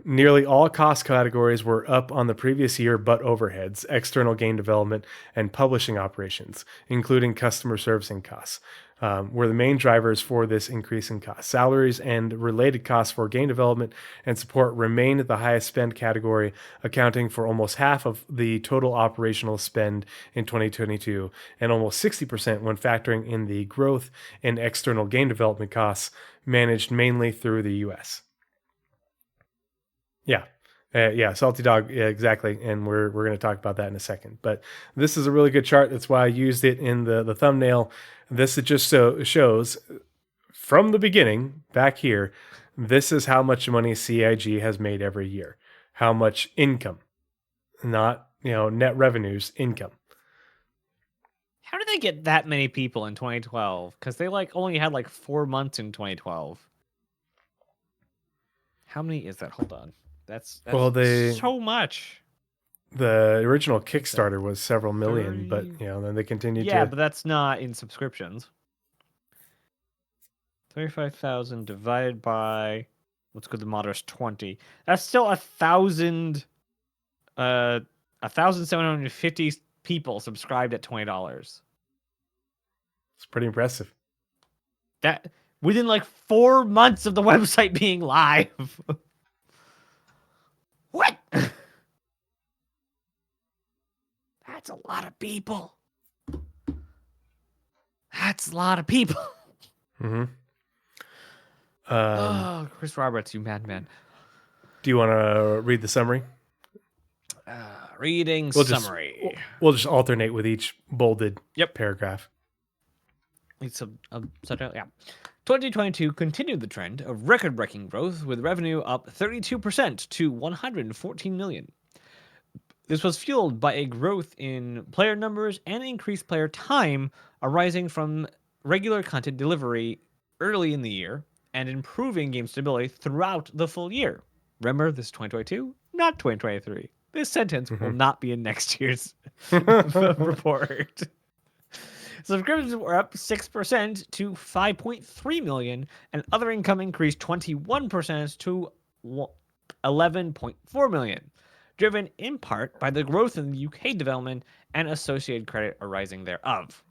Nearly all cost categories were up on the previous year, but overheads, external game development, and publishing operations, including customer servicing costs, were the main drivers for this increase in costs. Salaries and related costs for game development and support remained the highest spend category, accounting for almost half of the total operational spend in 2022, and almost 60% when factoring in the growth in external game development costs managed mainly through the US. Yeah, Salty Dog, yeah, exactly, and we're going to talk about that in a second. But this is a really good chart. That's why I used it in the thumbnail. This it just shows from the beginning back here. This is how much money CIG has made every year. How much income, not net revenues, income. How did they get that many people in 2012? Because they only had 4 months in 2012. How many is that? Hold on. That's so much. The original Kickstarter was several million, 30... but then they continued. Yeah, but that's not in subscriptions. 35,000 divided by, let's go to the moderate 20. That's still 1,750 people subscribed at $20. It's pretty impressive. That within 4 months of the website being live. What? That's a lot of people. That's a lot of people. Mm-hmm. Chris Roberts, you madman. Do you want to read the summary? Reading summary. We'll just alternate with each bolded paragraph. It's a subtitle, yeah. 2022 continued the trend of record-breaking growth, with revenue up 32% to $114 million. This was fueled by a growth in player numbers and increased player time arising from regular content delivery early in the year and improving game stability throughout the full year. Remember, this is 2022, not 2023. This sentence will not be in next year's report. Subscriptions were up 6% to 5.3 million, and other income increased 21% to 11.4 million, driven in part by the growth in the UK development and associated credit arising thereof.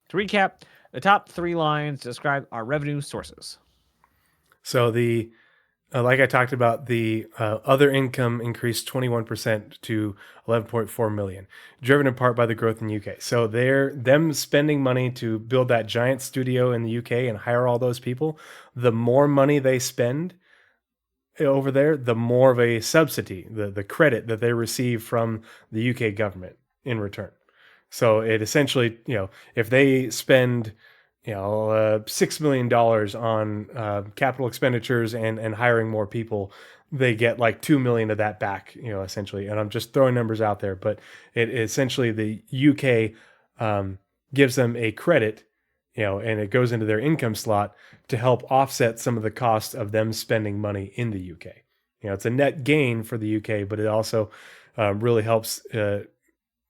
To recap, the top 3 lines describe our revenue sources. So like I talked about, the other income increased 21% to 11.4 million, driven in part by the growth in the UK. So them spending money to build that giant studio in the UK and hire all those people. The more money they spend over there, the more of a subsidy, the credit that they receive from the UK government in return. So it essentially, if they spend $6 million on capital expenditures and hiring more people, they get $2 million of that back, essentially. And I'm just throwing numbers out there, but it essentially the UK gives them a credit, and it goes into their income slot to help offset some of the cost of them spending money in the UK. It's a net gain for the UK, but it also really helps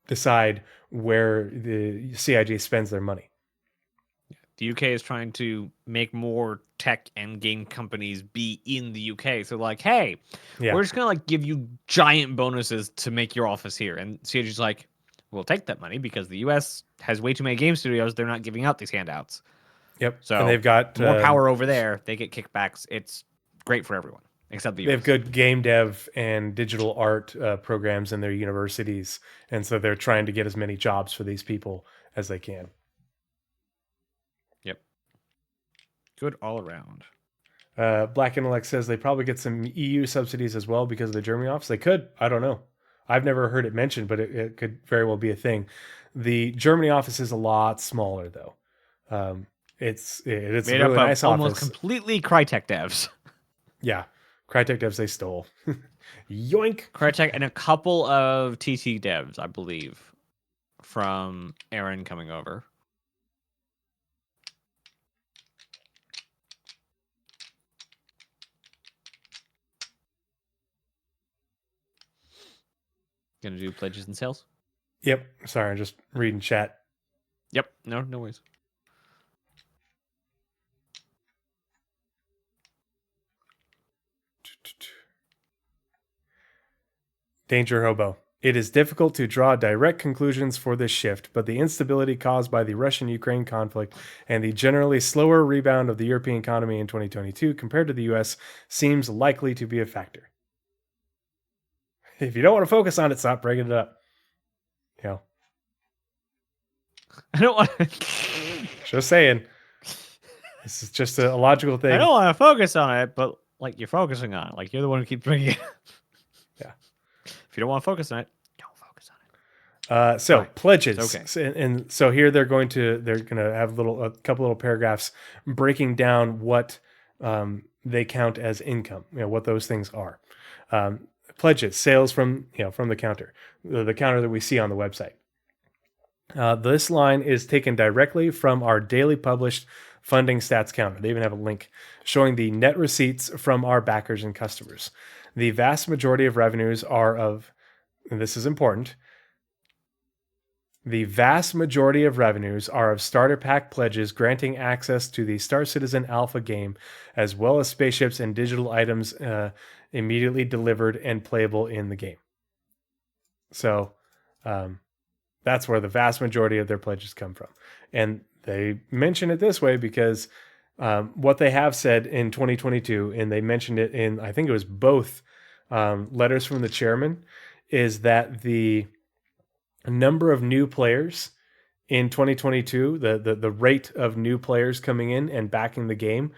decide where the CIG spends their money. The UK is trying to make more tech and game companies be in the UK. So hey, we're just going to give you giant bonuses to make your office here. And CIG's we'll take that money because the US has way too many game studios. They're not giving out these handouts. Yep. So and they've got more power over there. They get kickbacks. It's great for everyone except the US. They have good game dev and digital art programs in their universities. And so they're trying to get as many jobs for these people as they can. Good all around. Black Intellect says they probably get some EU subsidies as well because of the Germany office. They could. I don't know. I've never heard it mentioned, but it could very well be a thing. The Germany office is a lot smaller, though. It's made a really nice almost office. Completely Crytek devs. Yeah, Crytek devs they stole. Yoink. Crytek and a couple of TT devs, I believe, from Aaron coming over. Gonna do pledges and sales. Yep. Sorry, I'm just reading chat. Yep. No worries. Danger Hobo. It is difficult to draw direct conclusions for this shift, but the instability caused by the Russian-Ukraine conflict and the generally slower rebound of the European economy in 2022 compared to the US seems likely to be a factor. If you don't want to focus on it, stop bringing it up. You know, I don't want. just saying. This is just a logical thing. I don't want to focus on it, but like you're focusing on it. Like you're the one who keeps bringing it up. Yeah. If you don't want to focus on it, don't focus on it. So Fine. pledges, It's okay. and so here they're going to have a couple little paragraphs breaking down what they count as income. You know what those things are. Pledges, sales from the counter, the counter that we see on the website. This line is taken directly from our daily published funding stats counter. They even have a link showing the net receipts from our backers and customers. The vast majority of revenues are of, and this is important, the vast majority of revenues are of starter pack pledges granting access to the Star Citizen Alpha game, as well as spaceships and digital items immediately delivered and playable in the game. So that's where the vast majority of their pledges come from. And they mention it this way because what they have said in 2022, and they mentioned it in, I think it was both letters from the chairman, is that the number of new players in 2022, the rate of new players coming in and backing the game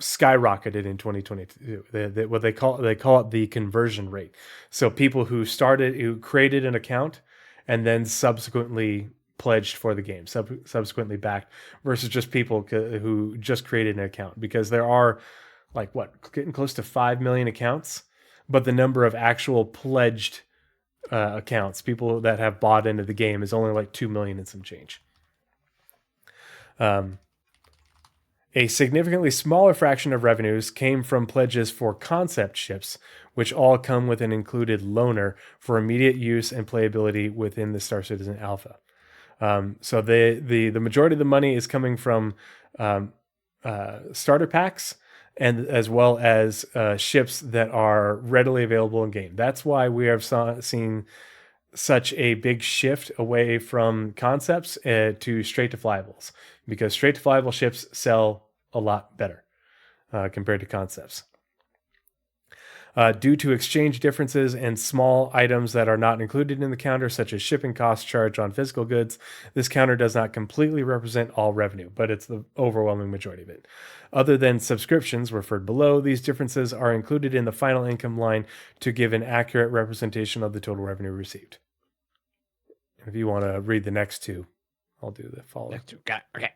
skyrocketed in 2022. What they call it the conversion rate. So people who created an account and then subsequently pledged for the game, subsequently backed, versus just people who just created an account, because there are getting close to 5 million accounts, but the number of actual pledged accounts, people that have bought into the game, is only like 2 million and some change. A significantly smaller fraction of revenues came from pledges for concept ships, which all come with an included loaner for immediate use and playability within the Star Citizen Alpha. So the majority of the money is coming from starter packs, and as well as ships that are readily available in game. That's why we have seen such a big shift away from concepts to straight to flyyables, because straight to flyable ships sell a lot better compared to concepts. Due to exchange differences and small items that are not included in the counter, such as shipping costs charged on physical goods, this counter does not completely represent all revenue, but it's the overwhelming majority of it. Other than subscriptions referred below, these differences are included in the final income line to give an accurate representation of the total revenue received. If you want to read the next two, I'll do the follow. Got it. Okay.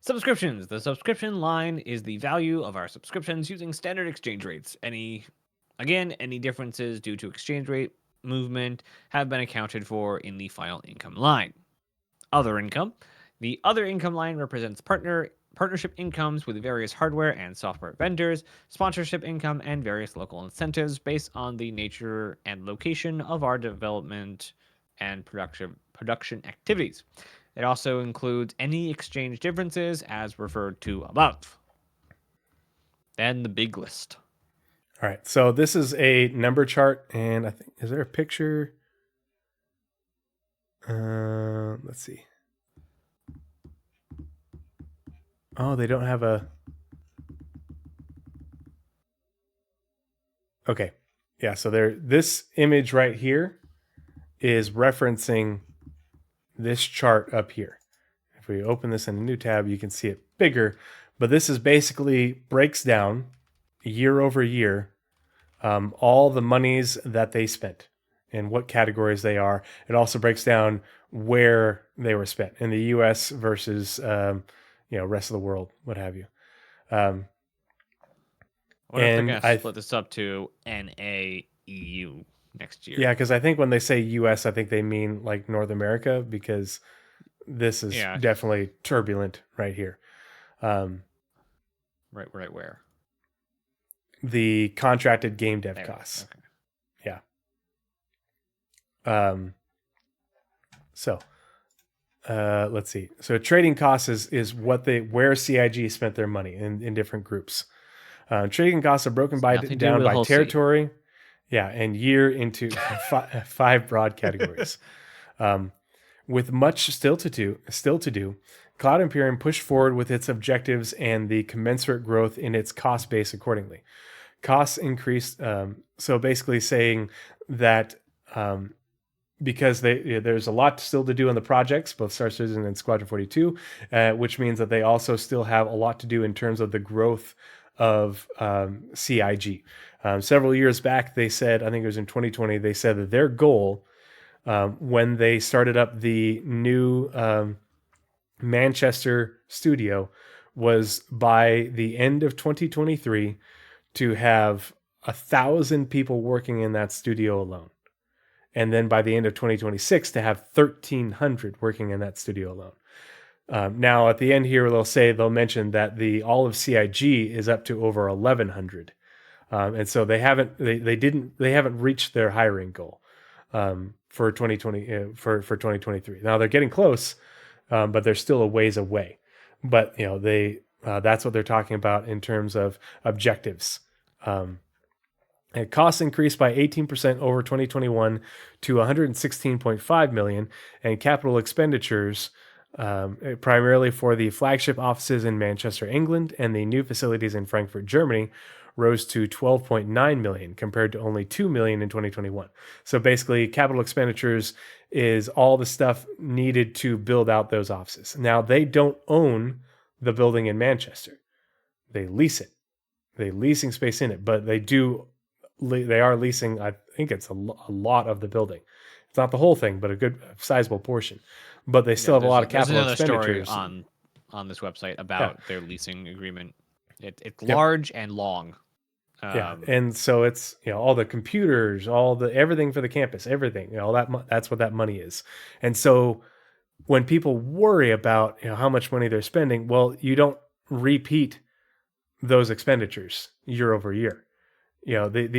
Subscriptions. The subscription line is the value of our subscriptions using standard exchange rates. Any differences due to exchange rate movement have been accounted for in the final income line. Other income. The other income line represents partnership incomes with various hardware and software vendors, sponsorship income, and various local incentives based on the nature and location of our development and production activities. It also includes any exchange differences as referred to above. Then the big list. All right, so this is a number chart, and I think, is there a picture? Let's see. Oh, they don't have a... Okay, yeah, so this image right here is referencing this chart up here. If we open this in a new tab, you can see it bigger, but this is basically breaks down year over year all the monies that they spent and what categories they are. It also breaks down where they were spent in the US versus rest of the world, what have you. I wonder if they're going to I split this up to NA-EU next year. Yeah, because I think when they say US, I think they mean like North America, because this is definitely turbulent right here. Right where? The contracted game dev costs. Okay. Let's see. So trading costs is where CIG spent their money in different groups. Trading costs are broken down by territory, and year into five broad categories. With much still to do, Cloud Imperium pushed forward with its objectives and the commensurate growth in its cost base accordingly. Costs increased, so basically saying that because there's a lot still to do on the projects, both Star Citizen and Squadron 42, which means that they also still have a lot to do in terms of the growth of CIG. Several years back, they said, I think it was in 2020, they said that their goal when they started up the new Manchester studio was by the end of 2023 to have 1,000 people working in that studio alone. And then by the end of 2026 to have 1,300 working in that studio alone. Now at the end here, they'll mention that all of CIG is up to over 1,100. And so they haven't reached their hiring goal for 2020 for 2023. Now they're getting close, but they're still a ways away. But that's what they're talking about in terms of objectives. Costs increased by 18% over 2021 to 116.5 million, and capital expenditures, primarily for the flagship offices in Manchester, England, and the new facilities in Frankfurt, Germany, rose to 12.9 million compared to only 2 million in 2021. So basically, capital expenditures is all the stuff needed to build out those offices. Now, they don't own the building in Manchester. They lease it. They're leasing space in it, but they are leasing, I think it's a lot of the building. It's not the whole thing, but a good sizable portion. But they still have a lot of capital expenditures. Story on this website about their leasing agreement. It's large and long. And so it's all the computers, everything for the campus, everything. That's what that money is. And so when people worry about how much money they're spending, well, you don't repeat those expenditures year over year. Eventually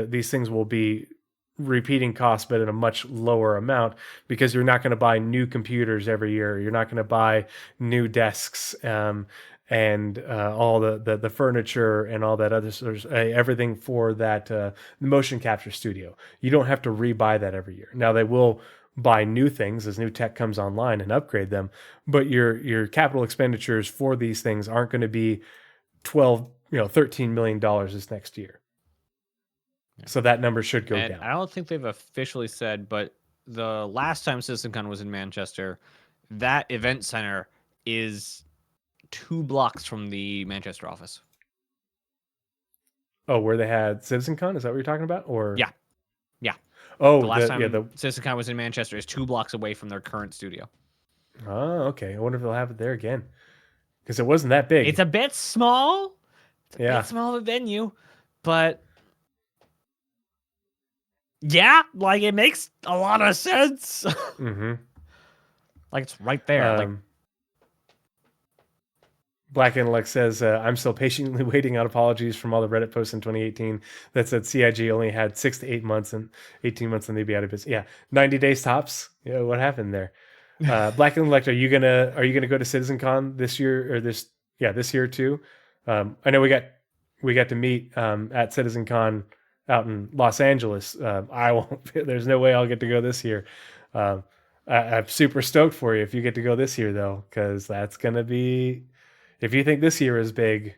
these things will be repeating costs, but at a much lower amount, because you're not going to buy new computers every year. You're not going to buy new desks, and all the furniture and all that other sort of, everything for that motion capture studio. You don't have to rebuy that every year. Now they will buy new things as new tech comes online and upgrade them, but your capital expenditures for these things aren't going to be $13 million this next year. So that number should go down. I don't think they've officially said, but the last time CitizenCon was in Manchester, that event center is 2 blocks from the Manchester office. Oh, where they had CitizenCon? Is that what you're talking about? Or yeah. Oh, the last time CitizenCon was in Manchester is 2 blocks away from their current studio. Oh, okay. I wonder if they'll have it there again, because it wasn't that big. It's a bit small. It's a bit small of a venue, but yeah, like it makes a lot of sense. Mm-hmm. Like it's right there. Black Intellect says, I'm still patiently waiting on apologies from all the Reddit posts in 2018 that said CIG only had 6 to 8 months and 18 months and they'd be out of business. Yeah, 90 days tops. Yeah, what happened there? Black Intellect, are you gonna go to CitizenCon this year or this year too? I know we got to meet at CitizenCon out in Los Angeles. I won't. There's no way I'll get to go this year. I'm super stoked for you if you get to go this year though, because that's gonna be. If you think this year is big,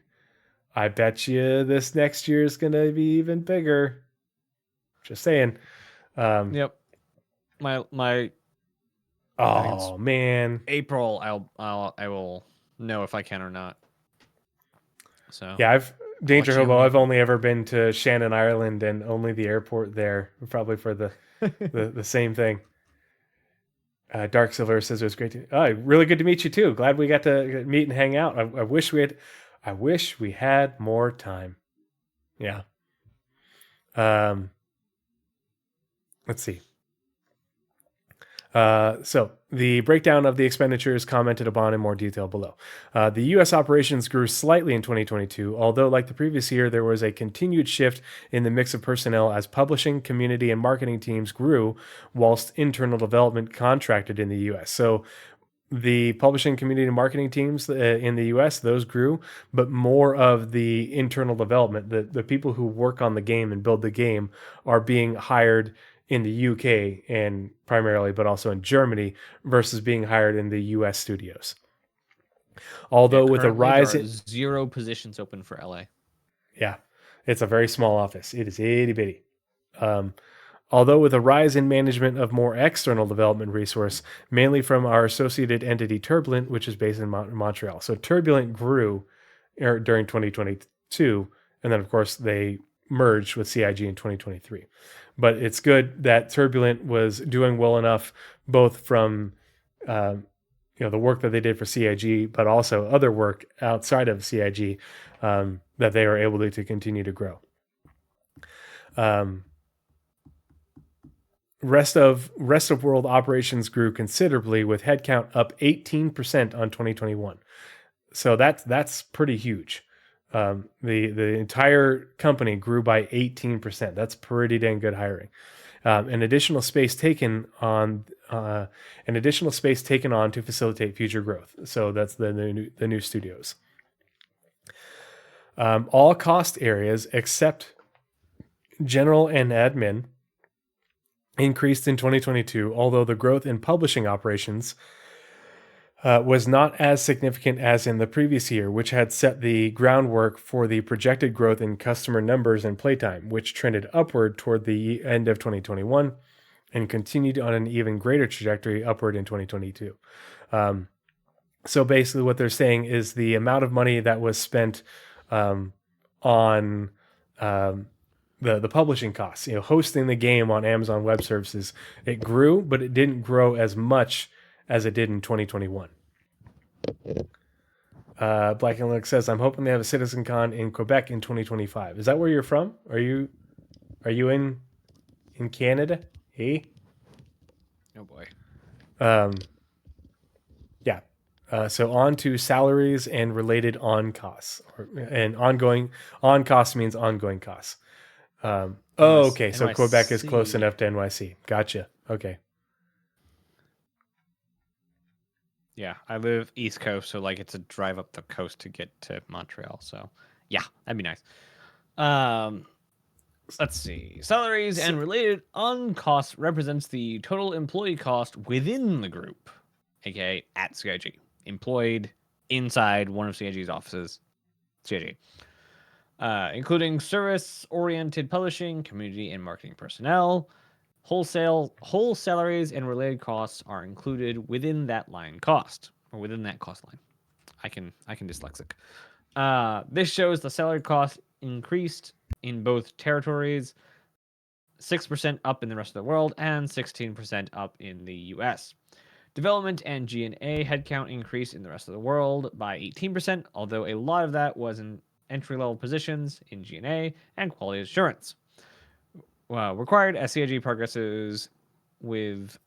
I bet you this next year is going to be even bigger. Just saying. Yep. My. Oh man. April. I will know if I can or not. So yeah, Danger Hobo. I've only ever been to Shannon, Ireland, and only the airport there, probably for the same thing. Dark Silver says it was great really good to meet you too. Glad we got to meet and hang out. I wish we had more time. Yeah. Let's see. So the breakdown of the expenditures commented upon in more detail below. The U.S. operations grew slightly in 2022, although like the previous year, there was a continued shift in the mix of personnel as publishing, community, and marketing teams grew, whilst internal development contracted in the U.S. So the publishing, community, and marketing teams in the US, those grew, but more of the internal development, the people who work on the game and build the game, are being hired in the UK and primarily, but also in Germany, versus being hired in the US studios. Although with a Currently, rise there are in 0 positions open for LA. yeah, it's a very small office. It is itty bitty. Although with a rise in management of more external development resource, mainly from our associated entity Turbulent, which is based in Montreal. So Turbulent grew during 2022, and then of course they merged with CIG in 2023. But it's good that Turbulent was doing well enough, both from the work that they did for CIG, but also other work outside of CIG, that they are able to continue to grow. Rest of world operations grew considerably, with headcount up 18% on 2021. So that's pretty huge. The entire company grew by 18%. That's pretty dang good hiring. An additional space taken on to facilitate future growth. So that's the new studios. All cost areas except general and admin increased in 2022, although the growth in publishing operations was not as significant as in the previous year, which had set the groundwork for the projected growth in customer numbers and playtime, which trended upward toward the end of 2021 and continued on an even greater trajectory upward in 2022. So basically what they're saying is the amount of money that was spent on the publishing costs, hosting the game on Amazon Web Services, it grew, but it didn't grow as much as it did in 2021. Black and Linux says, I'm hoping they have a CitizenCon in Quebec in 2025. Is that where you're from? Are you in Canada? Hey? Oh boy. Yeah. So on to salaries and related on costs. And on costs means ongoing costs. Okay. So NYC. Quebec is close enough to NYC. Gotcha. Okay. Yeah, I live East Coast, so it's a drive up the coast to get to Montreal. So yeah, that'd be nice. Let's see. Salaries and related on costs represents the total employee cost within the group, aka at CIG, employed inside one of CIG's offices, CIG. Including service-oriented publishing, community, and marketing personnel. Whole salaries and related costs are included within that line cost, or within that cost line. I can dyslexic. This shows the salary cost increased in both territories, 6% up in the rest of the world, and 16% up in the US. Development and G&A headcount increased in the rest of the world by 18%, although a lot of that was in entry-level positions in G&A and quality assurance. Required as CIG progresses with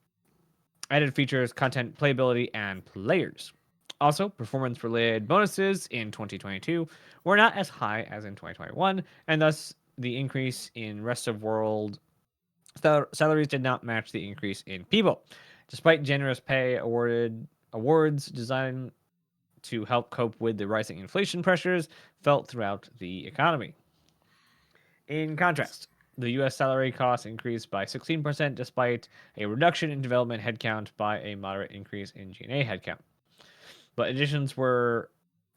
added features, content, playability, and players. Also, performance-related bonuses in 2022 were not as high as in 2021, and thus the increase in rest of world salaries did not match the increase in people. Despite generous pay awards designed to help cope with the rising inflation pressures felt throughout the economy. In contrast, the U.S. salary costs increased by 16% despite a reduction in development headcount by a moderate increase in G&A headcount. But additions were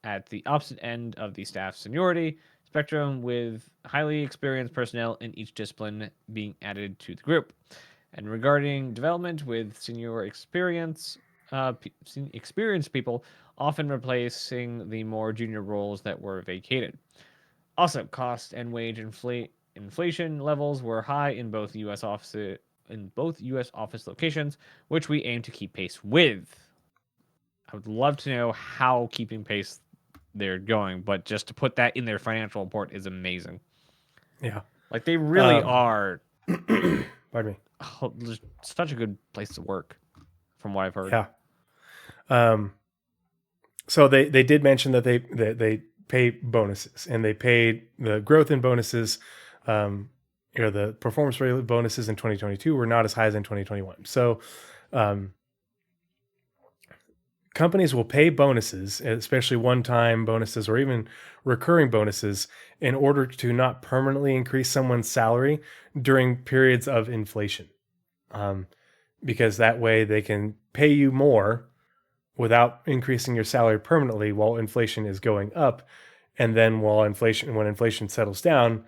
at the opposite end of the staff seniority spectrum, with highly experienced personnel in each discipline being added to the group. And regarding development, with senior experienced people often replacing the more junior roles that were vacated. Also, cost and wage inflation levels were high in both U.S. office locations, which we aim to keep pace with. I would love to know how keeping pace they're going, but just to put that in their financial report is amazing. Yeah, they really are. Pardon me. Such a good place to work. from what I've heard. Yeah. So they did mention that they pay bonuses, and they paid the growth in bonuses. The performance related bonuses in 2022 were not as high as in 2021. So companies will pay bonuses, especially one-time bonuses or even recurring bonuses, in order to not permanently increase someone's salary during periods of inflation. Because that way they can pay you more without increasing your salary permanently while inflation is going up. And then when inflation settles down,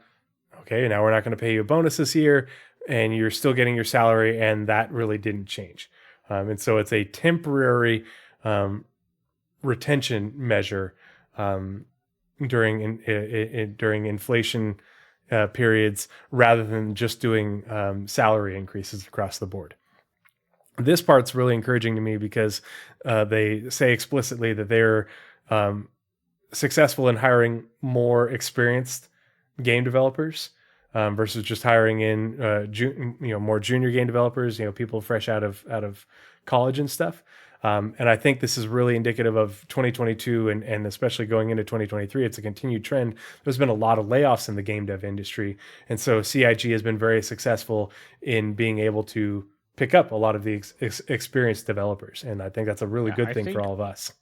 okay, now we're not going to pay you a bonus this year, and you're still getting your salary, and that really didn't change. And so it's a temporary retention measure during inflation periods, rather than just doing salary increases across the board. This part's really encouraging to me because they say explicitly that they're successful in hiring more experienced game developers versus just hiring in more junior game developers, people fresh out of college and stuff. And I think this is really indicative of 2022 and especially going into 2023. It's a continued trend. There's been a lot of layoffs in the game dev industry. And so CIG has been very successful in being able to pick up a lot of the experienced developers. And I think that's a really good thing for all of us.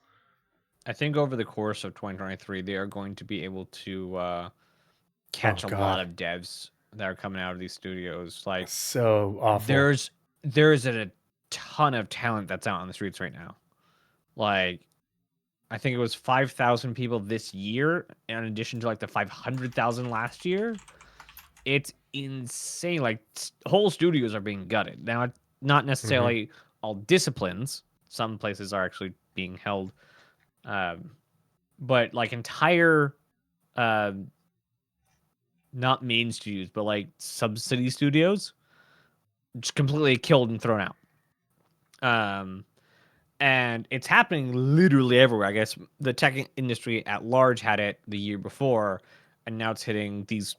I think over the course of 2023, they are going to be able to catch a lot of devs that are coming out of these studios. Like, so awful. There's a ton of talent that's out on the streets right now. Like, I think it was 5,000 people this year, in addition to like the 500,000 last year. It's insane. Like, whole studios are being gutted. Now, not necessarily all disciplines. Some places are actually being held. But like entire, not main studios, but like subsidy studios, just completely killed and thrown out. And it's happening literally everywhere. I guess the tech industry at large had it the year before, and now it's hitting these,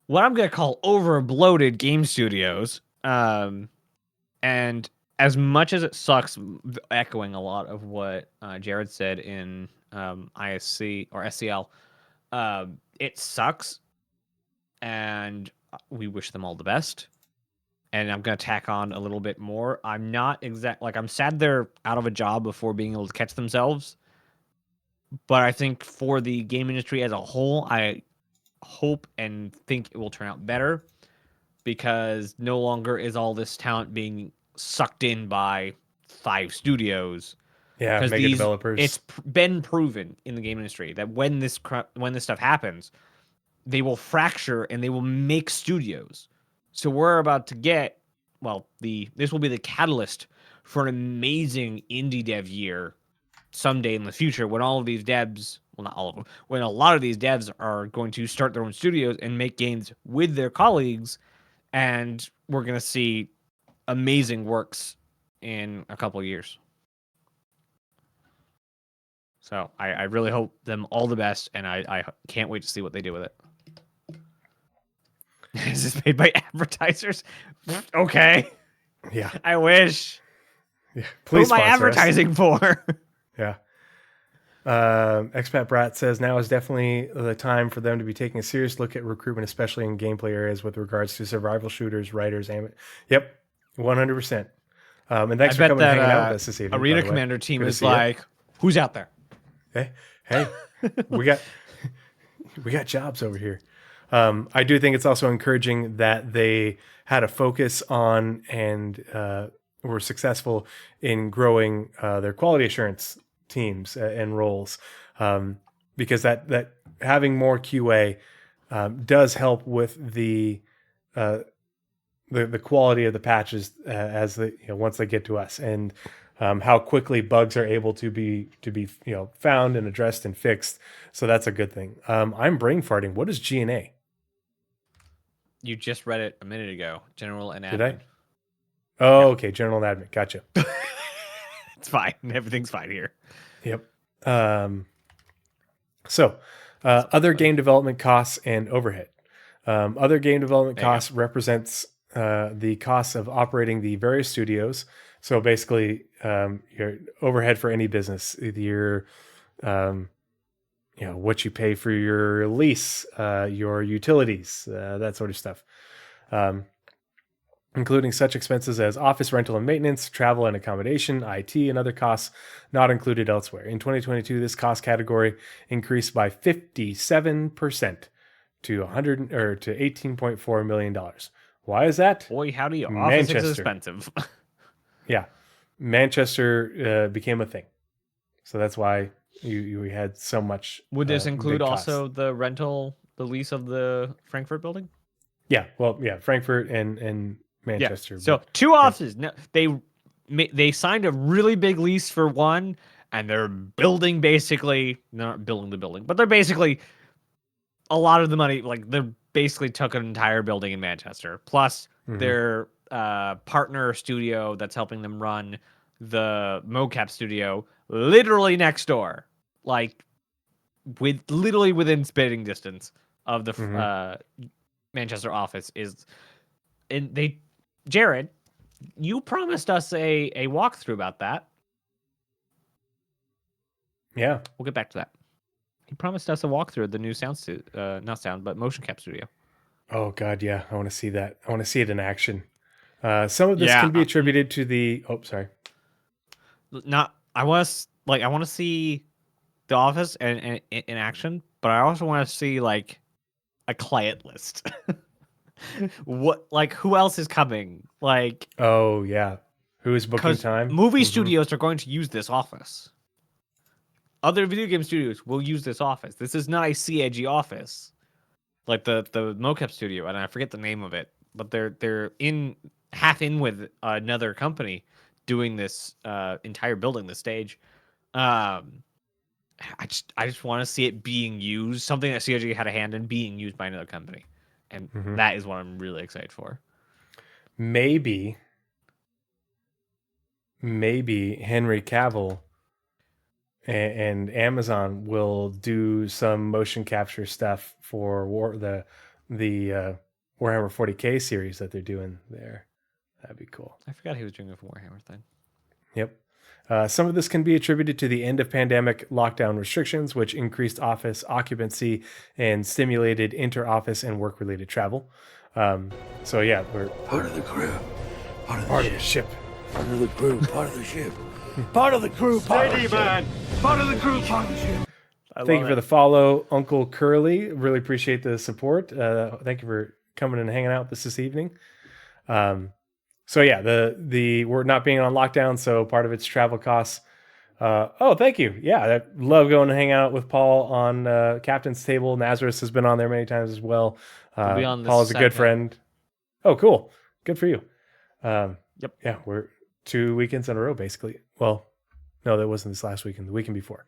what I'm going to call over-bloated game studios. And as much as it sucks, echoing a lot of what Jared said in ISC or SCL, it sucks, and we wish them all the best. And I'm going to tack on a little bit more. I'm not I'm sad they're out of a job before being able to catch themselves. But I think for the game industry as a whole, I hope and think it will turn out better, because no longer is all this talent being sucked in by 5 studios. Yeah, mega developers. It's been proven in the game industry that when this stuff happens, they will fracture and they will make studios. So we're about to get, this will be the catalyst for an amazing indie dev year someday in the future, when all of these devs, well, not all of them, when a lot of these devs are going to start their own studios and make games with their colleagues, and we're going to see amazing works in a couple of years. So I really hope them all the best, and I can't wait to see what they do with it. Is this made by advertisers? Okay. Yeah. I wish. Yeah. Please. Who am I advertising for? Yeah. Expat Brat says now is definitely the time for them to be taking a serious look at recruitment, especially in gameplay areas with regards to survival shooters, writers, and yep, 100%. And thanks for coming and hanging out with us this evening. Arena Commander team is like, who's out there? Hey, we got jobs over here. I do think it's also encouraging that they had a focus on and were successful in growing their quality assurance teams and roles, because that having more QA does help with the quality of the patches as once they get to us, and how quickly bugs are able to be found and addressed and fixed. So that's a good thing. I'm brain farting. What is G&A? You just read it a minute ago. General and admin. Did I? Oh, yeah. Okay. General and admin. Gotcha. It's fine. Everything's fine here. Yep. So other game development costs and overhead. Other game development costs represents the costs of operating the various studios, So basically, your overhead for any business, your what you pay for your lease, your utilities, that sort of stuff, including such expenses as office rental and maintenance, travel and accommodation, IT, and other costs not included elsewhere. In 2022, this cost category increased by 57% to $18.4 million. Why is that? Boy, howdy, office is Manchester. expensive. Yeah, Manchester became a thing, so that's why you had so much. Would this include big costs. also the lease of the Frankfurt building? Yeah, well, yeah, Frankfurt and Manchester. Yeah. So two offices. No, they signed a really big lease for one, and they're building basically not building the building, but they're basically a lot of the money. Like they basically took an entire building in Manchester, plus their partner studio that's helping them run the mocap studio literally next door, like literally within spitting distance of the Manchester office is. And Jared, you promised us a walkthrough about that. Yeah, We'll get back to that. He promised us a walkthrough of the new not sound, but motion cap studio. Oh God, yeah, I want to see that. I want to see it in action. Some of this can be attributed to the. Oh, sorry. I want to see the office and in action, but I also want to see like a client list. Who else is coming? Like, Oh yeah, who is booking time? Movie studios are going to use this office. Other video game studios will use this office. This is not a CIG office, like the mocap studio, and I forget the name of it, but they're half in with another company doing this entire building, the stage. I just want to see it being used, something that CIG had a hand in being used by another company. And that is what I'm really excited for. Maybe Henry Cavill and Amazon will do some motion capture stuff for the Warhammer 40K series that they're doing there. That'd be cool. I forgot he was doing a Warhammer thing. Yep. Some of this can be attributed to the end of pandemic lockdown restrictions, which increased office occupancy and stimulated inter-office and work-related travel. So yeah, we're Part of the crew. part of the ship. Part of the crew. Part of the ship. Part of the crew. Part of the ship. Part of the crew. Part of the ship. Thank you for the follow, Uncle Curly. Really appreciate the support. Thank you for coming and hanging out with us this evening. So yeah, the we're not being on lockdown, so part of it's travel costs. Thank you. Yeah, I love going and hanging out with Paul on Captain's Table. Nazeris has been on there many times as well. We'll be on the Paul is a good second. friend. Oh, cool. Good for you. Yep. Yeah, we're 2 weekends in a row, basically. Well, no, that wasn't this last weekend. The weekend before.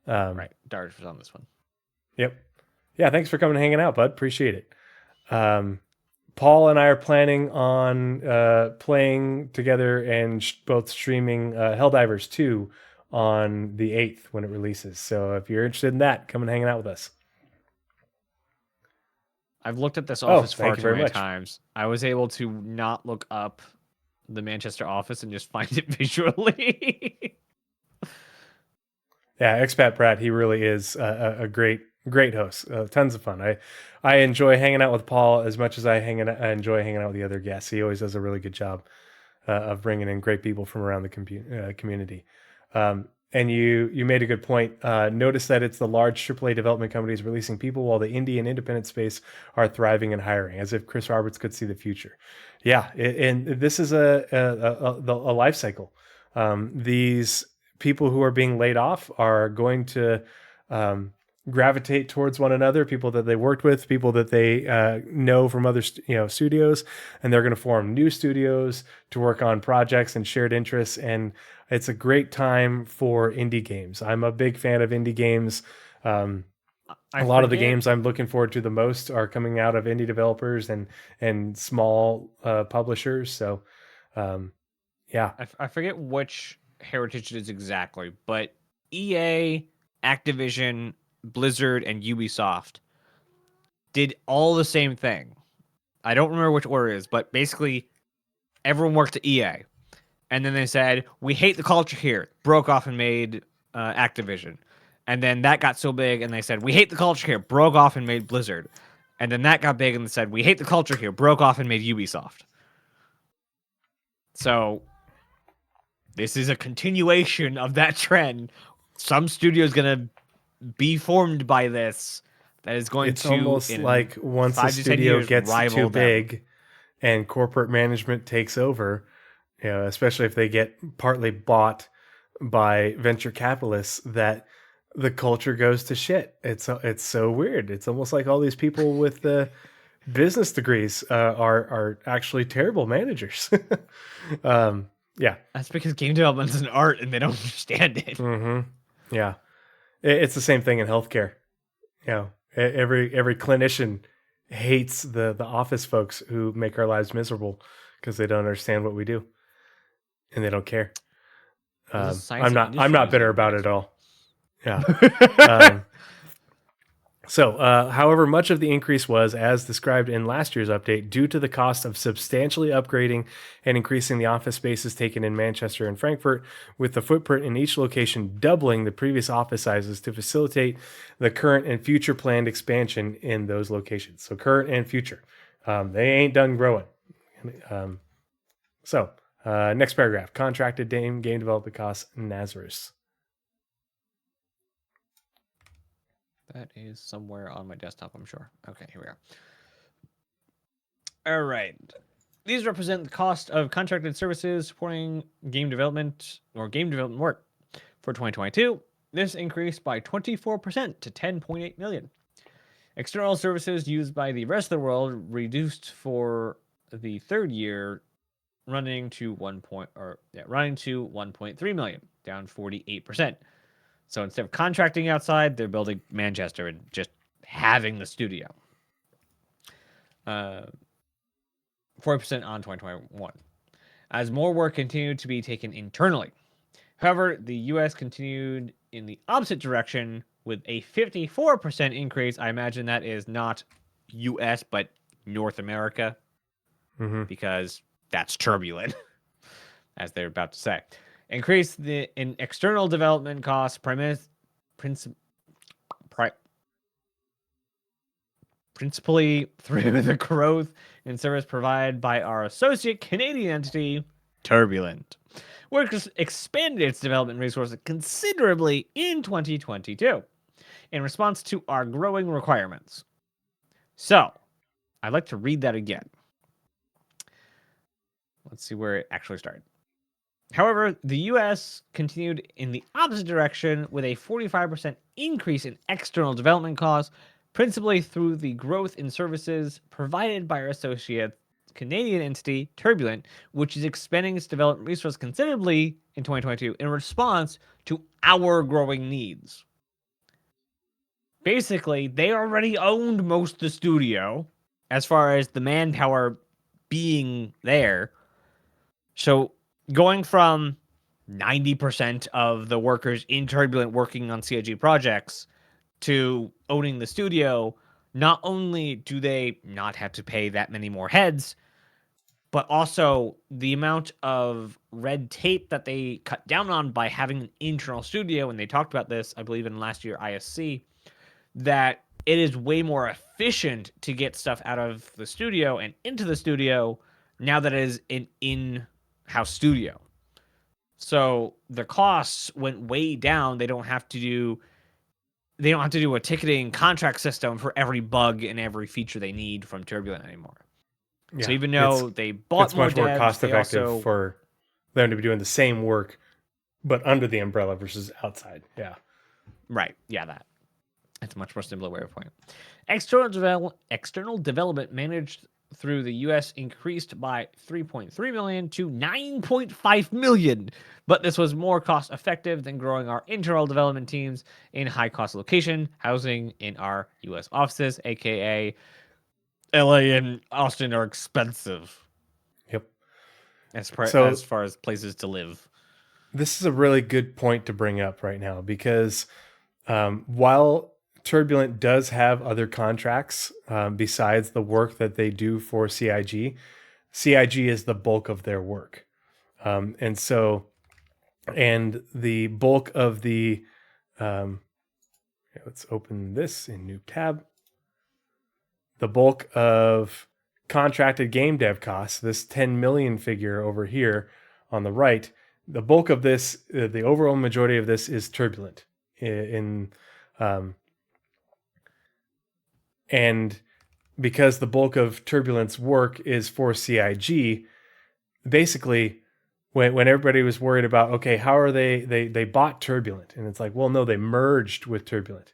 Right. Dart was on this one. Yep. Yeah, thanks for coming and hanging out, bud. Appreciate it. Paul and I are planning on playing together and both streaming Helldivers 2 on the 8th when it releases. So if you're interested in that, come and hang out with us. I've looked at this office far thank you too very many much. times. I was able to not look up the Manchester office and just find it visually. Yeah, Expat Brad, he really is a great host. Tons of fun. I enjoy hanging out with Paul as much as I enjoy hanging out with the other guests. He always does a really good job of bringing in great people from around the community. And you made a good point. Notice that it's the large AAA development companies releasing people while the indie and independent space are thriving and hiring, as if Chris Roberts could see the future. Yeah, and this is a life cycle. These people who are being laid off are going to gravitate towards one another, people that they worked with, people that they know from other studios, and they're going to form new studios to work on projects and shared interests. And it's a great time for indie games. I'm a big fan of indie games. A lot of the games I'm looking forward to the most are coming out of indie developers and small publishers. So yeah. I forget which heritage it is exactly, but EA, Activision, Blizzard, and Ubisoft did all the same thing. I don't remember which order it is, but basically everyone worked at EA. And then they said, we hate the culture here. Broke off and made Activision. And then that got so big, and they said, we hate the culture here. Broke off and made Blizzard. And then that got big, and they said, we hate the culture here. Broke off and made Ubisoft. So this is a continuation of that trend. Some studio is going to be formed by this that is going It's to... almost like once a studio gets too big and corporate management takes over, you know, especially if they get partly bought by venture capitalists, that the culture goes to shit. It's so weird. It's almost like all these people with the business degrees are actually terrible managers. Yeah, that's because game development is an art and they don't understand it. Mm-hmm. Yeah, it's the same thing in healthcare. You know, every clinician hates the office folks who make our lives miserable because they don't understand what we do and they don't care. I'm not bitter about it at all. Yeah. However, much of the increase was, as described in last year's update, due to the cost of substantially upgrading and increasing the office spaces taken in Manchester and Frankfurt, with the footprint in each location doubling the previous office sizes to facilitate the current and future planned expansion in those locations. So current and future. They ain't done growing. Next paragraph. Contracted game development costs, Nazeris. That is somewhere on my desktop, I'm sure. Okay, here we are. All right. These represent the cost of contracted services supporting game development or game development work. For 2022, this increased by 24% to 10.8 million. External services used by the rest of the world reduced for the third year, running to 1.3 million, down 48%. So instead of contracting outside, they're building Manchester and just having the studio. 40% on 2021. As more work continued to be taken internally. However, the US continued in the opposite direction with a 54% increase. I imagine that is not US, but North America. Mm-hmm. Because that's turbulent, as they're about to say. Increase in external development costs, principally through the growth in service provided by our associate Canadian entity, Turbulent, which expanded its development resources considerably in 2022 in response to our growing requirements. So, I'd like to read that again. Let's see where it actually started. However, the U.S. continued in the opposite direction with a 45% increase in external development costs, principally through the growth in services provided by our associate Canadian entity, Turbulent, which is expanding its development resource considerably in 2022 in response to our growing needs. Basically, they already owned most of the studio as far as the manpower being there. So going from 90% of the workers in Turbulent working on CIG projects to owning the studio, not only do they not have to pay that many more heads, but also the amount of red tape that they cut down on by having an internal studio, and they talked about this, I believe, in last year ISC, that it is way more efficient to get stuff out of the studio and into the studio now that it is an in-house studio. So the costs went way down. They don't have to do a ticketing contract system for every bug and every feature they need from Turbulent anymore. Yeah, so even though they bought more devs, it's much more cost effective for them to be doing the same work, but under the umbrella versus outside. Yeah. Right. Yeah, that's a much more simpler way of putting it. External development managed through the U.S. increased by 3.3 million to 9.5 million, but this was more cost effective than growing our internal development teams in high cost location, housing in our U.S. offices, aka LA and Austin are expensive. Yep. As far as places to live. This is a really good point to bring up right now because while Turbulent does have other contracts besides the work that they do for CIG, CIG is the bulk of their work. And so, and the bulk of the, let's open this in new tab. The bulk of contracted game dev costs, this 10 million figure over here on the right, the bulk of this, the overall majority of this is Turbulent. And because the bulk of Turbulent's work is for CIG, basically, when everybody was worried about, okay, how are they bought Turbulent, and it's like, well, no, they merged with Turbulent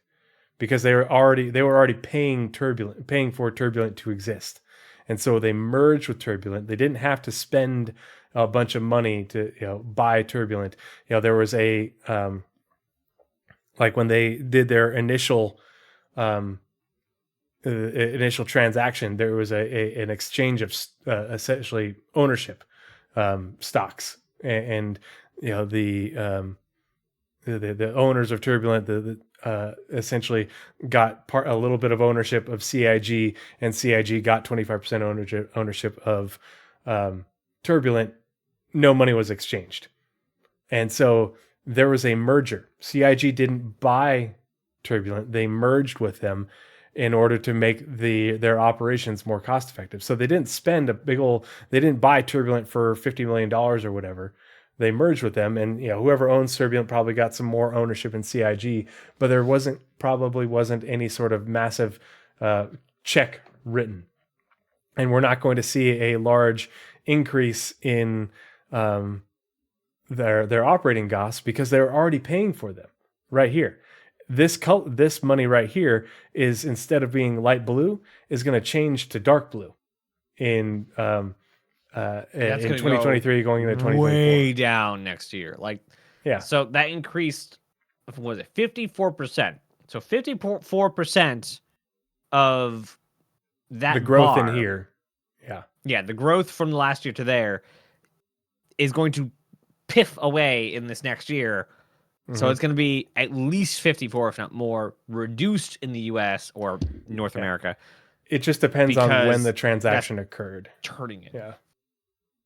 because they were already paying for Turbulent to exist, and so they merged with Turbulent. They didn't have to spend a bunch of money to buy Turbulent. There was a like when they did their initial transaction, there was an exchange of essentially ownership. Stocks, and the owners of Turbulent essentially got a little bit of ownership of CIG, and CIG got 25% ownership of Turbulent. No money was exchanged, and so there was a merger. CIG didn't buy Turbulent; they merged with them in order to make their operations more cost effective. So they didn't spend they didn't buy Turbulent for $50 million or whatever. They merged with them, and whoever owns Turbulent probably got some more ownership in CIG, but there probably wasn't any sort of massive check written. And we're not going to see a large increase in their operating costs because they're already paying for them right here. This money right here is, instead of being light blue, is going to change to dark blue in 2023 going into 2024. Way down next year. Yeah. So that increased, what was it, 54%. So 54% of that the growth bar, in here. Yeah. Yeah, the growth from last year to there is going to piff away in this next year. So it's going to be at least 54, if not more, reduced in the U.S. or North America. It just depends on when the transaction occurred. Turning it. Yeah.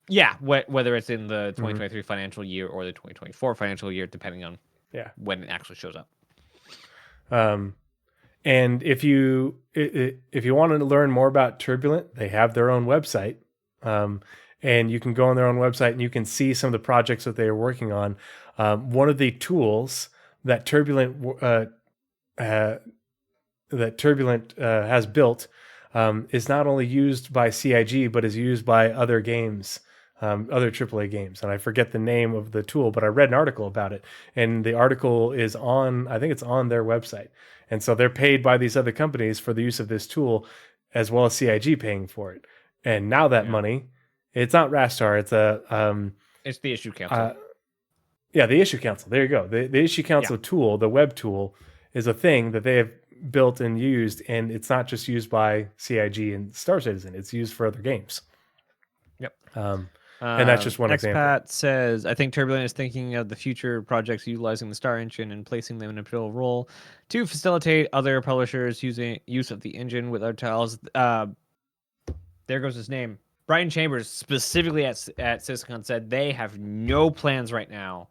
Yeah, whether it's in the 2023 financial year or the 2024 financial year, depending on when it actually shows up. And if you want to learn more about Turbulent, they have their own website. And you can go on their own website and you can see some of the projects that they are working on. One of the tools that Turbulent has built is not only used by CIG, but is used by other games, other AAA games. And I forget the name of the tool, but I read an article about it. And the article is I think it's on their website. And so they're paid by these other companies for the use of this tool, as well as CIG paying for it. And now that money, it's not Rastar, it's it's the issue council. The issue council. There you go. The issue council tool, the web tool, is a thing that they have built and used, and it's not just used by CIG and Star Citizen. It's used for other games. Yep. And that's just one example. Expat says, I think Turbulent is thinking of the future projects utilizing the Star Engine and placing them in a pivotal role to facilitate other publishers using use of the engine with other titles. There goes his name. Brian Chambers, specifically at CitizenCon, said they have no plans right now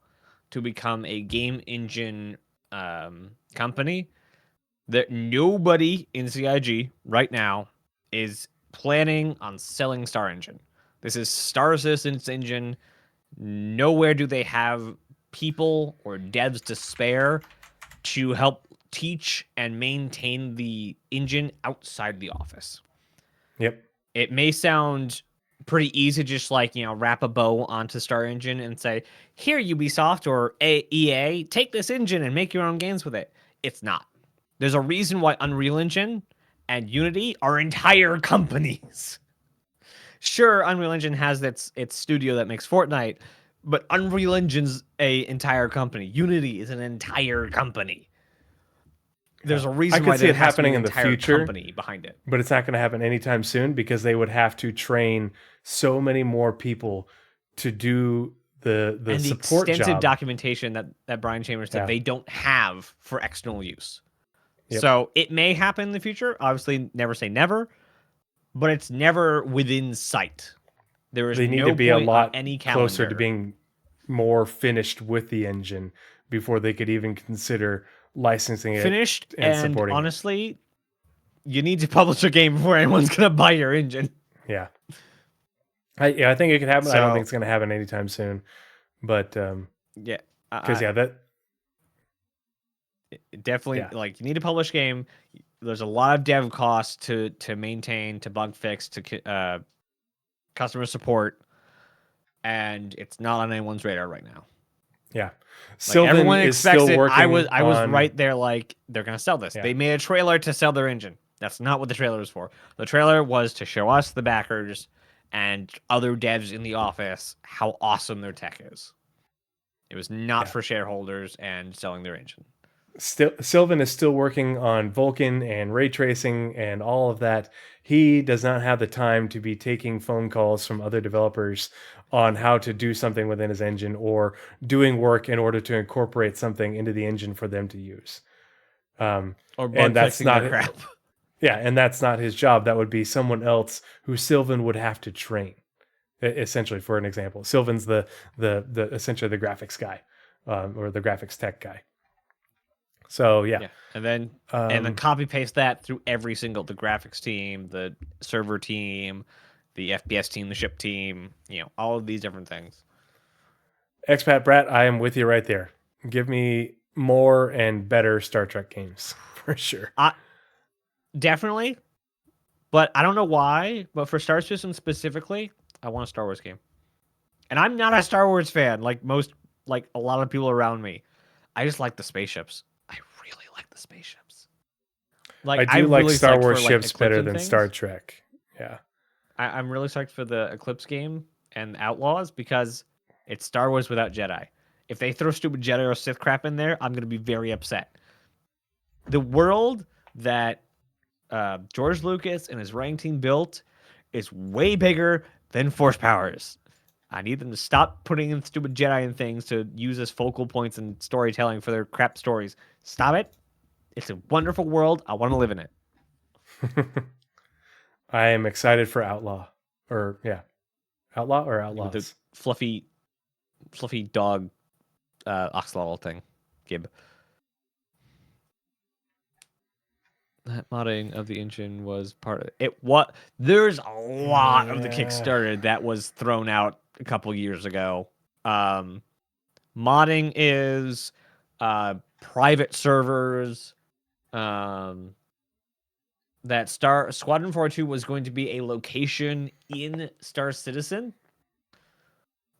to become a game engine company. That nobody in CIG right now is planning on selling Star Engine. This is Star Citizen's engine. Nowhere do they have people or devs to spare to help teach and maintain the engine outside the office. Yep. It may sound pretty easy, just wrap a bow onto Star Engine and say, here, Ubisoft or EA, take this engine and make your own games with it. It's not. There's a reason why Unreal Engine and Unity are entire companies. Sure, Unreal Engine has its studio that makes Fortnite, but Unreal Engine's an entire company. Unity is an entire company. There's a reason I why could see there it has to be happening an in the entire future, company behind it. but it's not going to happen anytime soon because they would have to train so many more people to do the support extensive job. Documentation that Brian Chambers said they don't have for external use. Yep. So it may happen in the future. Obviously, never say never, but it's never within sight. There is They need no to be a point on lot any closer to calendar. being more finished with the engine before they could even consider licensing it. Finished, and and supporting it. honestly, you need to publish a game before anyone's gonna buy your engine. Yeah. I think it could happen. I don't So- think it's going to happen anytime soon. But Yeah, because that definitely Yeah. like you need to publish a game. There's a lot of dev costs to maintain, to bug fix, to customer support, and it's not on anyone's radar right now. yeah, Like, Sylvan everyone is expects still it. working. I was on- right there. Like they're gonna sell this. Yeah. They made a trailer to sell their engine. That's not what the trailer was for. The trailer was to show us, the backers, and other devs in the office, how awesome their tech is. It was not Yeah. for shareholders and selling their engine. Sylvan is still working on Vulkan and ray tracing and all of that. He does not have the time to be taking phone calls from other developers on how to do something within his engine or doing work in order to incorporate something into the engine for them to use. Or bug And that's fixing their not crap. Yeah, and that's not his job. That would be someone else who Sylvan would have to train. Essentially, for an example, Sylvan's the essentially the graphics guy, or the graphics tech guy. So yeah. And then copy paste that through every single the graphics team, the server team, the FPS team, the ship team, all of these different things. Expat Brat, I am with you right there. Give me more and better Star Trek games for sure. Definitely. But I don't know why, but for Star Citizen specifically, I want a Star Wars game. And I'm not a Star Wars fan like a lot of people around me. I just like the spaceships. I really like the spaceships. Like I do like really Star psyched Wars for, ships Eclipse better and than things. Star Trek. Yeah. I'm really psyched for the Eclipse game and Outlaws because it's Star Wars without Jedi. If they throw stupid Jedi or Sith crap in there, I'm going to be very upset. The world that George Lucas and his writing team built is way bigger than Force powers. I need them to stop putting in stupid Jedi and things to use as focal points in storytelling for their crap stories. Stop it. It's a wonderful world. I want to live in it. I am excited for Outlaw or Outlaws. With the fluffy dog oxalol thing. Gib. That modding of the engine was part of it. There's a lot of the Kickstarter that was thrown out a couple years ago. Modding is private servers. That Squadron 42 was going to be a location in Star Citizen.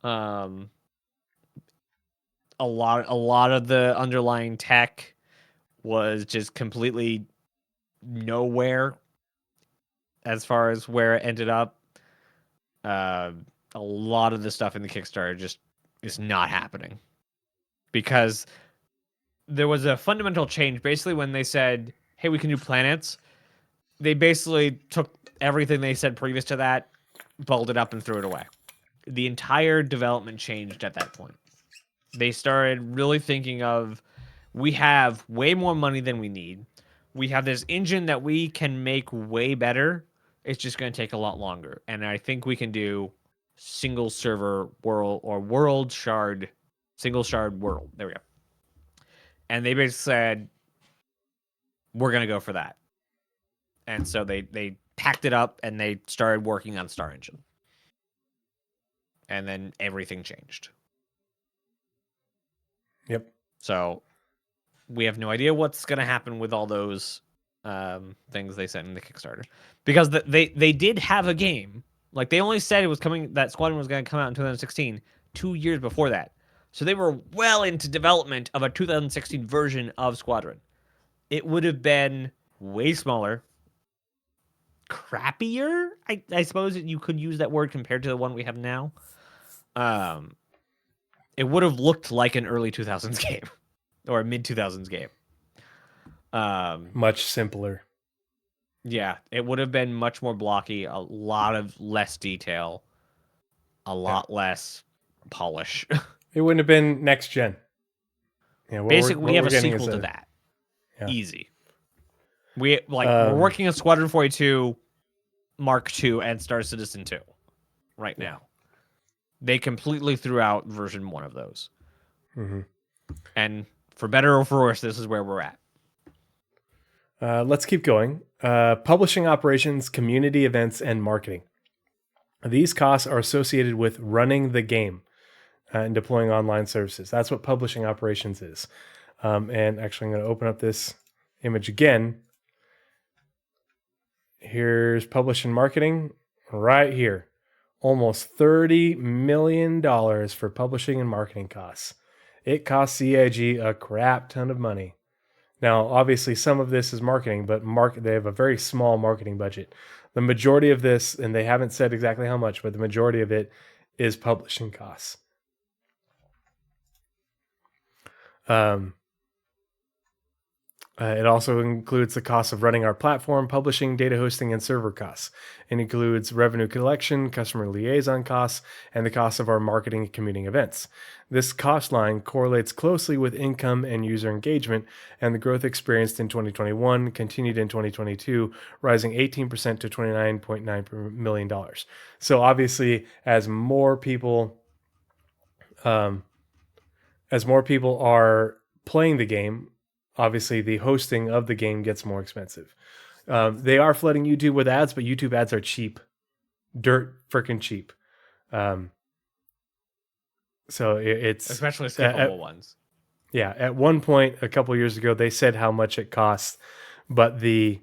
A lot of the underlying tech was just completely nowhere as far as where it ended up. A lot of the stuff in the Kickstarter just is not happening because there was a fundamental change. Basically, when they said, hey, we can do planets, they basically took everything they said previous to that, balled it up and threw it away. The entire development changed at that point. They started really thinking of, we have way more money than we need. We have this engine that we can make way better. It's just going to take a lot longer. And I think we can do single server world or single shard world. There we go. And they basically said, we're going to go for that. And so they packed it up and they started working on Star Engine. And then everything changed. Yep. So we have no idea what's going to happen with all those things they sent in the Kickstarter. Because they did have a game. Like, they only said it was coming, that Squadron was going to come out in 2016, 2 years before that. So they were well into development of a 2016 version of Squadron. It would have been way smaller, crappier, I suppose you could use that word compared to the one we have now. It would have looked like an early 2000s game or a mid 2000s game. Much simpler. Yeah, it would have been much more blocky, a lot of less detail, a lot less polish. It wouldn't have been next gen. Yeah, Basically, we have a getting sequel is to that. Yeah. Easy. We're working on Squadron 42, Mark II, and Star Citizen 2. right now. They completely threw out version 1 of those. Mm-hmm. And for better or for worse, this is where we're at. Let's keep going. Publishing operations, community events, and marketing. These costs are associated with running the game and deploying online services. That's what publishing operations is. And actually, I'm going to open up this image again. Here's publishing marketing right here. Almost $30 million for publishing and marketing costs. It costs CIG a crap ton of money. Now, obviously, some of this is marketing, but they have a very small marketing budget. The majority of this, and they haven't said exactly how much, but the majority of it is publishing costs. It also includes the cost of running our platform, publishing, data hosting, and server costs. It includes revenue collection, customer liaison costs, and the cost of our marketing and commuting events. This cost line correlates closely with income and user engagement, and the growth experienced in 2021 continued in 2022, rising 18% to $29.9 million. So obviously, as more people are playing the game, obviously the hosting of the game gets more expensive. They are flooding YouTube with ads, but YouTube ads are cheap. Dirt freaking cheap. So it's... Especially skippable ones. Yeah, at one point, a couple years ago, they said how much it costs, but the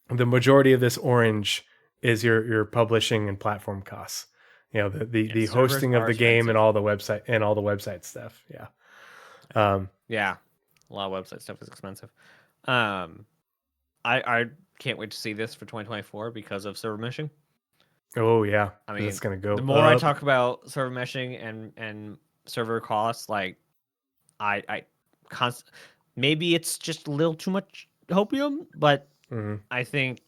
majority of this orange is your publishing and platform costs. You know, the hosting of the game and all the website stuff. Yeah. Yeah. A lot of website stuff is expensive. I can't wait to see this for 2024 because of server meshing. Oh yeah, I mean, it's gonna go. The more I talk about server meshing and server costs, like maybe it's just a little too much hopium, but I think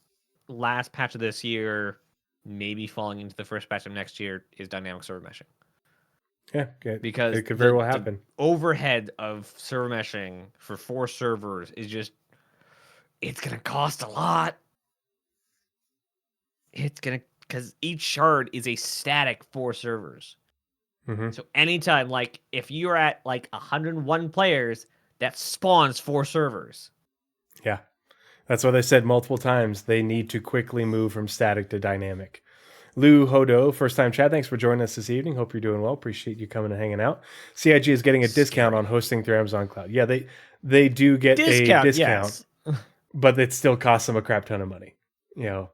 last patch of this year, maybe falling into the first patch of next year, is dynamic server meshing. Yeah, because it could very well happen. The overhead of server meshing for 4 servers is it's gonna cost a lot. Because each shard is a static 4 servers. So anytime, like if you're at like 101 players, that spawns 4 servers. Yeah, that's why they said multiple times they need to quickly move from static to dynamic. Lou Hodo, first time chat. Thanks for joining us this evening. Hope you're doing well. Appreciate you coming and hanging out. CIG is getting a discount on hosting through Amazon Cloud. Yeah, they do get a discount, yes. But it still costs them a crap ton of money. You know,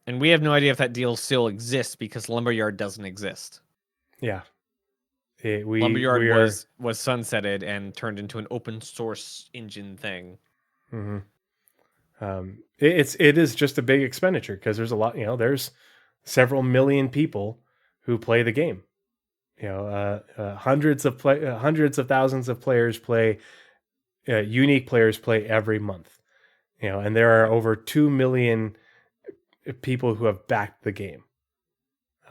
and we have no idea if that deal still exists because Lumberyard doesn't exist. Yeah, Lumberyard was sunsetted and turned into an open source engine thing. It is just a big expenditure because there's a lot. You know, there's several million people who play the game. You know, hundreds of thousands of players play. Unique players play every month. You know, and there are over 2 million people who have backed the game.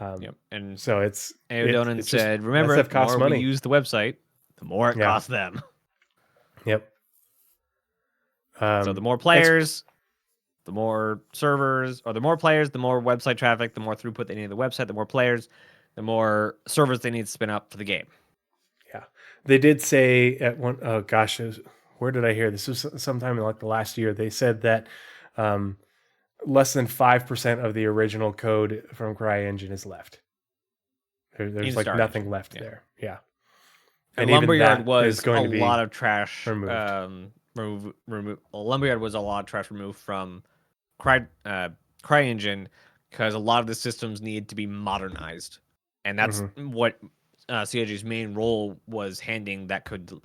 And so it's Aodonin said, "Remember, the more we use the website, the more it costs them." Yep. So the more players, the more servers, or the more players, the more website traffic, the more throughput they need on the website, the more players, the more servers they need to spin up for the game. Yeah. They did say at one, oh gosh, where did I hear this? Was sometime in like the last year. They said that less than 5% of the original code from CryEngine is left. There's like nothing left there. Yeah. And Lumberyard was going to be a lot of trash removed. Lumberyard was a lot of trash removed from CryEngine because a lot of the systems need to be modernized, and that's what CIG's main role was handing that could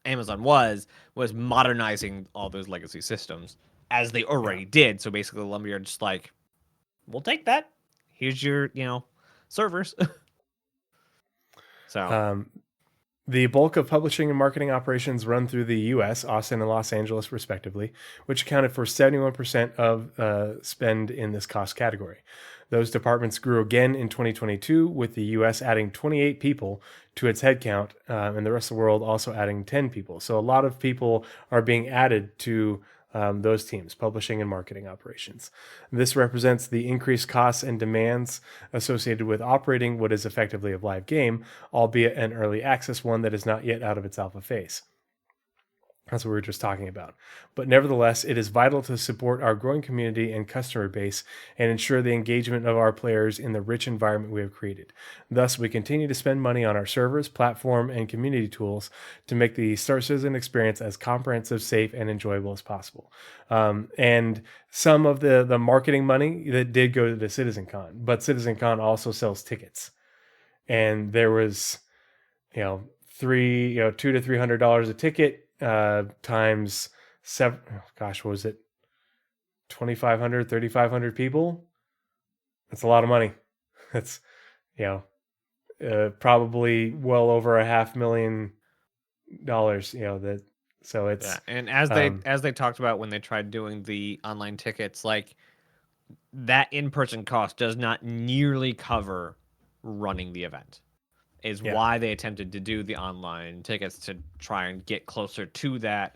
Amazon was modernizing all those legacy systems as they already did. So basically, Lumberyard just like, we'll take that. Here's your servers. So. The bulk of publishing and marketing operations run through the U.S., Austin and Los Angeles, respectively, which accounted for 71% of spend in this cost category. Those departments grew again in 2022, with the U.S. adding 28 people to its headcount, and the rest of the world also adding 10 people. So a lot of people are being added to those teams, publishing and marketing operations. This represents the increased costs and demands associated with operating what is effectively a live game, albeit an early access one that is not yet out of its alpha phase. That's what we were just talking about. But nevertheless, it is vital to support our growing community and customer base and ensure the engagement of our players in the rich environment we have created. Thus, we continue to spend money on our servers, platform, and community tools to make the Star Citizen experience as comprehensive, safe, and enjoyable as possible. And some of the marketing money that did go to the CitizenCon, but CitizenCon also sells tickets. And there was, $200 to $300 a ticket. Times seven, what was it? 2,500, 3,500 people. That's a lot of money. That's, probably well over $500,000, so it's, Yeah, and as they talked about when they tried doing the online tickets, like that in-person cost does not nearly cover running the event. Is why they attempted to do the online tickets to try and get closer to that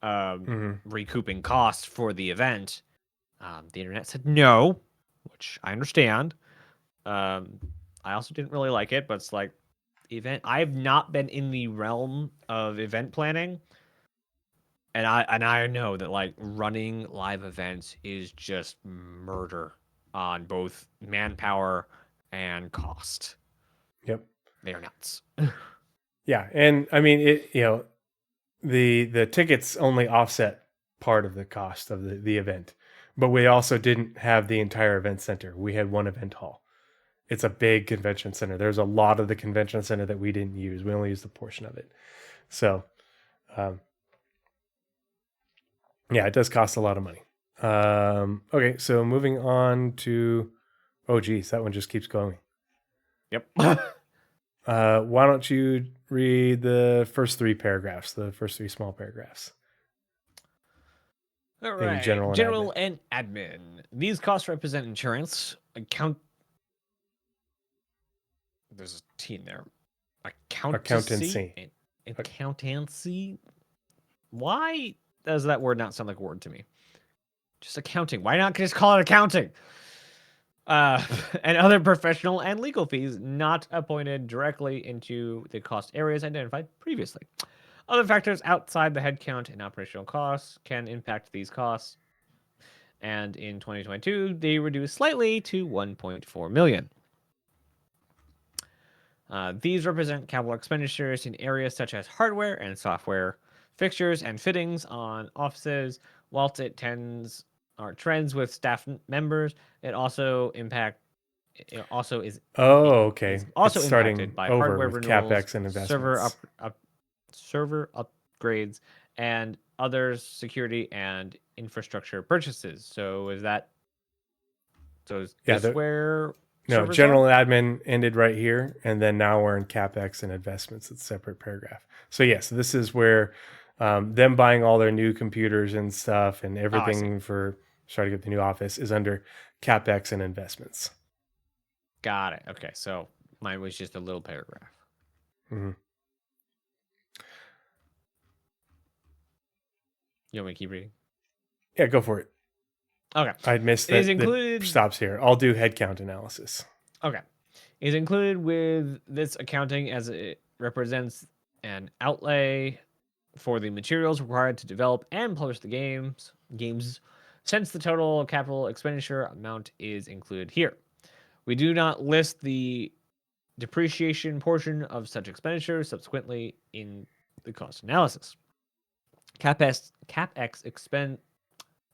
recouping cost for the event. The internet said no, which I understand. I also didn't really like it, but it's like event. I've not been in the realm of event planning, and I know that like running live events is just murder on both manpower and cost. Yep. They are nuts. Yeah, and I mean the tickets only offset part of the cost of the event, but we also didn't have the entire event center. We had one event hall. It's a big convention center. There's a lot of the convention center that we didn't use. We only used a portion of it. So, it does cost a lot of money. Okay, so moving on to, oh geez, that one just keeps going. Yep. Why don't you read the first three paragraphs, the first three small paragraphs? All right. General and admin. These costs represent insurance, there's a T in there. Accountancy. Accountancy. Why does that word not sound like a word to me? Just accounting. Why not just call it accounting? And other professional and legal fees not appointed directly into the cost areas identified previously. Other factors outside the headcount and operational costs can impact these costs. And in 2022, they reduced slightly to $1.4 million. These represent capital expenditures in areas such as hardware and software, fixtures and fittings on offices. Whilst it trends with staff members, it also is impacted by hardware renewals, CapEx and investments, server upgrades, and other security and infrastructure purchases. So is this where? No, general admin ended right here, and then now we're in CapEx and investments. It's a separate paragraph. So yes, this is where them buying all their new computers and stuff and everything for starting to get the new office is under CapEx and investments. Got it. Okay, so mine was just a little paragraph. Mm-hmm. You want me to keep reading? Yeah, go for it. Okay. I'd missed that. It stops here. I'll do headcount analysis. Okay. Is included with this accounting as it represents an outlay for the materials required to develop and publish the games, since the total capital expenditure amount is included here. We do not list the depreciation portion of such expenditures subsequently in the cost analysis. CapEx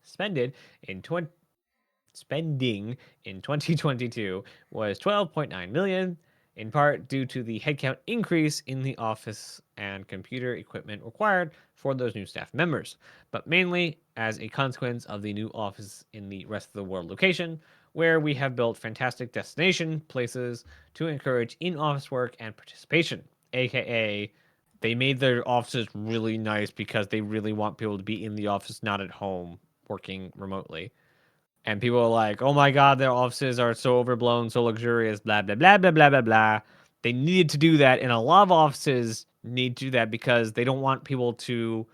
spending in 2022 was $12.9 million, in part due to the headcount increase in the office and computer equipment required for those new staff members, but mainly as a consequence of the new office in the rest of the world location, where we have built fantastic destination places to encourage in-office work and participation, aka they made their offices really nice because they really want people to be in the office, not at home working remotely. And people are like, oh my God, their offices are so overblown, so luxurious, blah, blah, blah, blah, blah, blah, blah. They needed to do that. And a lot of offices need to do that because they don't want people to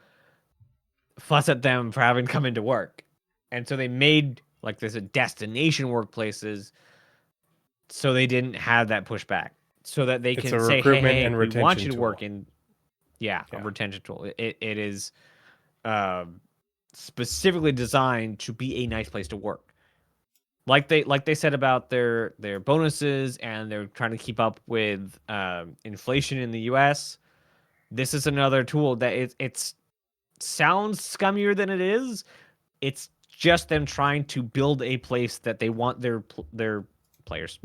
fuss at them for having come into work. And so they made like this a destination workplaces so they didn't have that pushback. So that they It's can a say, recruitment hey, and we want retention you to work tool. in a Yeah. retention tool. It is specifically designed to be a nice place to work. Like they said about their bonuses, and they're trying to keep up with inflation in the U.S. This is another tool that it's sounds scummier than it is. It's just them trying to build a place that they want their players,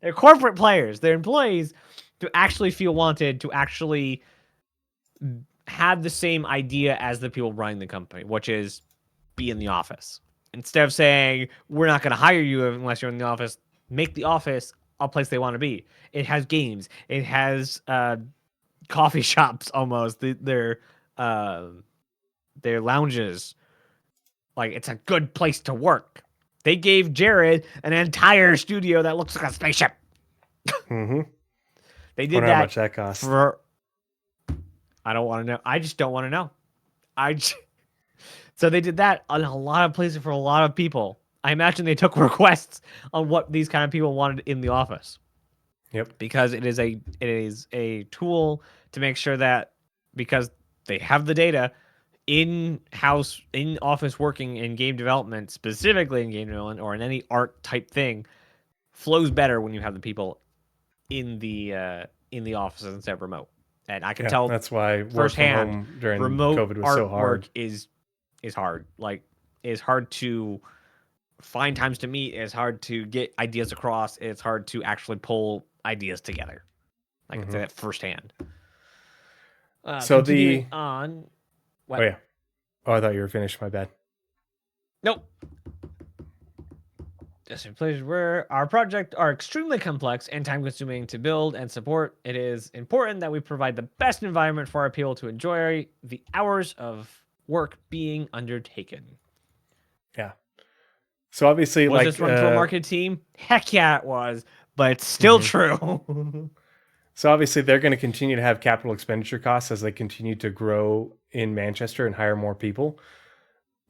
their corporate players, their employees, to actually feel wanted, to actually have the same idea as the people running the company, which is be in the office. Instead of saying, we're not going to hire you unless you're in the office, make the office a place they want to be. It has games. It has coffee shops almost. Their lounges. Like, it's a good place to work. They gave Jared an entire studio that looks like a spaceship. Mm-hmm. They did Wonder that how much that cost. I don't want to know. I just don't want to know. So they did that on a lot of places for a lot of people. I imagine they took requests on what these kind of people wanted in the office. Yep. Because it is a tool to make sure that, because they have the data, in-house, in-office working in game development, specifically in game development or in any art type thing, flows better when you have the people in the offices instead of remote. And I can tell that's why work firsthand, from home during remote COVID was so hard. artwork is hard. Like, it's hard to find times to meet. It's hard to get ideas across. It's hard to actually pull ideas together. I can say that firsthand. So continuing on. What? Oh yeah. Oh, I thought you were finished. My bad. Nope. Just places where our projects are extremely complex and time-consuming to build and support. It is important that we provide the best environment for our people to enjoy the hours of work being undertaken. Yeah. So obviously, was this run through a market team? Heck yeah, it was. But it's still true. So obviously, they're going to continue to have capital expenditure costs as they continue to grow in Manchester and hire more people.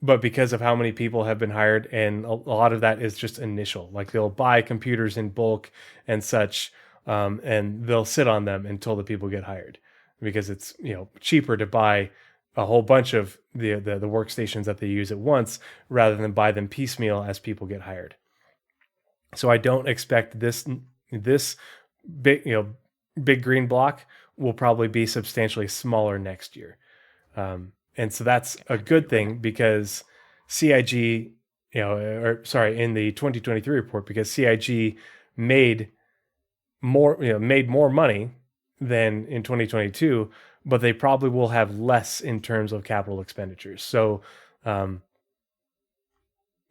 But because of how many people have been hired, and a lot of that is just initial, like they'll buy computers in bulk and such, and they'll sit on them until the people get hired, because it's cheaper to buy a whole bunch of the workstations that they use at once rather than buy them piecemeal as people get hired. So I don't expect this big green block will probably be substantially smaller next year. And so that's a good thing, because CIG, in the 2023 report, because CIG made more money than in 2022, but they probably will have less in terms of capital expenditures. So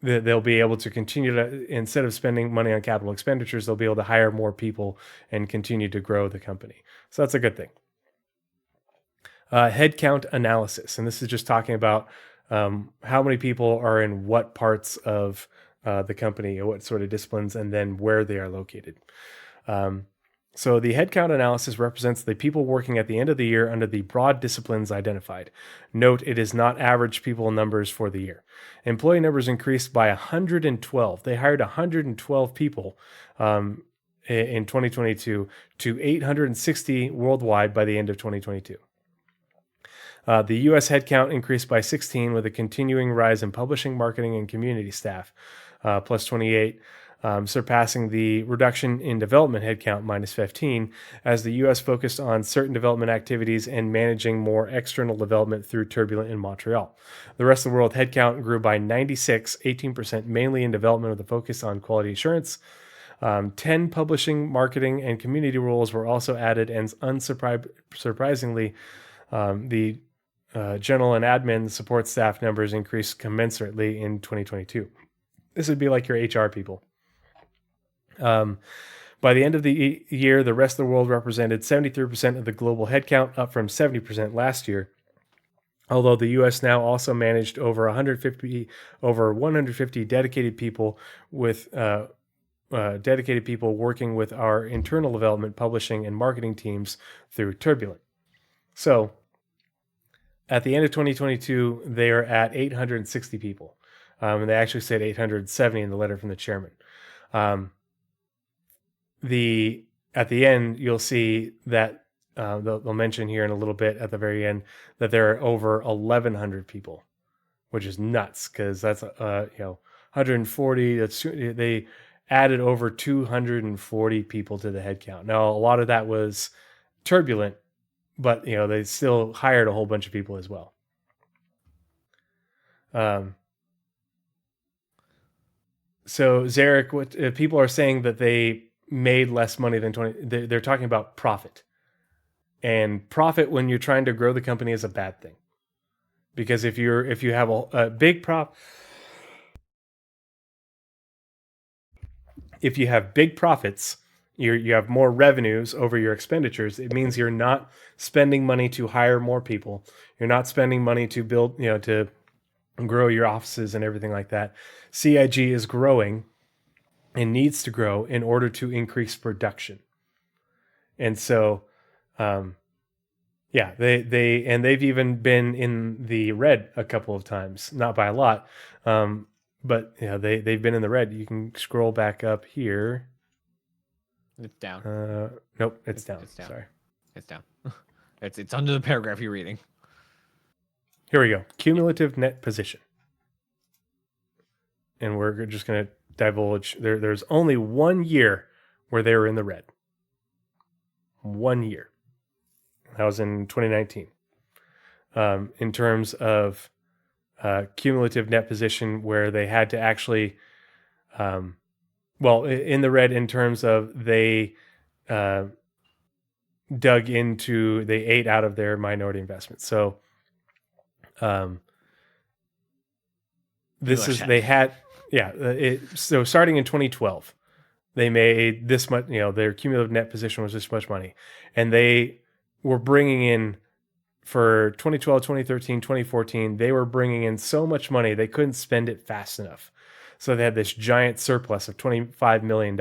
they'll be able to continue to, instead of spending money on capital expenditures, they'll be able to hire more people and continue to grow the company. So that's a good thing. Headcount analysis. And this is just talking about how many people are in what parts of the company, or what sort of disciplines, and then where they are located. So the headcount analysis represents the people working at the end of the year under the broad disciplines identified. Note, it is not average people numbers for the year. Employee numbers increased by 112. They hired 112 people in 2022 to 860 worldwide by the end of 2022. The U.S. headcount increased by 16, with a continuing rise in publishing, marketing, and community staff, plus 28, surpassing the reduction in development headcount, minus 15, as the U.S. focused on certain development activities and managing more external development through Turbulent in Montreal. The rest of the world headcount grew by 96, 18%, mainly in development with a focus on quality assurance. 10 publishing, marketing, and community roles were also added, and unsurprisingly, the general and admin support staff numbers increased commensurately in 2022. This would be like your HR people. By the end of the year, the rest of the world represented 73% of the global headcount, up from 70% last year. Although the U.S. now also managed over 150 dedicated people with dedicated people working with our internal development, publishing, and marketing teams through Turbulent. So, at the end of 2022, they are at 860 people. And they actually said 870 in the letter from the chairman. At the end, you'll see that they'll mention here in a little bit at the very end that there are over 1,100 people, which is nuts because that's 140. They added over 240 people to the head count. Now a lot of that was turbulent, but they still hired a whole bunch of people as well. So Zarek, what people are saying that they made less money than 20. They're talking about profit, and profit when you're trying to grow the company is a bad thing, because if you have a big if you have big profits, you have more revenues over your expenditures. It means you're not spending money to hire more people. You're not spending money to build, to grow your offices and everything like that. CIG is growing and needs to grow in order to increase production. And so, they've even been in the red a couple of times, not by a lot, but they've been in the red. You can scroll back up here. It's down. Nope, it's down. It's down. Sorry, it's down. It's under the paragraph you're reading. Here we go. Cumulative net position, and we're just going to divulge. There's only 1 year where they were in the red. 1 year. That was in 2019. In terms of cumulative net position, where they had to actually, in the red in terms of they they ate out of their minority investments. So so starting in 2012, they made this much, their cumulative net position was this much money, and they were bringing in, for 2012, 2013, 2014, they were bringing in so much money they couldn't spend it fast enough. So they had this giant surplus of $25 million.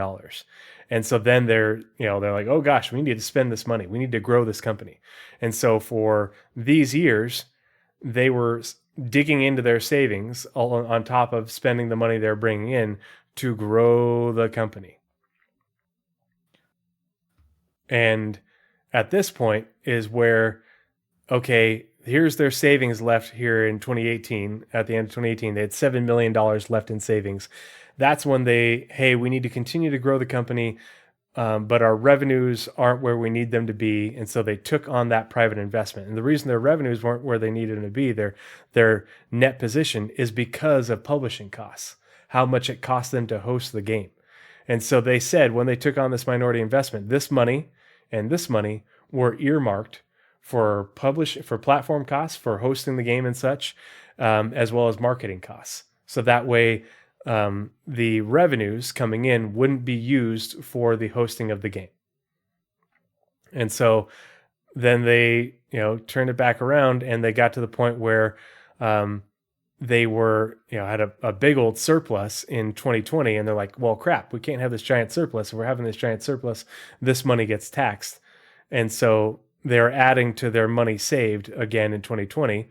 And so then they're like, oh gosh, we need to spend this money. We need to grow this company. And so for these years, they were digging into their savings on top of spending the money they're bringing in to grow the company. And at this point is where, okay, here's their savings left here in 2018. At the end of 2018, they had $7 million left in savings. That's when we need to continue to grow the company, but our revenues aren't where we need them to be. And so they took on that private investment. And the reason their revenues weren't where they needed them to be, their net position, is because of publishing costs, how much it cost them to host the game. And so they said, when they took on this minority investment, this money and this money were earmarked for platform costs, for hosting the game and such, as well as marketing costs. So that way, the revenues coming in wouldn't be used for the hosting of the game. And so then they, turned it back around, and they got to the point where they were, had a big old surplus in 2020, and they're like, well, crap, we can't have this giant surplus. If we're having this giant surplus, this money gets taxed. And so they're adding to their money saved again in 2020,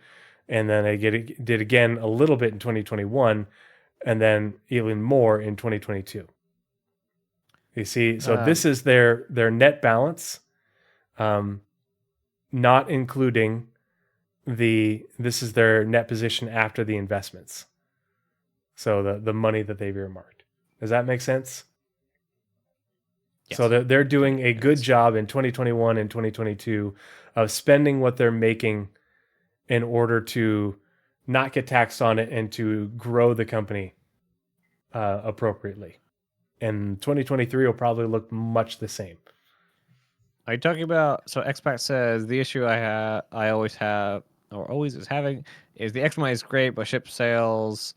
and then they did again a little bit in 2021, and then even more in 2022. You see, so this is their net balance, not including this is their net position after the investments. So the money that they've earmarked. Does that make sense? Yes. So they're doing a good job in 2021 and 2022 of spending what they're making in order to not get taxed on it and to grow the company appropriately. And 2023 will probably look much the same. Are you talking about? So Expat says the issue I always is having is the XMI is great, but ship sales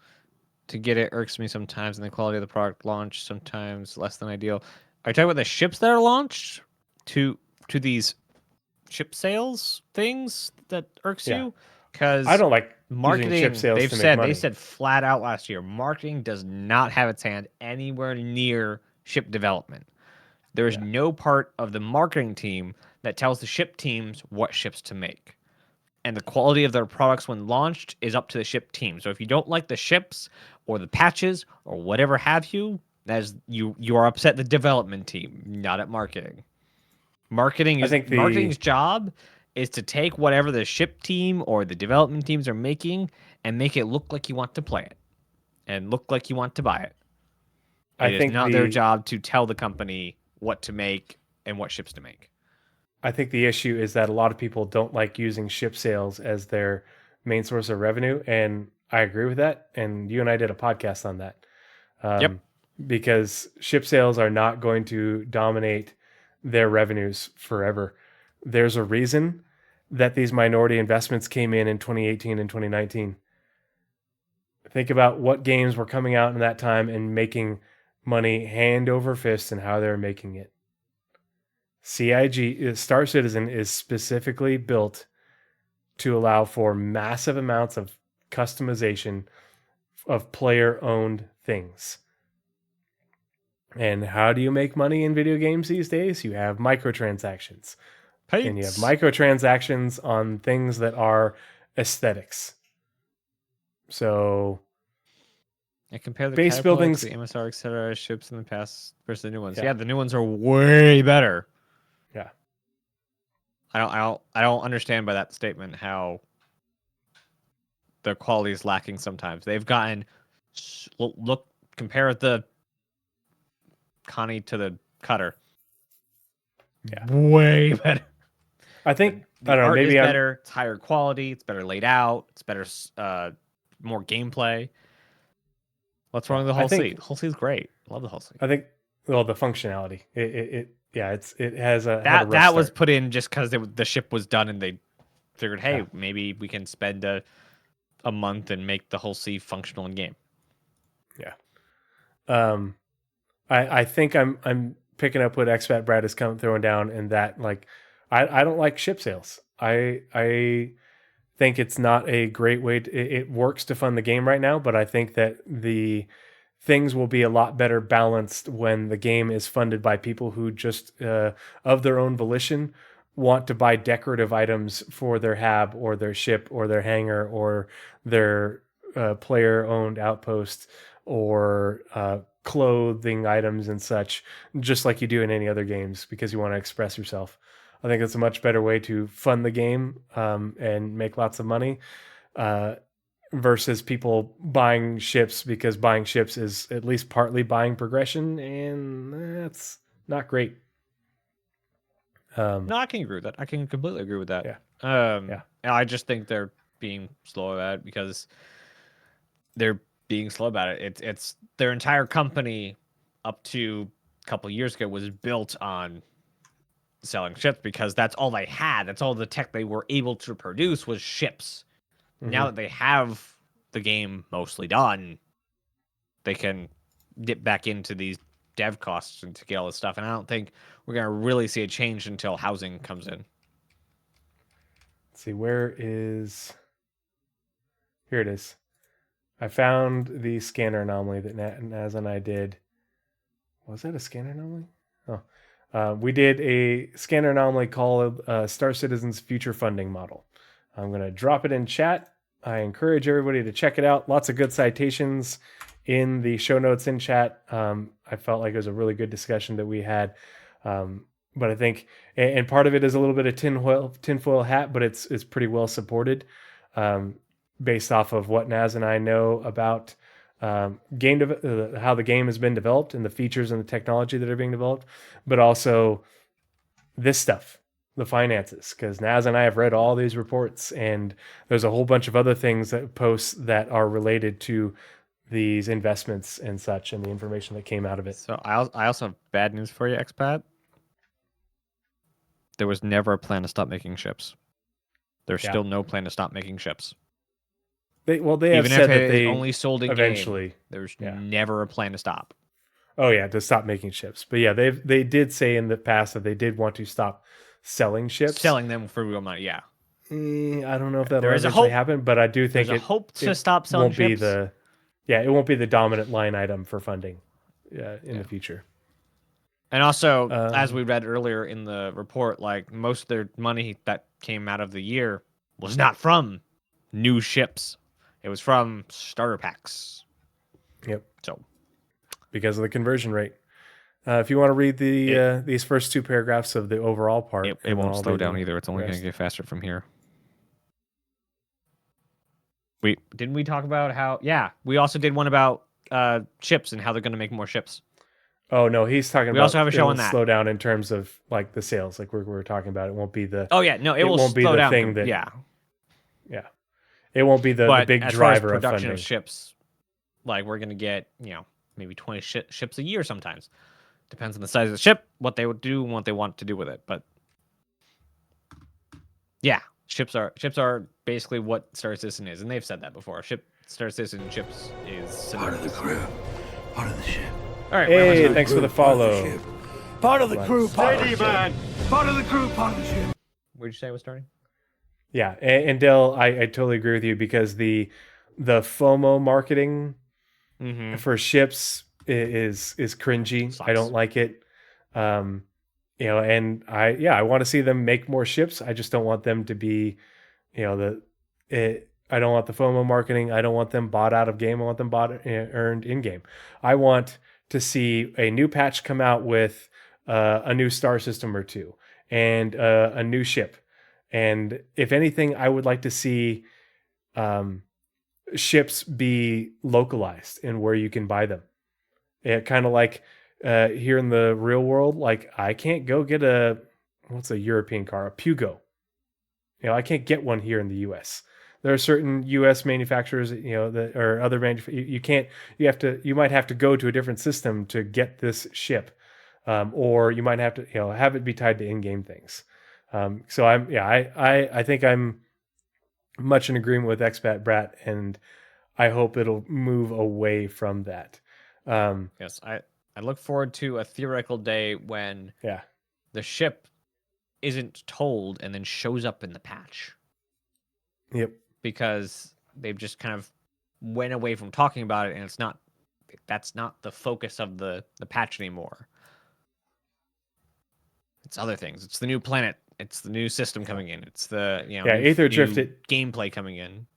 to get it irks me sometimes, and the quality of the product launch sometimes less than ideal. Are you talking about the ships that are launched to these ship sales things that irks you? Because I don't like marketing. Ship sales They said flat out last year, marketing does not have its hand anywhere near ship development. There is no part of the marketing team that tells the ship teams what ships to make. and the quality of their products when launched is up to the ship team. So if you don't like the ships or the patches or whatever have you, as you are upset the development team, not at marketing. Marketing's job is to take whatever the ship team or the development teams are making and make it look like you want to play it and look like you want to buy it. It is not their job to tell the company what to make and what ships to make. I think the issue is that a lot of people don't like using ship sales as their main source of revenue, and I agree with that. And you and I did a podcast on that. Yep. Because ship sales are not going to dominate their revenues forever. There's a reason that these minority investments came in 2018 and 2019. Think about what games were coming out in that time and making money hand over fist and how they're making it. CIG, Star Citizen, is specifically built to allow for massive amounts of customization of player-owned things. And how do you make money in video games these days? You have microtransactions. And you have microtransactions on things that are aesthetics. So, and compare the base buildings, the MSR, etc. ships in the past versus the new ones. Yeah, the new ones are way better. Yeah. I don't understand by that statement how the quality is lacking sometimes. They've gotten compare the Connie to the Cutter. Yeah. Way better. I think the I don't know, art maybe is better, it's higher quality, it's better laid out, it's better more gameplay. What's wrong with the Hull C? The Hull C is great. Love the Hull C. I think the functionality. It has a that was put in just because the ship was done and they figured, hey, maybe we can spend a month and make the Hull C functional in game. Yeah. I think I'm picking up what Expat Brad is throwing down, and that like I don't like ship sales. I think it's not a great way it works to fund the game right now, but I think that the things will be a lot better balanced when the game is funded by people who just of their own volition want to buy decorative items for their hab or their ship or their hangar or their player owned outpost or clothing items and such, just like you do in any other games, because you want to express yourself. I think it's a much better way to fund the game and make lots of money versus people buying ships, because buying ships is at least partly buying progression, and that's not great. No, I can agree with that. I can completely agree with that. Yeah. I just think they're being slow about it because they're being slow about it. It's their entire company up to a couple of years ago was built on selling ships because that's all they had. That's all the tech they were able to produce was ships. Mm-hmm. Now that they have the game mostly done, they can dip back into these dev costs and to get all this stuff. And I don't think we're going to really see a change until housing comes in. Let's see, where is... Here it is. I found the scanner anomaly that Naz and I did. Was that a scanner anomaly? Oh. We did a scanner anomaly called Star Citizen's Future Funding Model. I'm going to drop it in chat. I encourage everybody to check it out. Lots of good citations in the show notes in chat. I felt like it was a really good discussion that we had. But I think, and part of it is a little bit of tinfoil hat, but it's pretty well supported based off of what Naz and I know about how the game has been developed and the features and the technology that are being developed, but also this stuff, the finances, because Naz and I have read all these reports, and there's a whole bunch of other things that posts that are related to these investments and such, and the information that came out of it. So I also have bad news for you, expat. There was never a plan to stop making ships. There's still no plan to stop making ships. They have said that they only sold in eventually. Game, there's never a plan to stop. Oh yeah, to stop making ships. But yeah, they did say in the past that they did want to stop selling ships, selling them for real money. Yeah, I don't know if that'll eventually happen, but I do think there's a hope to stop selling ships. It won't be the dominant line item for funding in the future. And also, as we read earlier in the report, like most of their money that came out of the year was not from new ships. It was from starter packs. Yep. So Because of the conversion rate. If you want to read these first two paragraphs of the overall part, it and then won't I'll slow read down the either. It's only going rest. to get faster from here. Didn't we talk about how? Yeah, we also did one about ships and how they're going to make more ships. Oh no, he's talking about. We also have a show it'll on that. Slow down in terms of like the sales, like we're talking about. It won't be the. Oh yeah, no, it will won't be slow the down. thing that. Yeah, Yeah, it won't be the but big as far as driver of production funding. of ships, like we're going to get maybe 20 ships a year sometimes. Depends on the size of the ship, what they would do, and what they want to do with it. But yeah, ships are basically what Star Citizen is, and they've said that before. Star Citizen ships is Part of the crew. Part of the ship. All right. Hey, thanks for the Part of the follow. ship. Part of the crew. Part of the ship. Part of the crew. Part of the ship. Where'd you say it was starting? Yeah, and Dell, I totally agree with you because the FOMO marketing for ships is cringy. Sucks. I don't like it. And I want to see them make more ships. I just don't want them to be, I don't want the FOMO marketing. I don't want them bought out of game. I want them earned in game. I want to see a new patch come out with a new star system or two and a new ship. And if anything, I would like to see ships be localized in where you can buy them. Kind of like here in the real world, like I can't go get what's a European car? A Pugo. I can't get one here in the US. There are certain US manufacturers, that or other you might have to go to a different system to get this ship. Or you might have to, have it be tied to in-game things. So I think I'm much in agreement with Expat Brat, and I hope it'll move away from that. Yes, I look forward to a theoretical day when the ship isn't told and then shows up in the patch. Yep. Because they've just kind of went away from talking about it, and that's not the focus of the patch anymore. It's other things. It's the new planet. It's the new system coming in. It's the Aether Drift gameplay coming in.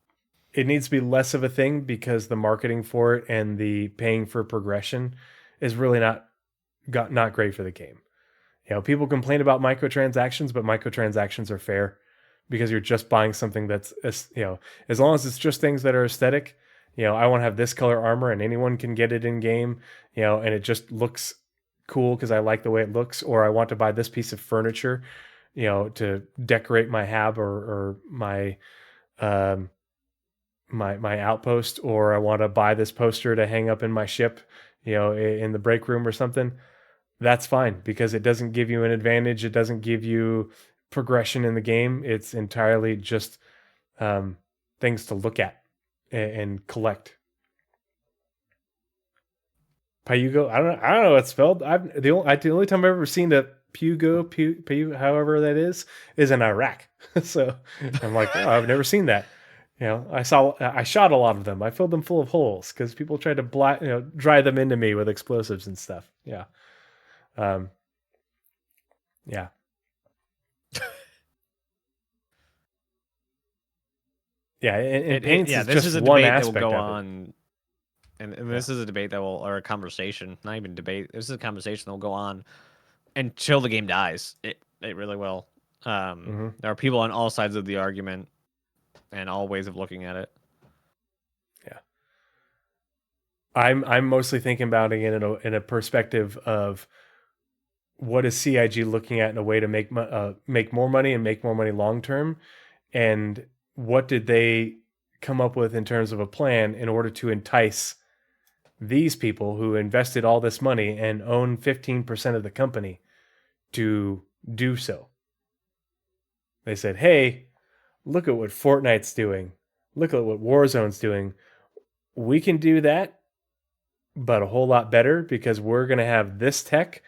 It needs to be less of a thing because the marketing for it and the paying for progression is really not great for the game. People complain about microtransactions, but microtransactions are fair because you're just buying something that's as long as it's just things that are aesthetic. I want to have this color armor and anyone can get it in game. And it just looks cool because I like the way it looks, or I want to buy this piece of furniture, to decorate my hab or my my outpost, or I want to buy this poster to hang up in my ship, in the break room or something. That's fine because it doesn't give you an advantage. It doesn't give you progression in the game. It's entirely just things to look at and collect. Payugo, I don't know what it's spelled. The only time I've ever seen a Pugo, however that is in Iraq. So I'm like, oh, I've never seen that. I shot a lot of them. I filled them full of holes because people tried to dry them into me with explosives and stuff. Yeah. Yeah. Yeah, and paints is this just is a one debate that will aspect go of it. on, and this is a debate or a conversation, not even debate. This is a conversation that will go on until the game dies. It really will. There are people on all sides of the argument and all ways of looking at it. Yeah, I'm mostly thinking about it in a perspective of what is CIG looking at in a way to make more money and make more money long term, and what did they come up with in terms of a plan in order to entice these people who invested all this money and own 15% of the company to do so. They said, hey, look at what Fortnite's doing. Look at what Warzone's doing. We can do that, but a whole lot better because we're going to have this tech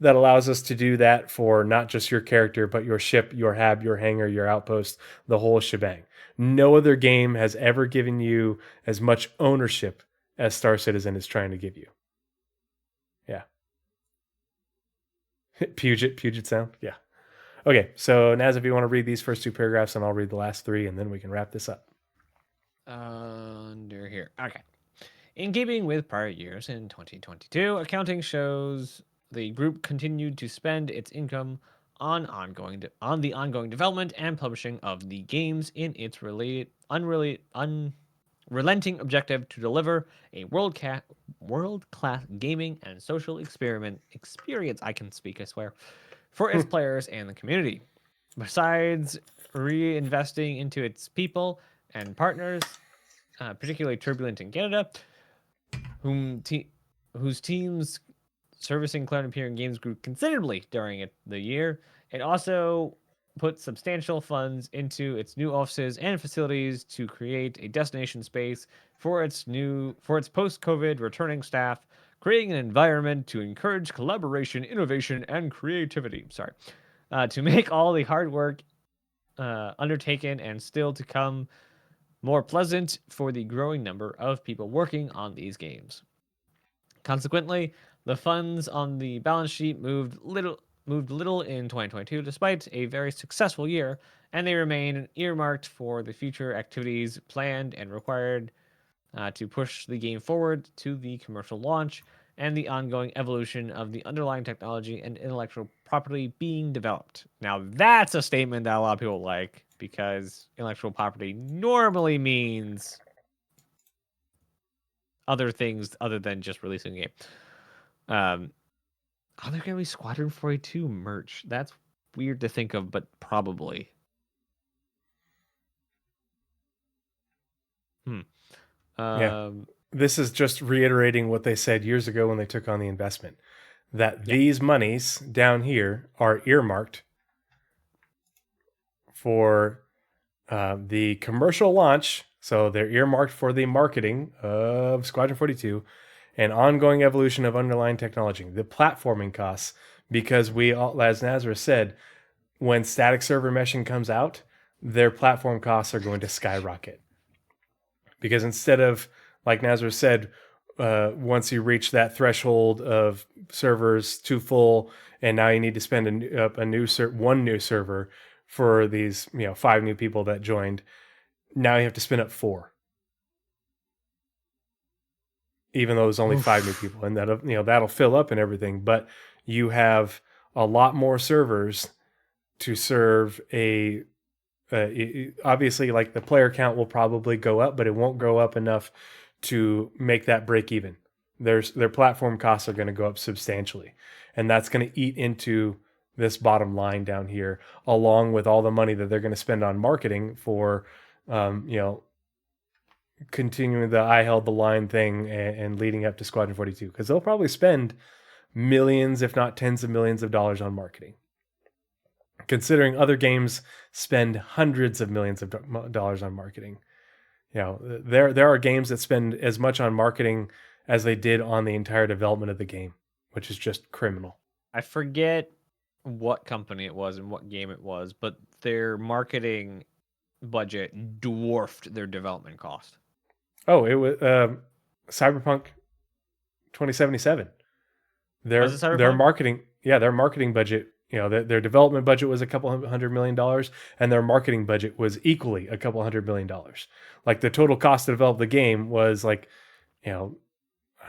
that allows us to do that for not just your character, but your ship, your hab, your hangar, your outpost, the whole shebang. No other game has ever given you as much ownership as Star Citizen is trying to give you. Yeah. Puget sound? Yeah. Okay, so Naz, if you want to read these first two paragraphs, and I'll read the last three, and then we can wrap this up. Under here. Okay. In keeping with prior years in 2022, accounting shows the group continued to spend its income on the ongoing development and publishing of the games in its unrelenting objective to deliver a world-class gaming and social experience, I can speak, I swear, for its players and the community. Besides reinvesting into its people and partners, particularly Turbulent in Canada, whose teams servicing Cloud Imperium games grew considerably during the year. It also put substantial funds into its new offices and facilities to create a destination space for its post-COVID returning staff, creating an environment to encourage collaboration, innovation, and creativity. To make all the hard work undertaken and still to come more pleasant for the growing number of people working on these games. Consequently, the funds on the balance sheet moved little in 2022, despite a very successful year, and they remain earmarked for the future activities planned and required to push the game forward to the commercial launch and the ongoing evolution of the underlying technology and intellectual property being developed. Now, that's a statement that a lot of people like, because intellectual property normally means other things other than just releasing a game. Are there going to be Squadron 42 merch? That's weird to think of, but probably. Yeah. This is just reiterating what they said years ago when they took on the investment, that these monies down here are earmarked for the commercial launch. So they're earmarked for the marketing of Squadron 42 and ongoing evolution of underlying technology, the platforming costs, because we all, as Nazeris said, when static server meshing comes out, their platform costs are going to skyrocket. Because instead of, like Nazeris said, once you reach that threshold of servers too full, and now you need to spend one new server for these 5 new people that joined, now you have to spin up 4. Even though there's only 5 new people, and that'll fill up and everything, but you have a lot more servers to serve obviously, like, the player count will probably go up, but it won't go up enough to make that break even. Their platform costs are going to go up substantially, and that's going to eat into this bottom line down here, along with all the money that they're going to spend on marketing for continuing the I held the line thing and leading up to Squadron 42, because they'll probably spend millions, if not tens of millions of dollars on marketing. Considering other games spend hundreds of millions of dollars on marketing. There are games that spend as much on marketing as they did on the entire development of the game, which is just criminal. I forget what company it was and what game it was, but their marketing budget dwarfed their development cost. Oh, it was Cyberpunk 2077. Their marketing budget, their development budget was a couple $100 million, and their marketing budget was equally a couple $100 million. Like, the total cost to develop the game was like, I don't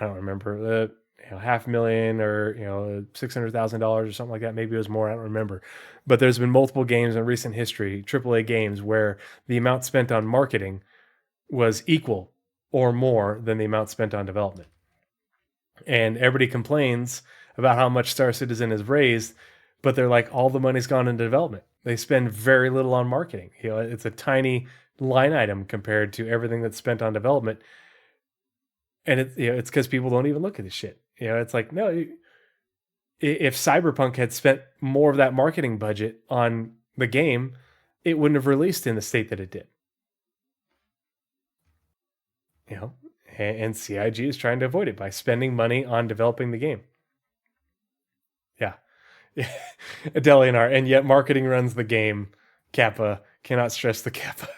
remember, $500,000 or $600,000 or something like that. Maybe it was more. I don't remember. But there's been multiple games in recent history, AAA games, where the amount spent on marketing was equal or more than the amount spent on development. And everybody complains about how much Star Citizen is raised, but they're like, all the money's gone into development. They spend very little on marketing. It's a tiny line item compared to everything that's spent on development. And it's because people don't even look at this shit. It's like, no, if Cyberpunk had spent more of that marketing budget on the game, it wouldn't have released in the state that it did. And CIG is trying to avoid it by spending money on developing the game. Yeah. Adelianar, and yet marketing runs the game. Kappa, cannot stress the Kappa.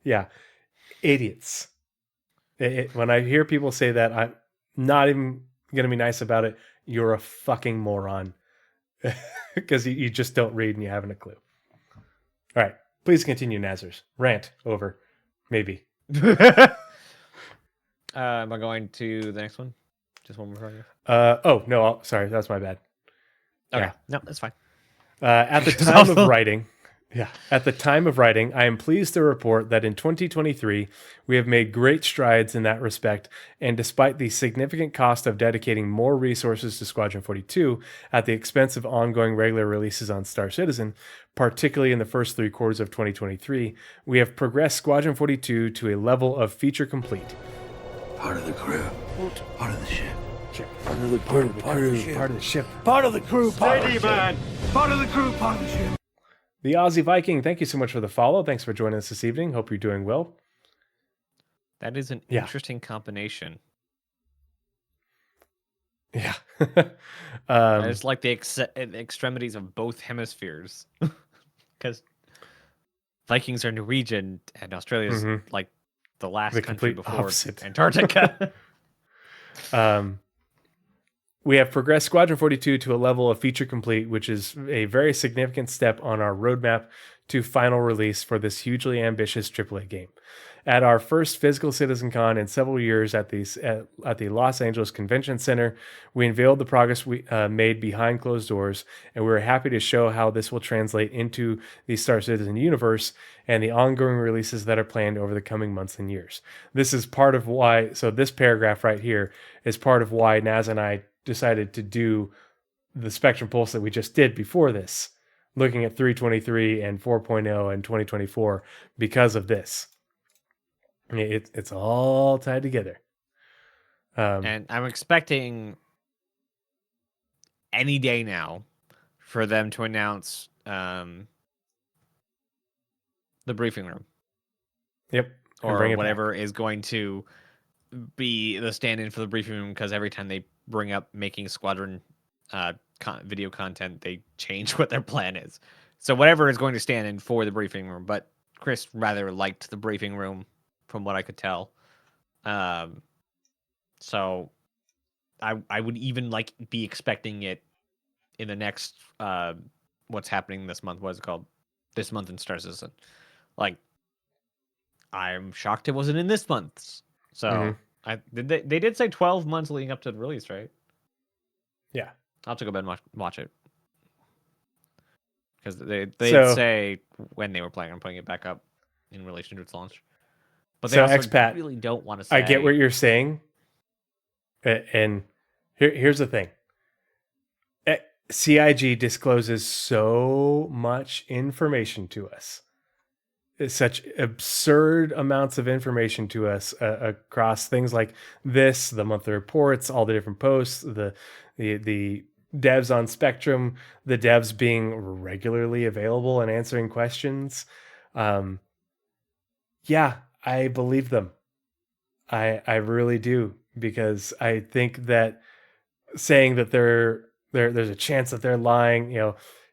Yeah. Idiots. When I hear people say that, I'm not even going to be nice about it. You're a fucking moron. because you just don't read and you haven't a clue. All right, please continue, Nazers. Rant over. Maybe. Am I going to the next one? Just one more paragraph. Oh no, sorry, that's my bad. Okay. Yeah. No, that's fine. At the time of writing, I am pleased to report that in 2023, we have made great strides in that respect, and despite the significant cost of dedicating more resources to Squadron 42 at the expense of ongoing regular releases on Star Citizen, particularly in the first 3 quarters of 2023, we have progressed Squadron 42 to a level of feature complete. Part of the crew. Part of the ship. Part of the crew. Part of the ship. Part of the ship. Part of the crew. Part of the ship. Part of the crew. Part of the ship. The Aussie Viking, thank you so much for the follow. Thanks for joining us this evening. Hope you're doing well. That is an interesting combination. Yeah. It's like the extremities of both hemispheres. Because Vikings are Norwegian and Australia's like the last country before opposite. Antarctica. We have progressed Squadron 42 to a level of feature complete, which is a very significant step on our roadmap to final release for this hugely ambitious AAA game. At our first physical CitizenCon in several years at the Los Angeles Convention Center, we unveiled the progress we made behind closed doors, and we were happy to show how this will translate into the Star Citizen universe and the ongoing releases that are planned over the coming months and years. This is part of why, so this paragraph right here is part of why Naz and I decided to do the Spectrum Pulse that we just did before this, looking at 323 and 4.0 and 2024 because of this. It's all tied together. And I'm expecting any day now for them to announce the briefing room. Yep. Or whatever is going to be the stand-in for the briefing room, because every time they bring up making Squadron video content, they change what their plan is. So whatever is going to stand in for the briefing room. But Chris rather liked the briefing room, from what I could tell. So I would even like be expecting it in the next what's happening this month. What is it called? This month in Star Citizen. Like, I'm shocked it wasn't in this month's. So they did say 12 months leading up to the release, right? Yeah. I'll have to go back and watch it. Because they did say when they were planning on putting it back up in relation to its launch. But they also expat, really don't want to say. I get what you're saying. And here's the thing. CIG discloses so much information to us. It's such absurd amounts of information to us across things like this, the monthly reports, all the different posts, the devs on Spectrum, the devs being regularly available and answering questions. Yeah, I believe them. I really do, because I think that saying that there's a chance that they're lying,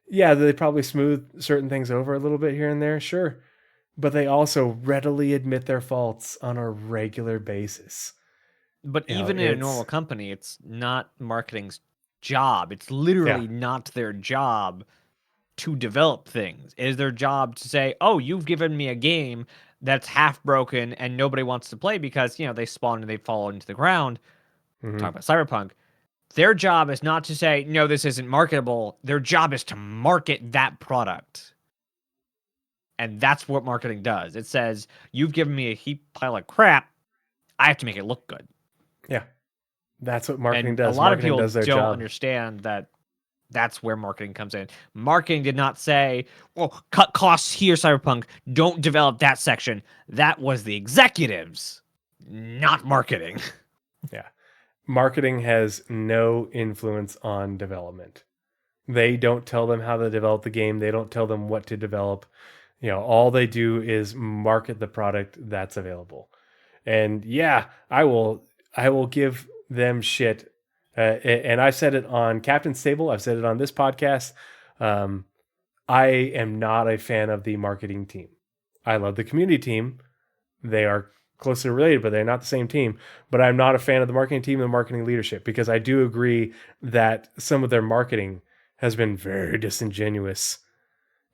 yeah, they probably smooth certain things over a little bit here and there, sure. But they also readily admit their faults on a regular basis. But even in a normal company, it's not marketing's job. It's literally not their job to develop things. It is their job to say, oh, you've given me a game that's half broken and nobody wants to play because, they spawn and they fall into the ground. Talk about Cyberpunk. Their job is not to say, no, this isn't marketable. Their job is to market that product. And that's what marketing does. It says, you've given me a heap pile of crap. I have to make it look good. Yeah. That's what marketing does. A lot marketing of people does their don't job. understand that that's where marketing comes in. Marketing did not say, well, cut costs here, Cyberpunk. Don't develop that section. That was the executives, not marketing. Yeah. Marketing has no influence on development. They don't tell them how to develop the game. They don't tell them what to develop. All they do is market the product that's available. And yeah, I will give them shit. And I've said it on Captain's Table. I've said it on this podcast. I am not a fan of the marketing team. I love the community team. They are closely related, but they're not the same team. But I'm not a fan of the marketing team and the marketing leadership, because I do agree that some of their marketing has been very disingenuous.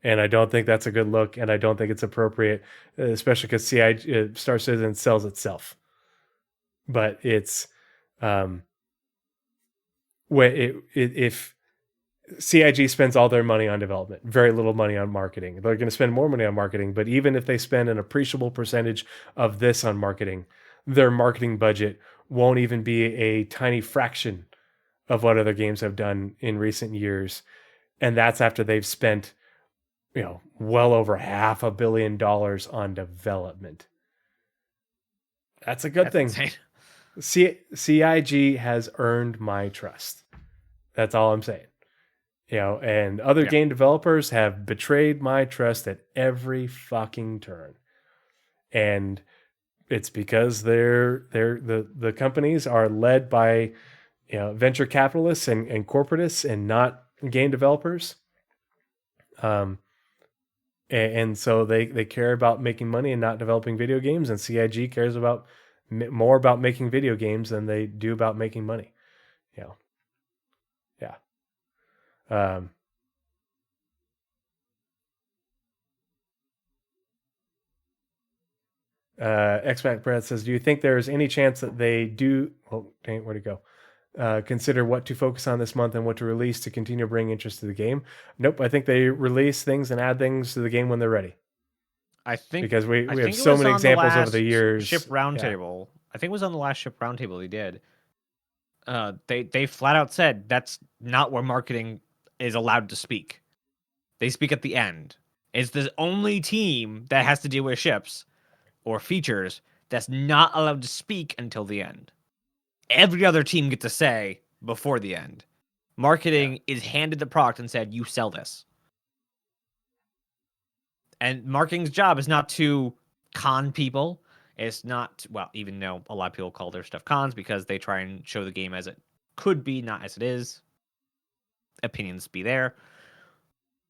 And I don't think that's a good look, and I don't think it's appropriate, especially because CIG Star Citizen sells itself. But it's if CIG spends all their money on development, very little money on marketing. They're going to spend more money on marketing, but even if they spend an appreciable percentage of this on marketing, their marketing budget won't even be a tiny fraction of what other games have done in recent years. And that's after they've spent, well over $500 million on development. That's a good thing. CIG has earned my trust. That's all I'm saying. And other game developers have betrayed my trust at every fucking turn. And it's because the companies are led by venture capitalists and corporatists and not game developers. And so they care about making money and not developing video games, and CIG cares more about making video games than they do about making money. Expat Brad says, do you think there's any chance that they do, where'd it go? Consider what to focus on this month and what to release to continue bringing interest to the game? Nope. I think they release things and add things to the game when they're ready. I think because we have so many examples over the years. Ship Roundtable. I think it was on the last Ship Roundtable they did. They flat out said that's not where marketing is allowed to speak. They speak at the end. It's the only team that has to deal with ships or features that's not allowed to speak until the end. Every other team gets a say before the end. Marketing is handed the product and said, you sell this. And marketing's job is not to con people. It's not, even though a lot of people call their stuff cons because they try and show the game as it could be, not as it is. Opinions be there.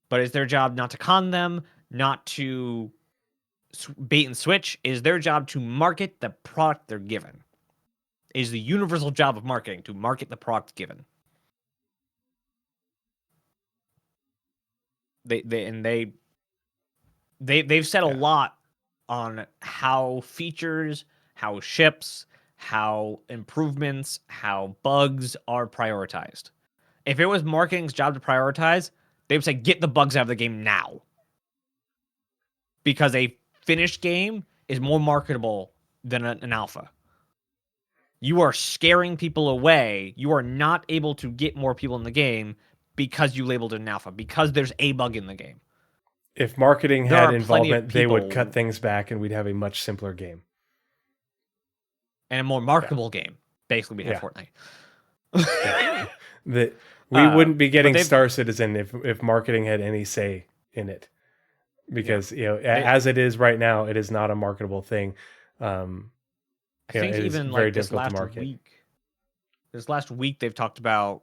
But it's their job not to con them, not to bait and switch. It is their job to market the product they're given. It is the universal job of marketing to market the product given. They've said a lot on how features, how ships, how improvements, how bugs are prioritized. If it was marketing's job to prioritize, they would say, get the bugs out of the game now. Because a finished game is more marketable than an alpha. You are scaring people away. You are not able to get more people in the game because you labeled it an alpha, because there's a bug in the game. If marketing had involvement, they would cut things back and we'd have a much simpler game. And a more marketable game. Basically, we have Fortnite. We wouldn't be getting Star Citizen if marketing had any say in it. Because, as it is right now, it is not a marketable thing. I think even like this last week, they've talked about,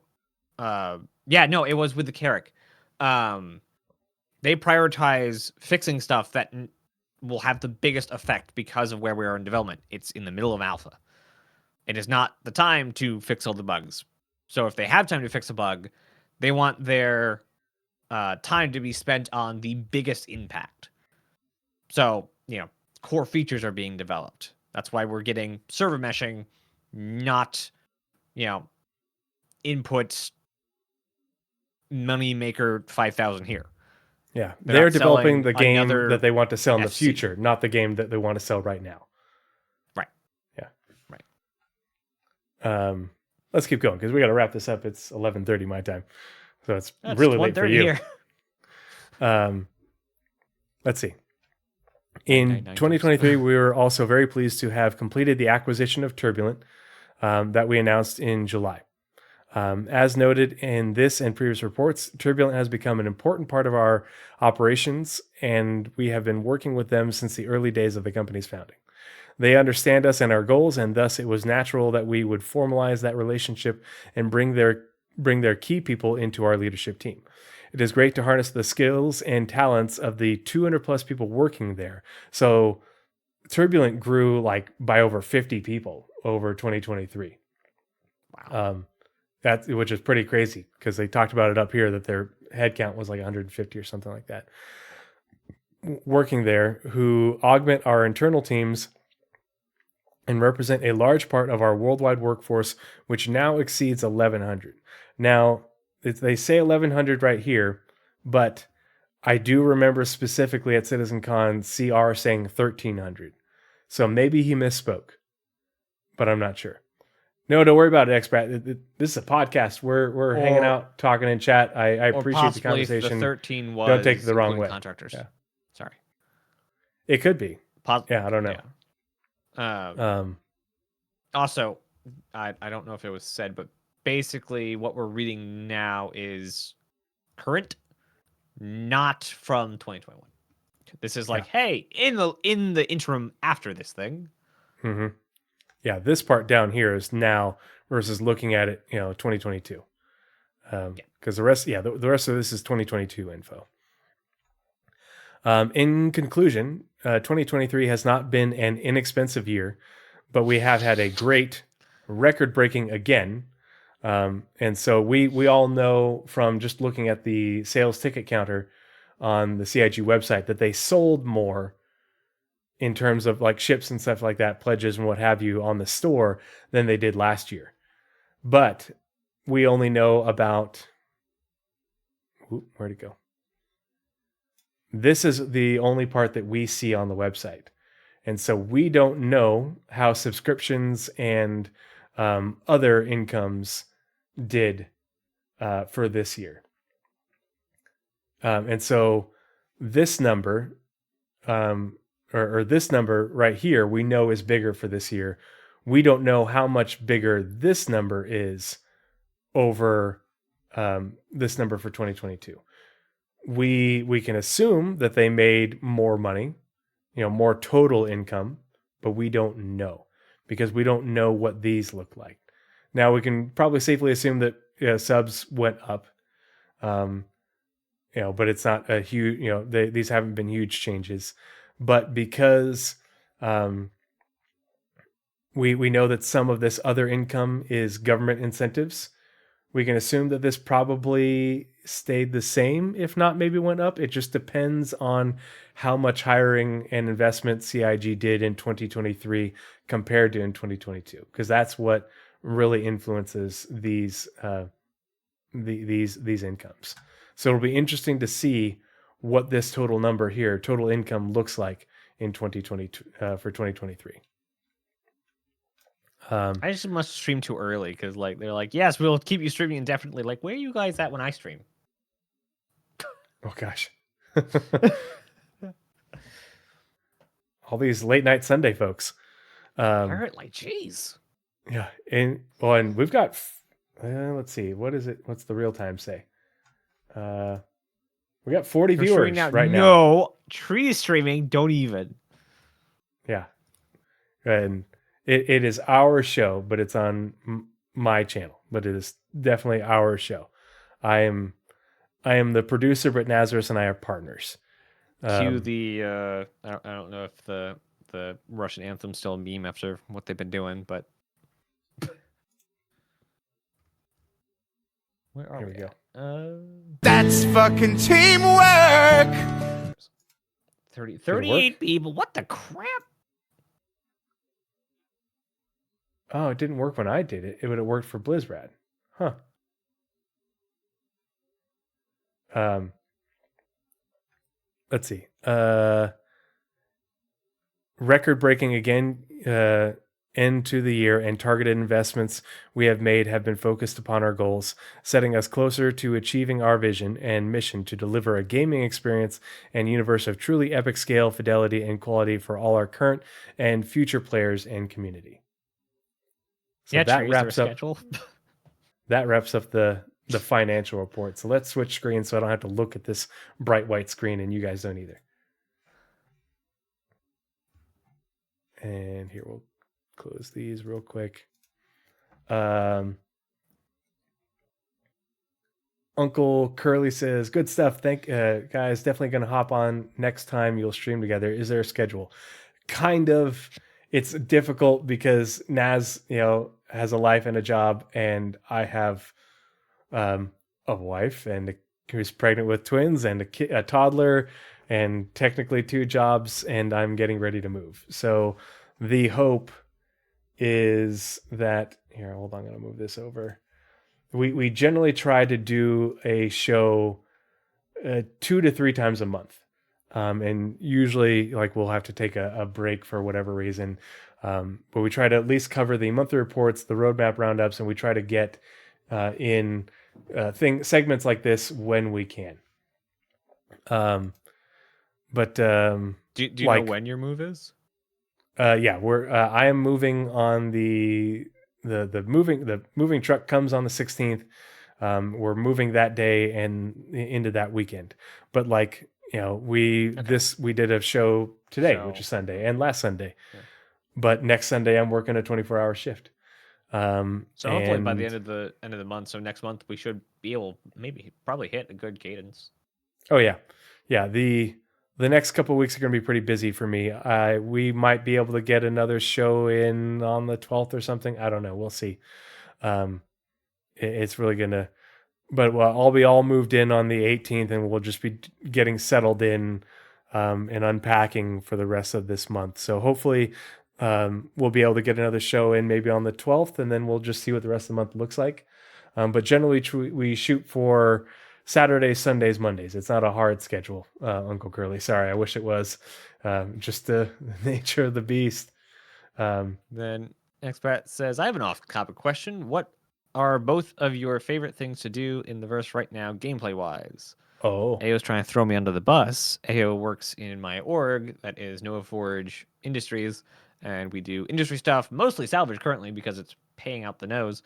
it was with the Carrick. They prioritize fixing stuff that will have the biggest effect because of where we are in development. It's in the middle of alpha. It is not the time to fix all the bugs. So if they have time to fix a bug, they want their time to be spent on the biggest impact. So, core features are being developed. That's why we're getting server meshing, not, inputs, money maker 5,000 here. Yeah, they're developing the game that they want to sell in the future, not the game that they want to sell right now. Right. Yeah. Right. Let's keep going because we got to wrap this up. It's 11:30 my time, so it's really late for you. Let's see. In 2023, we were also very pleased to have completed the acquisition of Turbulent that we announced in July. As noted in this and previous reports, Turbulent has become an important part of our operations, and we have been working with them since the early days of the company's founding. They understand us and our goals, and thus it was natural that we would formalize that relationship and bring their key people into our leadership team. It is great to harness the skills and talents of the 200 plus people working there. So Turbulent grew by over 50 people over 2023. Wow. which is pretty crazy because they talked about it up here that their headcount was like 150 or something like that working there, who augment our internal teams and represent a large part of our worldwide workforce, which now exceeds 1,100. Now, they say 1,100 right here, but I do remember specifically at CitizenCon CR saying 1,300. So maybe he misspoke, but I'm not sure. No, don't worry about it, Expat. This is a podcast. We're hanging out, talking in chat. I appreciate the conversation. The 13 was don't take it the wrong way. Contractors. Yeah. Sorry. It could be. Yeah, I don't know. Yeah. Also, I don't know if it was said, but basically what we're reading now is current, not from 2021. This is like, hey, in the interim after this thing. Mm-hmm. Yeah, this part down here is now versus looking at it, 2022. Because the rest, the rest of this is 2022 info. In conclusion, 2023 has not been an inexpensive year, but we have had a great record-breaking again. And so we all know from just looking at the sales ticket counter on the CIG website that they sold more in terms of like ships and stuff like that, pledges and what have you on the store than they did last year. But we only know about, where'd it go? This is the only part that we see on the website. And so we don't know how subscriptions and other incomes did for this year. And so this number, or this number right here, we know is bigger for this year. We don't know how much bigger this number is over this number for 2022. We can assume that they made more money, more total income, but we don't know because we don't know what these look like. Now we can probably safely assume that subs went up, but it's not a huge, these haven't been huge changes. But because we know that some of this other income is government incentives, we can assume that this probably stayed the same, if not maybe went up. It just depends on how much hiring and investment CIG did in 2023 compared to in 2022, because that's what really influences these incomes. So it'll be interesting to see what this total number here, total income, looks like in 2022 for 2023. I just must stream too early because they're like, yes, we'll keep you streaming indefinitely. Like, where are you guys at when I stream? Oh gosh. All these late night Sunday folks. Jeez. Yeah, and we've got let's see, what is it? What's the real time say? We got 40 viewers right now. No, Tree streaming, don't even. Yeah, and it is our show, but it's on my channel. But it is definitely our show. I am the producer, but Nazeris and I are partners. Cue the I don't know if the Russian anthem's still a meme after what they've been doing, but where are we? Here we go. That's fucking teamwork. 38 people. What the crap? Oh, it didn't work when I did it. It would have worked for Blizzrad. Huh. Let's see. Record breaking again, end to the year, and targeted investments we have made have been focused upon our goals, setting us closer to achieving our vision and mission to deliver a gaming experience and universe of truly epic scale, fidelity, and quality for all our current and future players and community. So yeah, that wraps up. Schedule? That wraps up the financial report. So let's switch screens so I don't have to look at this bright white screen and you guys don't either. And here, we'll close these real quick. Uncle Curly says, good stuff. Guys, definitely going to hop on next time you'll stream together. Is there a schedule? Kind of. It's difficult because Naz, has a life and a job, and I have a wife and who's pregnant with twins and a toddler and technically 2 jobs, and I'm getting ready to move. So the hope is that here, hold on, I'm going to move this over. We generally try to do a show 2 to 3 times a month. And usually like we'll have to take a break for whatever reason. But we try to at least cover the monthly reports, the roadmap roundups, and we try to get in segments like this when we can. But Do you know when your move is? Yeah, I am moving on the moving truck comes on the 16th. We're moving that day and into that weekend. But like, we did a show today, which is Sunday, and last Sunday. Yeah. But next Sunday I'm working a 24-hour shift. So hopefully by the end of the month, so next month we should be able probably hit a good cadence. Oh yeah. Yeah, the next couple of weeks are going to be pretty busy for me. We might be able to get another show in on the 12th or something. I don't know. We'll see. It's really going to, but I'll be all moved in on the 18th, and we'll just be getting settled in and unpacking for the rest of this month. So hopefully we'll be able to get another show in maybe on the 12th, and then we'll just see what the rest of the month looks like. But generally we shoot for Saturdays, Sundays, Mondays. It's not a hard schedule, Uncle Curly. Sorry, I wish it was. Just the nature of the beast. Then Expert says, I have an off-topic question. What are both of your favorite things to do in the verse right now, gameplay-wise? Oh. Ao's trying to throw me under the bus. Ao works in my org, that is Nova Forge Industries, and we do industry stuff, mostly salvage currently because it's paying out the nose.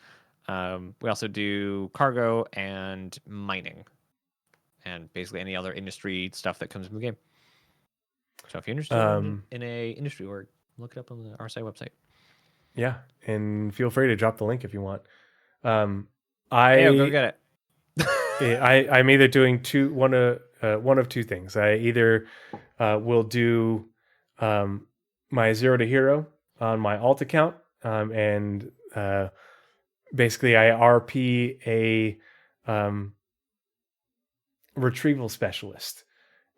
We also do cargo and mining and basically any other industry stuff that comes in the game. So if you're interested in a industry org, look it up on the RSI website. Yeah, and feel free to drop the link if you want. Go get it. I'm either doing one of 2 things. I either will do my 0 to hero on my alt account, and basically I RP a retrieval specialist.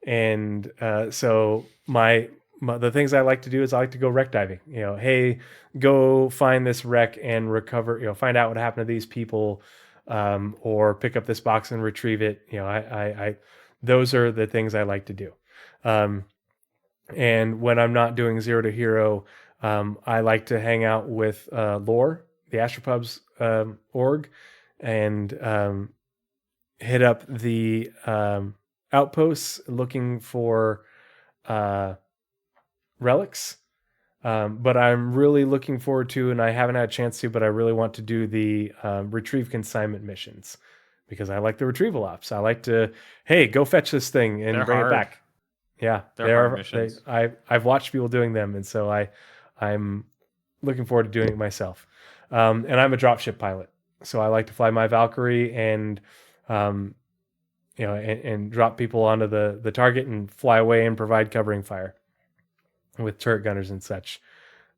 And so the things I like to do is I like to go wreck diving. Hey, go find this wreck and recover, find out what happened to these people, or pick up this box and retrieve it. I those are the things I like to do. And when I'm not doing 0 to hero, I like to hang out with Lore, the Astropubs org, and hit up the outposts looking for relics. But I'm really looking forward to, and I haven't had a chance to, but I really want to do the retrieve consignment missions because I like the retrieval ops. I like to, hey, go fetch this thing and bring it back. Yeah, they're hard missions. I've watched people doing them, and so I'm looking forward to doing it myself. And I'm a dropship pilot, so I like to fly my Valkyrie and and drop people onto the target and fly away and provide covering fire with turret gunners and such.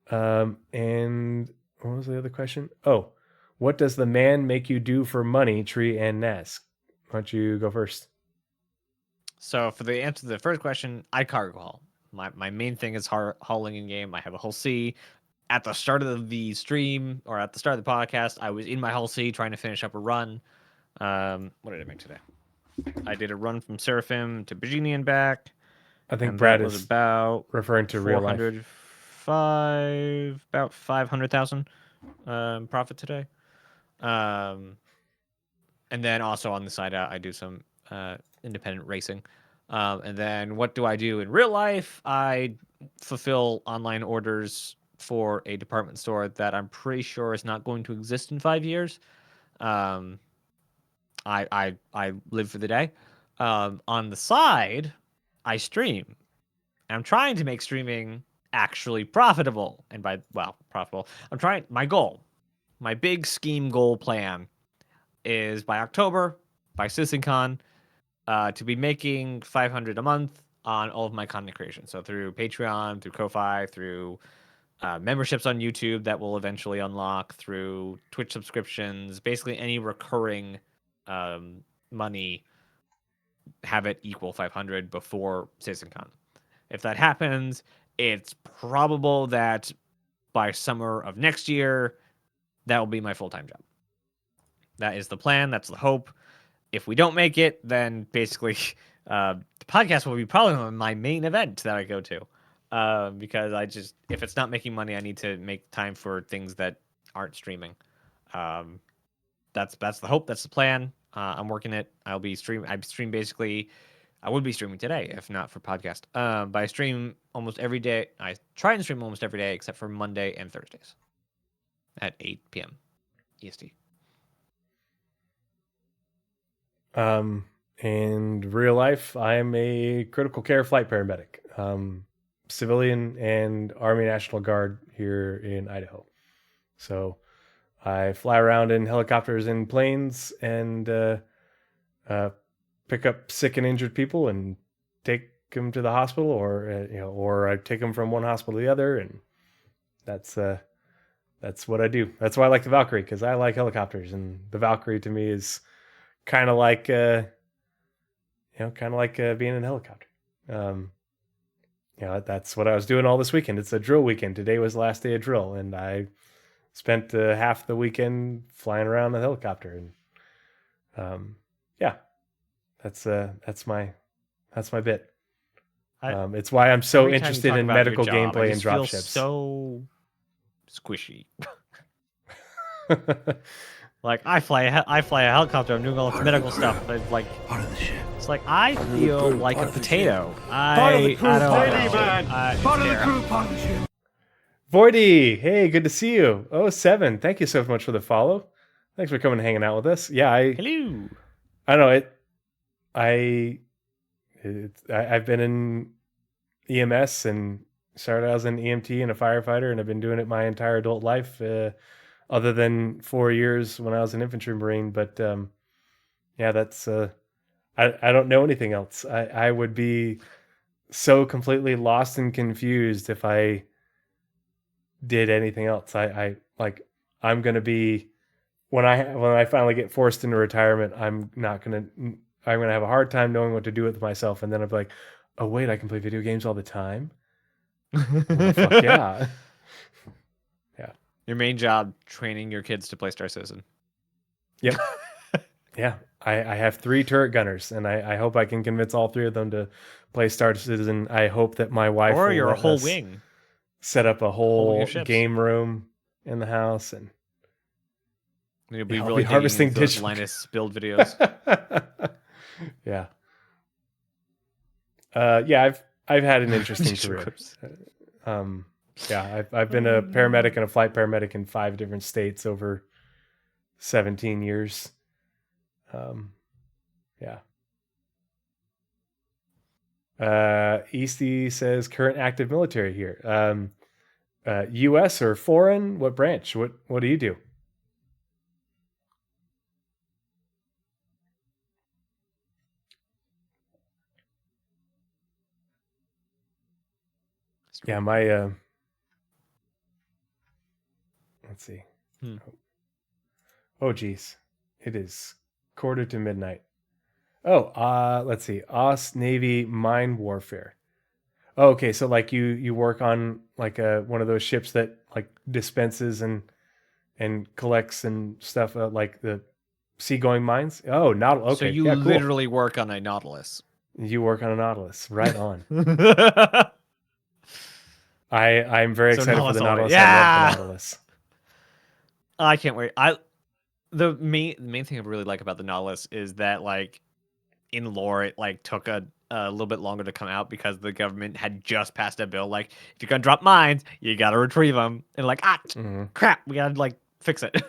And what was the other question? Oh, what does the man make you do for money, Tree and Naz? Why don't you go first? So for the answer to the first question, I cargo haul. My main thing is hauling in game. I have a hull C. At the start of the stream or at the start of the podcast, I was in my hull C trying to finish up a run. What did I make today? I did a run from Seraphim to Bajini and back. I think Brad was about referring to real life. About 500,000 profit today. And then also on the side out, I do some independent racing. And then what do I do in real life? I fulfill online orders for a department store that I'm pretty sure is not going to exist in 5 years. I live for the day. On the side, I stream. And I'm trying to make streaming actually profitable. And profitable. My big scheme goal plan is by October, by CitizenCon, to be making $500 a month on all of my content creation. So through Patreon, through Ko-Fi, through memberships on YouTube that will eventually unlock through Twitch subscriptions. Basically, any recurring money, have it equal 500 before CitizenCon. If that happens, it's probable that by summer of next year, that will be my full-time job. That is the plan. That's the hope. If we don't make it, then basically the podcast will be probably my main event that I go to. Because if it's not making money, I need to make time for things that aren't streaming. That's the hope. That's the plan. I'm working it. I would be streaming today if not for podcast. But I stream almost every day. I try and stream almost every day except for Monday and Thursdays at 8 p.m. EST. In real life, I'm a critical care flight paramedic, civilian and Army National Guard here in Idaho. So I fly around in helicopters and planes and pick up sick and injured people and take them to the hospital, or I take them from one hospital to the other, and that's what I do. That's why I like the Valkyrie, because I like helicopters, and the Valkyrie to me is kind of like being in a helicopter. That's what I was doing all this weekend. It's a drill weekend. Today was the last day of drill, and I spent half the weekend flying around the helicopter. And that's my bit. It's why I'm so interested in medical gameplay and dropships. So squishy. Like I fly a helicopter. I'm doing all this medical stuff, but like Part of the ship. it's like I feel like a potato. Part of the crew, I don't part know. of the man. Part of the crew, part of the ship. Voidy, hey, good to see you. 07, thank you so much for the follow. Thanks for coming and hanging out with us. Yeah, Hello. I know it. I've been in EMS and started out as an EMT and a firefighter, and I've been doing it my entire adult life, other than 4 years when I was an infantry Marine. But that's I don't know anything else. I would be so completely lost and confused if I did anything else. I'm gonna be when I finally get forced into retirement. I'm gonna have a hard time knowing what to do with myself, and then I'll be like, oh wait, I can play video games all the time. Well, fuck yeah. Yeah. Your main job, training your kids to play Star Citizen. Yep. Yeah. I have 3 turret gunners, and I hope I can convince all 3 of them to play Star Citizen. I hope that my wife Or will your let whole us wing. set up a whole ships. game room in the house, and You'll be I'll really be harvesting digging those digital- Linus build videos. yeah. I've had an interesting career. Clips. I've been a paramedic and a flight paramedic in 5 different states over 17 years. Easty says current active military here. U.S. or foreign? What branch? What do you do? Yeah, my let's see. Oh geez. It is 1:45 Oh, let's see. OS Navy mine warfare. Oh, okay, so like you work on like one of those ships that like dispenses and collects and stuff, like the seagoing mines. Oh, Nautilus. Okay, So you yeah, cool. literally work on a Nautilus. You work on a Nautilus, right on. I'm very excited for the Nautilus. Yeah. I love the Nautilus. I can't wait. The main thing I really like about the Nautilus is that like in lore it like took a little bit longer to come out because the government had just passed a bill like if you're gonna drop mines you gotta retrieve them, and like crap, we gotta like fix it.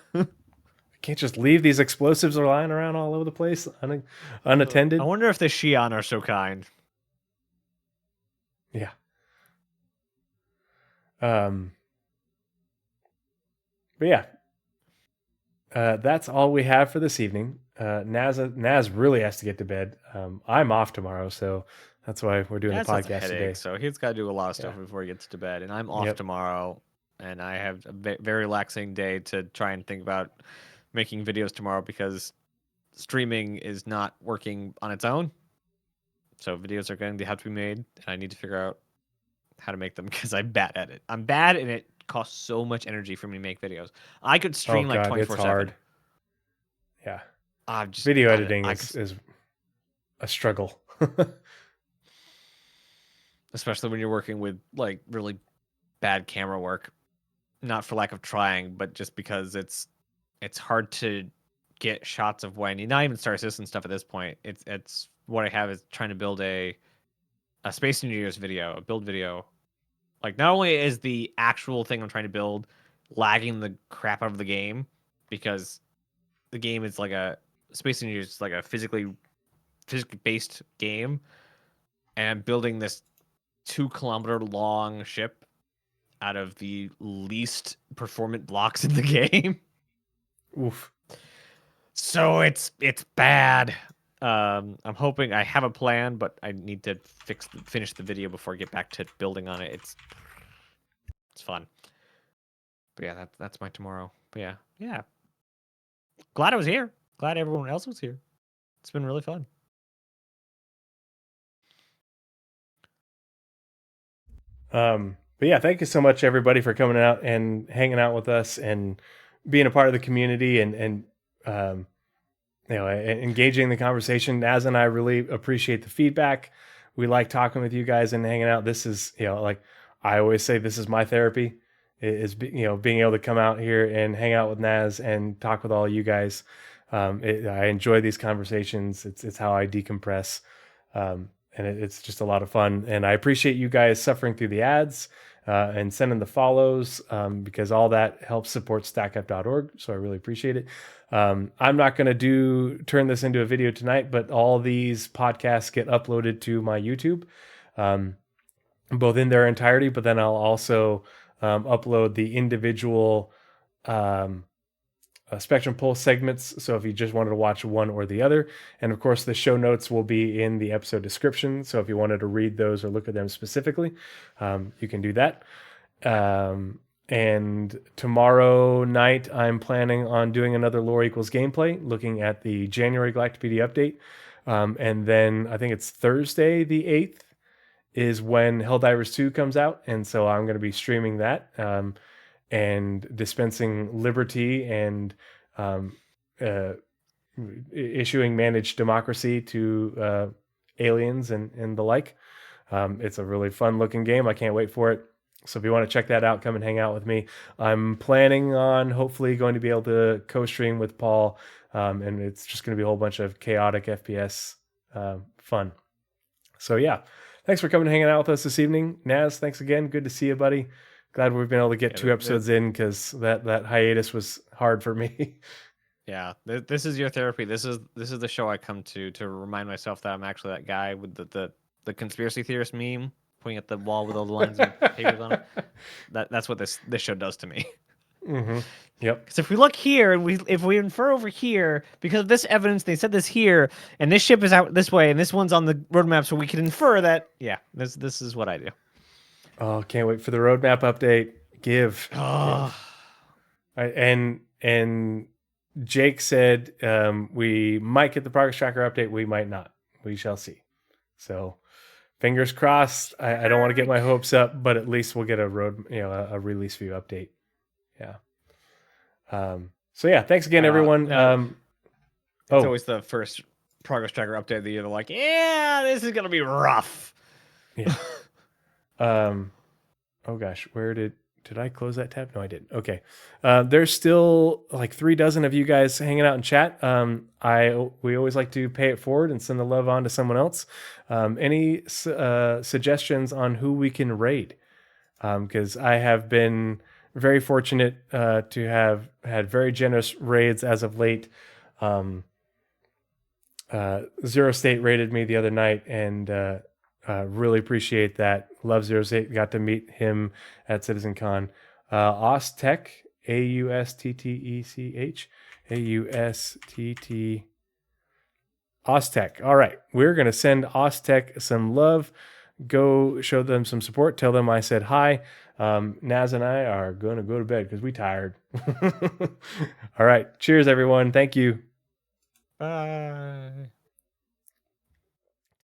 Can't just leave these explosives lying around all over the place unattended. I wonder if the Xi'an are so kind. Yeah. But yeah, that's all we have for this evening. Naz really has to get to bed. I'm off tomorrow, so that's why we're doing the podcast today. So he's got to do a lot of stuff before he gets to bed, and I'm off tomorrow. and I have a very relaxing day to try and think about making videos tomorrow because streaming is not working on its own. So videos are going to have to be made, and I need to figure out how to make them because I'm bad at it. I'm bad, and it costs so much energy for me to make videos. I could stream like 24/7. It's hard. Yeah. I'm just Video bad at editing it. is a struggle. Especially when you're working with like really bad camera work. Not for lack of trying, but just because it's hard to get shots of what I need. Not even Star Citizen stuff at this point. It's what I have is trying to build a Space Engineers video, a build video. Like, not only is the actual thing I'm trying to build lagging the crap out of the game, because the game is like a Space Engineers is like a physically based game, and I'm building this 2-kilometer long ship out of the least performant blocks in the game. Oof. So it's bad. I'm hoping I have a plan, but I need to finish the video before I get back to building on it. It's fun. But yeah, that's my tomorrow. But yeah. Glad I was here. Glad everyone else was here. It's been really fun. But yeah, thank you so much, everybody, for coming out and hanging out with us and being a part of the community and engaging in the conversation. Naz and I really appreciate the feedback. We like talking with you guys and hanging out. This is, like I always say, this is my therapy. Is being able to come out here and hang out with Naz and talk with all you guys. I enjoy these conversations. It's how I decompress. And it's just a lot of fun. And I appreciate you guys suffering through the ads and sending the follows because all that helps support stackup.org. So I really appreciate it. I'm not going to turn this into a video tonight, but all these podcasts get uploaded to my YouTube, both in their entirety, but then I'll also upload the individual Spectrum Pulse segments. So if you just wanted to watch one or the other, and of course the show notes will be in the episode description. So if you wanted to read those or look at them specifically, you can do that. And tomorrow night, I'm planning on doing another Lore Equals gameplay, looking at the January Galactopedia update. And then I think it's Thursday, the 8th, is when Helldivers 2 comes out. And so I'm going to be streaming that. And dispensing liberty and issuing managed democracy to aliens and the like. It's a really fun looking game. I can't wait for it. So if you want to check that out, come and hang out with me. I'm planning on hopefully going to be able to co-stream with Paul. And it's just going to be a whole bunch of chaotic FPS fun. So yeah, thanks for coming and hanging out with us this evening. Naz, thanks again. Good to see you, buddy. Glad we've been able to get 2 episodes in because that hiatus was hard for me. Yeah, this is your therapy. This is the show I come to remind myself that I'm actually that guy with the conspiracy theorist meme pointing at the wall with all the lines and papers on it. That's what this show does to me. Mm-hmm. Yep. Because if we look here and if we infer over here, because of this evidence, they said this here, and this ship is out this way, and this one's on the roadmap, so we can infer that. Yeah, this is what I do. Oh, can't wait for the roadmap update. Give. And Jake said we might get the progress tracker update. We might not. We shall see. So fingers crossed. I don't want to get my hopes up, but at least we'll get a release view update. Yeah. So yeah, thanks again, everyone. It's always the first progress tracker update of the year. They're like, yeah, this is gonna be rough. Yeah. Oh gosh, where did I close that tab? No, I didn't. Okay. There's still like 36 of you guys hanging out in chat. We always like to pay it forward and send the love on to someone else. Any suggestions on who we can raid? Because I have been very fortunate to have had very generous raids as of late. Zero State raided me the other night, and really appreciate that. Love Zero State. Got to meet him at CitizenCon. Austech, AUSTTECH, Austech. All right, we're gonna send Austech some love. go show them some support. Tell them I said hi. Naz and I are going to go to bed because we tired. All right. Cheers, everyone. Thank you. Bye.